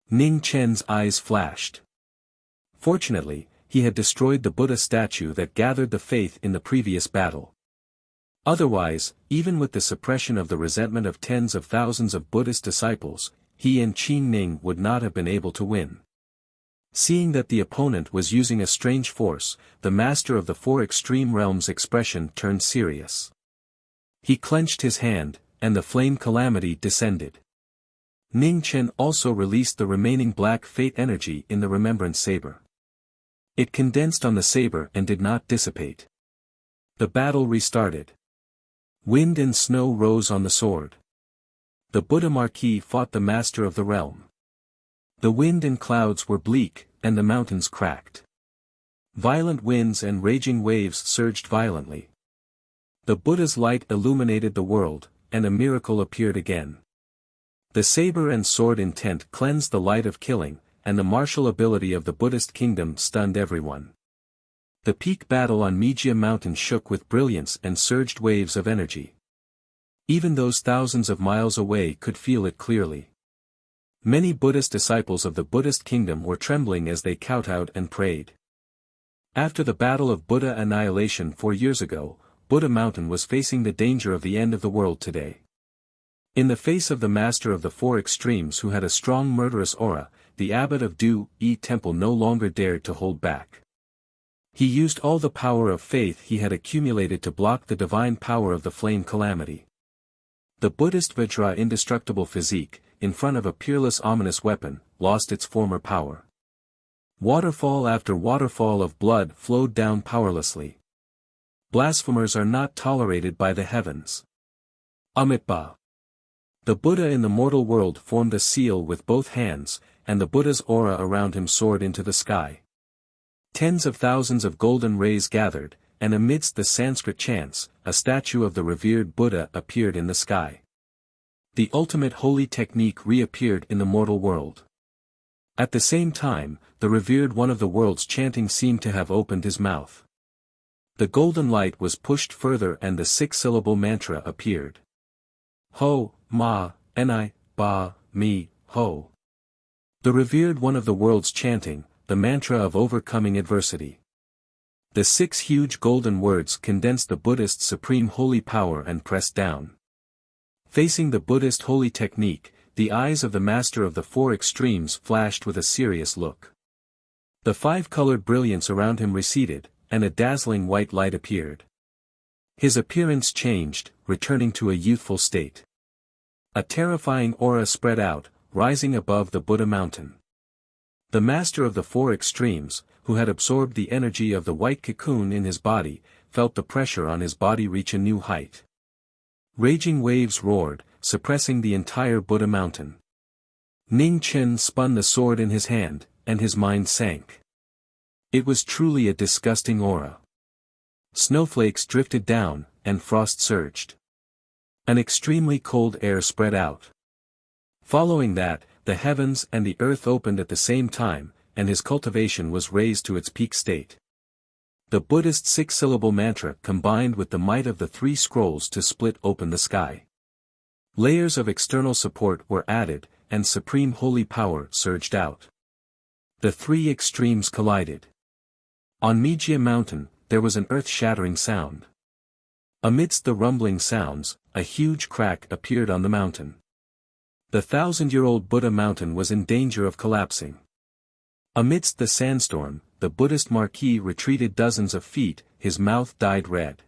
Ning Chen's eyes flashed. Fortunately, he had destroyed the Buddha statue that gathered the faith in the previous battle. Otherwise, even with the suppression of the resentment of tens of thousands of Buddhist disciples, he and Qin Ning would not have been able to win. Seeing that the opponent was using a strange force, the master of the four extreme realms' expression turned serious. He clenched his hand, and the flame calamity descended. Ning Chen also released the remaining black fate energy in the remembrance saber. It condensed on the saber and did not dissipate. The battle restarted. Wind and snow rose on the sword. The Buddha Marquis fought the master of the realm. The wind and clouds were bleak, and the mountains cracked. Violent winds and raging waves surged violently. The Buddha's light illuminated the world, and a miracle appeared again. The saber and sword intent cleansed the light of killing, and the martial ability of the Buddhist kingdom stunned everyone. The peak battle on Mejia Mountain shook with brilliance and surged waves of energy. Even those thousands of miles away could feel it clearly. Many Buddhist disciples of the Buddhist kingdom were trembling as they kowtowed and prayed. After the battle of Buddha annihilation 4 years ago, Buddha Mountain was facing the danger of the end of the world today. In the face of the master of the four extremes who had a strong murderous aura, the abbot of Du Yi Temple no longer dared to hold back. He used all the power of faith he had accumulated to block the divine power of the flame calamity. The Buddhist Vajra indestructible physique, in front of a peerless ominous weapon, lost its former power. Waterfall after waterfall of blood flowed down powerlessly. Blasphemers are not tolerated by the heavens. Amitabha. The Buddha in the mortal world formed a seal with both hands, and the Buddha's aura around him soared into the sky. Tens of thousands of golden rays gathered, and amidst the Sanskrit chants, a statue of the revered Buddha appeared in the sky. The ultimate holy technique reappeared in the mortal world. At the same time, the revered one of the world's chanting seemed to have opened his mouth. The golden light was pushed further and the 6-syllable mantra appeared. Ho, ma, ni, ba, mi, ho. The revered one of the world's chanting, the mantra of overcoming adversity. The 6 huge golden words condensed the Buddhist supreme holy power and pressed down. Facing the Buddhist holy technique, the eyes of the master of the four extremes flashed with a serious look. The 5-colored brilliance around him receded, and a dazzling white light appeared. His appearance changed, returning to a youthful state. A terrifying aura spread out, rising above the Buddha mountain. The master of the four extremes, who had absorbed the energy of the white cocoon in his body, felt the pressure on his body reach a new height. Raging waves roared, suppressing the entire Buddha mountain. Ning Chen spun the sword in his hand, and his mind sank. It was truly a disgusting aura. Snowflakes drifted down, and frost surged. An extremely cold air spread out. Following that, the heavens and the earth opened at the same time, and his cultivation was raised to its peak state. The Buddhist six-syllable mantra combined with the might of the three scrolls to split open the sky. Layers of external support were added, and supreme holy power surged out. The three extremes collided. On Wuxia Mountain, there was an earth-shattering sound. Amidst the rumbling sounds, a huge crack appeared on the mountain. The 1,000-year-old Buddha mountain was in danger of collapsing. Amidst the sandstorm, the Buddhist Marquis retreated dozens of feet, his mouth dyed red.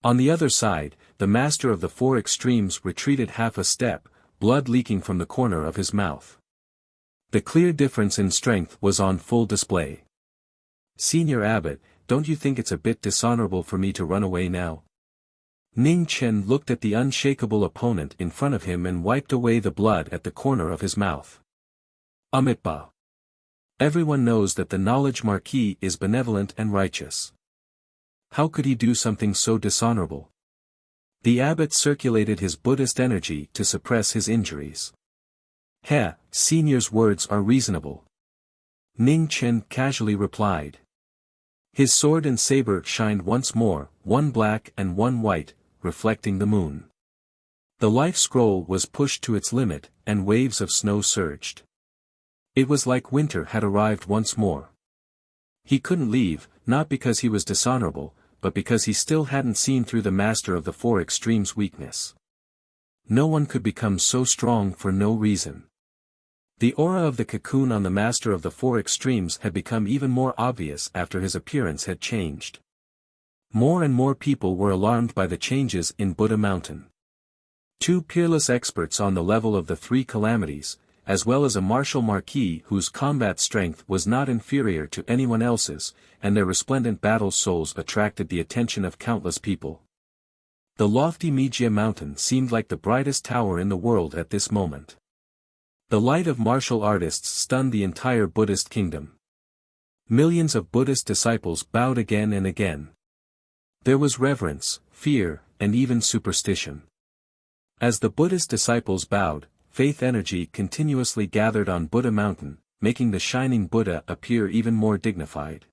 On the other side, the master of the four extremes retreated half a step, blood leaking from the corner of his mouth. The clear difference in strength was on full display. "Senior Abbot, don't you think it's a bit dishonorable for me to run away now?" Ning Chen looked at the unshakable opponent in front of him and wiped away the blood at the corner of his mouth. Amitabha. Everyone knows that the knowledge Marquis is benevolent and righteous. How could he do something so dishonorable? The abbot circulated his Buddhist energy to suppress his injuries. Senior's words are reasonable. Ning Chen casually replied. His sword and saber shined once more, one black and one white, reflecting the moon. The life scroll was pushed to its limit, and waves of snow surged. It was like winter had arrived once more. He couldn't leave, not because he was dishonorable, but because he still hadn't seen through the master of the four extremes' weakness. No one could become so strong for no reason. The aura of the cocoon on the master of the four extremes had become even more obvious after his appearance had changed. More and more people were alarmed by the changes in Buddha Mountain. Two peerless experts on the level of the three calamities, as well as a martial Marquis whose combat strength was not inferior to anyone else's, and their resplendent battle souls attracted the attention of countless people. The lofty Wuxia Mountain seemed like the brightest tower in the world at this moment. The light of martial artists stunned the entire Buddhist kingdom. Millions of Buddhist disciples bowed again and again. There was reverence, fear, and even superstition. As the Buddhist disciples bowed, faith energy continuously gathered on Buddha Mountain, making the shining Buddha appear even more dignified.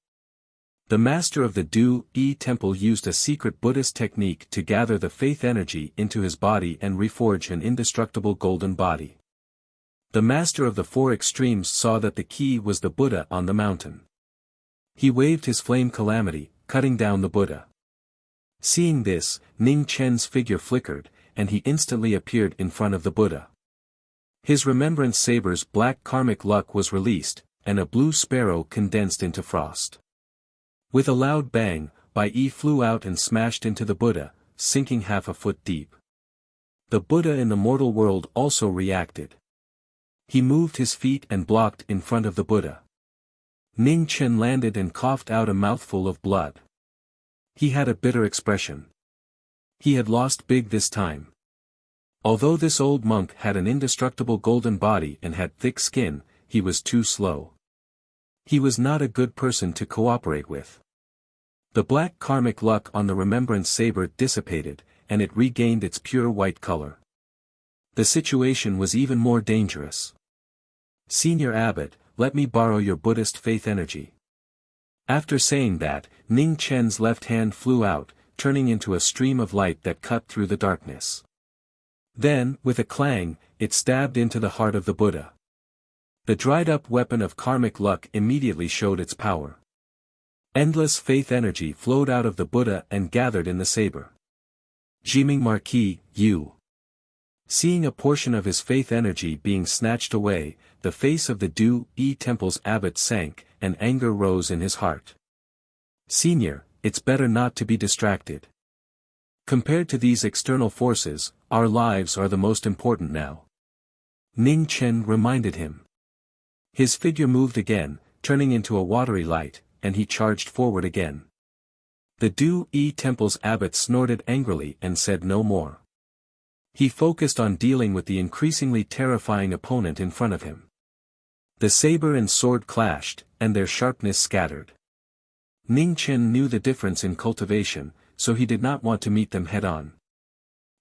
The master of the Do-E temple used a secret Buddhist technique to gather the faith energy into his body and reforge an indestructible golden body. The master of the four extremes saw that the key was the Buddha on the mountain. He waved his flame calamity, cutting down the Buddha. Seeing this, Ning Chen's figure flickered, and he instantly appeared in front of the Buddha. His remembrance saber's black karmic luck was released, and a blue sparrow condensed into frost. With a loud bang, Bai flew out and smashed into the Buddha, sinking half a foot deep. The Buddha in the mortal world also reacted. He moved his feet and blocked in front of the Buddha. Ning Chen landed and coughed out a mouthful of blood. He had a bitter expression. He had lost big this time. Although this old monk had an indestructible golden body and had thick skin, he was too slow. He was not a good person to cooperate with. The black karmic luck on the remembrance saber dissipated, and it regained its pure white color. The situation was even more dangerous. "Senior Abbot, let me borrow your Buddhist faith energy." After saying that, Ning Chen's left hand flew out, turning into a stream of light that cut through the darkness. Then, with a clang, it stabbed into the heart of the Buddha. The dried-up weapon of karmic luck immediately showed its power. Endless faith energy flowed out of the Buddha and gathered in the saber. Jiming Marquis, you. Seeing a portion of his faith energy being snatched away, the face of the Do-E temple's abbot sank, and anger rose in his heart. "Senior, it's better not to be distracted. Compared to these external forces, our lives are the most important now." Ning Chen reminded him. His figure moved again, turning into a watery light, and he charged forward again. The Do-E temple's abbot snorted angrily and said no more. He focused on dealing with the increasingly terrifying opponent in front of him. The saber and sword clashed, and their sharpness scattered. Ning Chen knew the difference in cultivation, so he did not want to meet them head-on.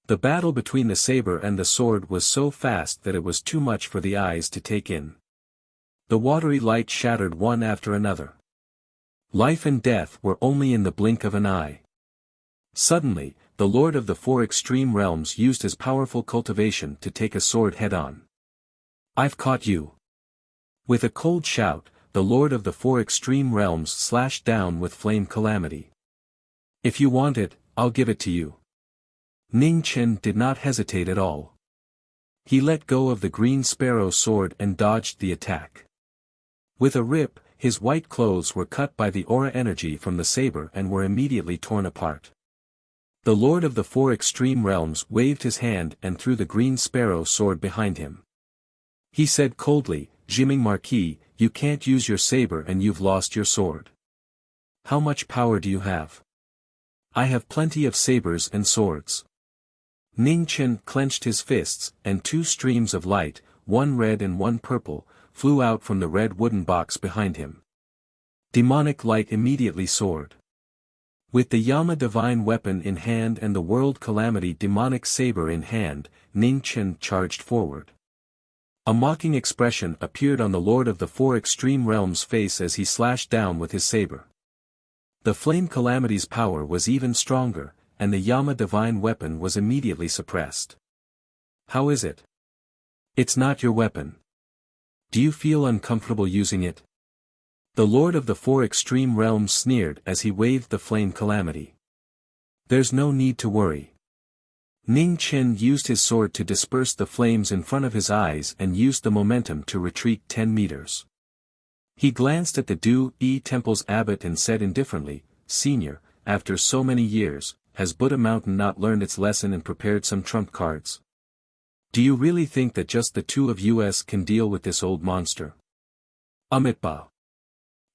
The battle between the saber and the sword was so fast that it was too much for the eyes to take in. The watery light shattered one after another. Life and death were only in the blink of an eye. Suddenly, the Lord of the Four Extreme Realms used his powerful cultivation to take a sword head-on. "I've caught you!" With a cold shout, the Lord of the Four Extreme Realms slashed down with flame calamity. "If you want it, I'll give it to you." Ning Chen did not hesitate at all. He let go of the green sparrow sword and dodged the attack. With a rip, his white clothes were cut by the aura energy from the saber and were immediately torn apart. The Lord of the Four Extreme Realms waved his hand and threw the green sparrow sword behind him. He said coldly, "Jiming Marquis, you can't use your saber and you've lost your sword. How much power do you have?" "I have plenty of sabers and swords." Ning Chen clenched his fists, and two streams of light, one red and one purple, flew out from the red wooden box behind him. Demonic light immediately soared. With the Yama divine weapon in hand and the world calamity demonic saber in hand, Ning Chen charged forward. A mocking expression appeared on the Lord of the Four Extreme Realms' face as he slashed down with his saber. The flame calamity's power was even stronger, and the Yama divine weapon was immediately suppressed. "How is it? It's not your weapon. Do you feel uncomfortable using it?" The Lord of the Four Extreme Realms sneered as he waved the flame calamity. "There's no need to worry." Ning Chen used his sword to disperse the flames in front of his eyes and used the momentum to retreat 10 meters. He glanced at the Du-Yi Temple's abbot and said indifferently, "Senior, after so many years, has Buddha Mountain not learned its lesson and prepared some trump cards? Do you really think that just the two of us can deal with this old monster?" Amitba.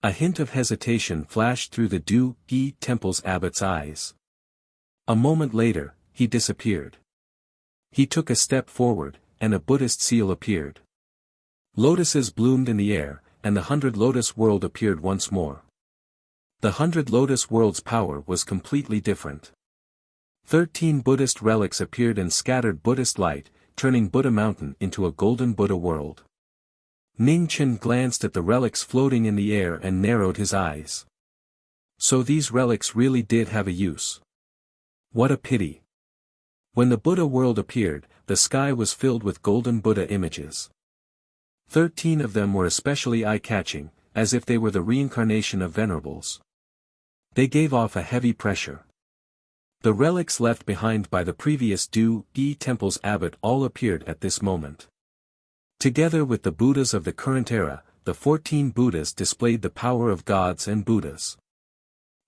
A hint of hesitation flashed through the Du-Yi Temple's abbot's eyes. A moment later, he disappeared. He took a step forward, and a Buddhist seal appeared. Lotuses bloomed in the air, and the 100 Lotus World appeared once more. The 100 Lotus World's power was completely different. 13 Buddhist relics appeared and scattered Buddhist light, turning Buddha Mountain into a golden Buddha world. Ning Chen glanced at the relics floating in the air and narrowed his eyes. So these relics really did have a use. What a pity. When the Buddha world appeared, the sky was filled with golden Buddha images. 13 of them were especially eye-catching, as if they were the reincarnation of venerables. They gave off a heavy pressure. The relics left behind by the previous Du-Yi Temple's abbot all appeared at this moment. Together with the Buddhas of the current era, the 14 Buddhas displayed the power of gods and Buddhas.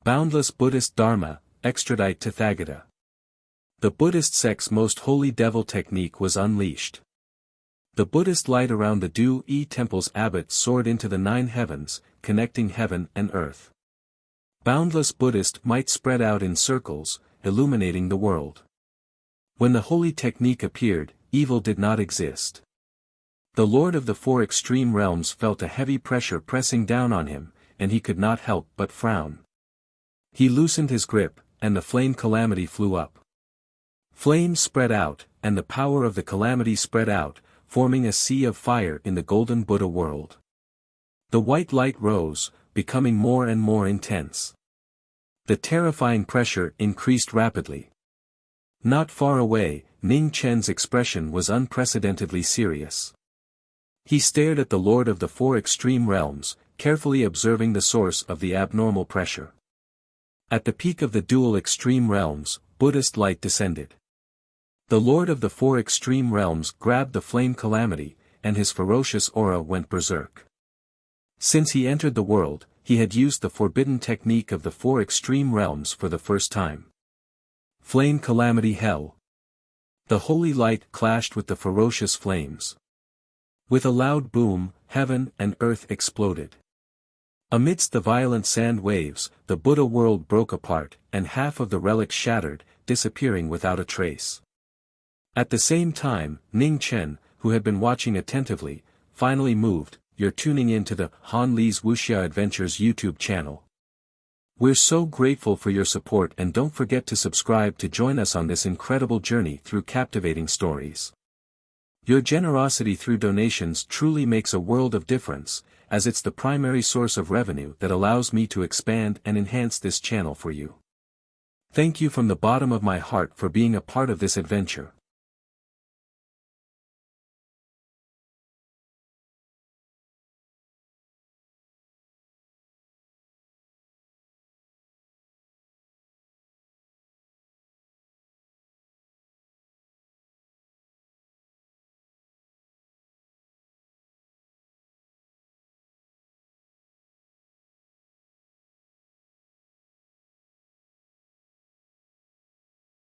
Boundless Buddhist Dharma, extradite Tathagata. The Buddhist sect's most holy devil technique was unleashed. The Buddhist light around the Du-Yi Temple's abbot soared into the 9 heavens, connecting heaven and earth. Boundless Buddhist might spread out in circles, illuminating the world. When the holy technique appeared, evil did not exist. The Lord of the Four Extreme Realms felt a heavy pressure pressing down on him, and he could not help but frown. He loosened his grip, and the flame calamity flew up. Flames spread out, and the power of the calamity spread out, forming a sea of fire in the golden Buddha world. The white light rose, becoming more and more intense. The terrifying pressure increased rapidly. Not far away, Ning Chen's expression was unprecedentedly serious. He stared at the Lord of the Four Extreme Realms, carefully observing the source of the abnormal pressure. At the peak of the dual extreme realms, Buddhist light descended. The Lord of the Four Extreme Realms grabbed the flame calamity, and his ferocious aura went berserk. Since he entered the world, he had used the forbidden technique of the Four Extreme Realms for the first time. Flame calamity hell. The holy light clashed with the ferocious flames. With a loud boom, heaven and earth exploded. Amidst the violent sand waves, the Buddha world broke apart, and half of the relics shattered, disappearing without a trace. At the same time, Ning Chen, who had been watching attentively, finally moved. You're tuning in to the Han Li's Wuxia Adventures YouTube channel. We're so grateful for your support, and don't forget to subscribe to join us on this incredible journey through captivating stories. Your generosity through donations truly makes a world of difference, as it's the primary source of revenue that allows me to expand and enhance this channel for you. Thank you from the bottom of my heart for being a part of this adventure.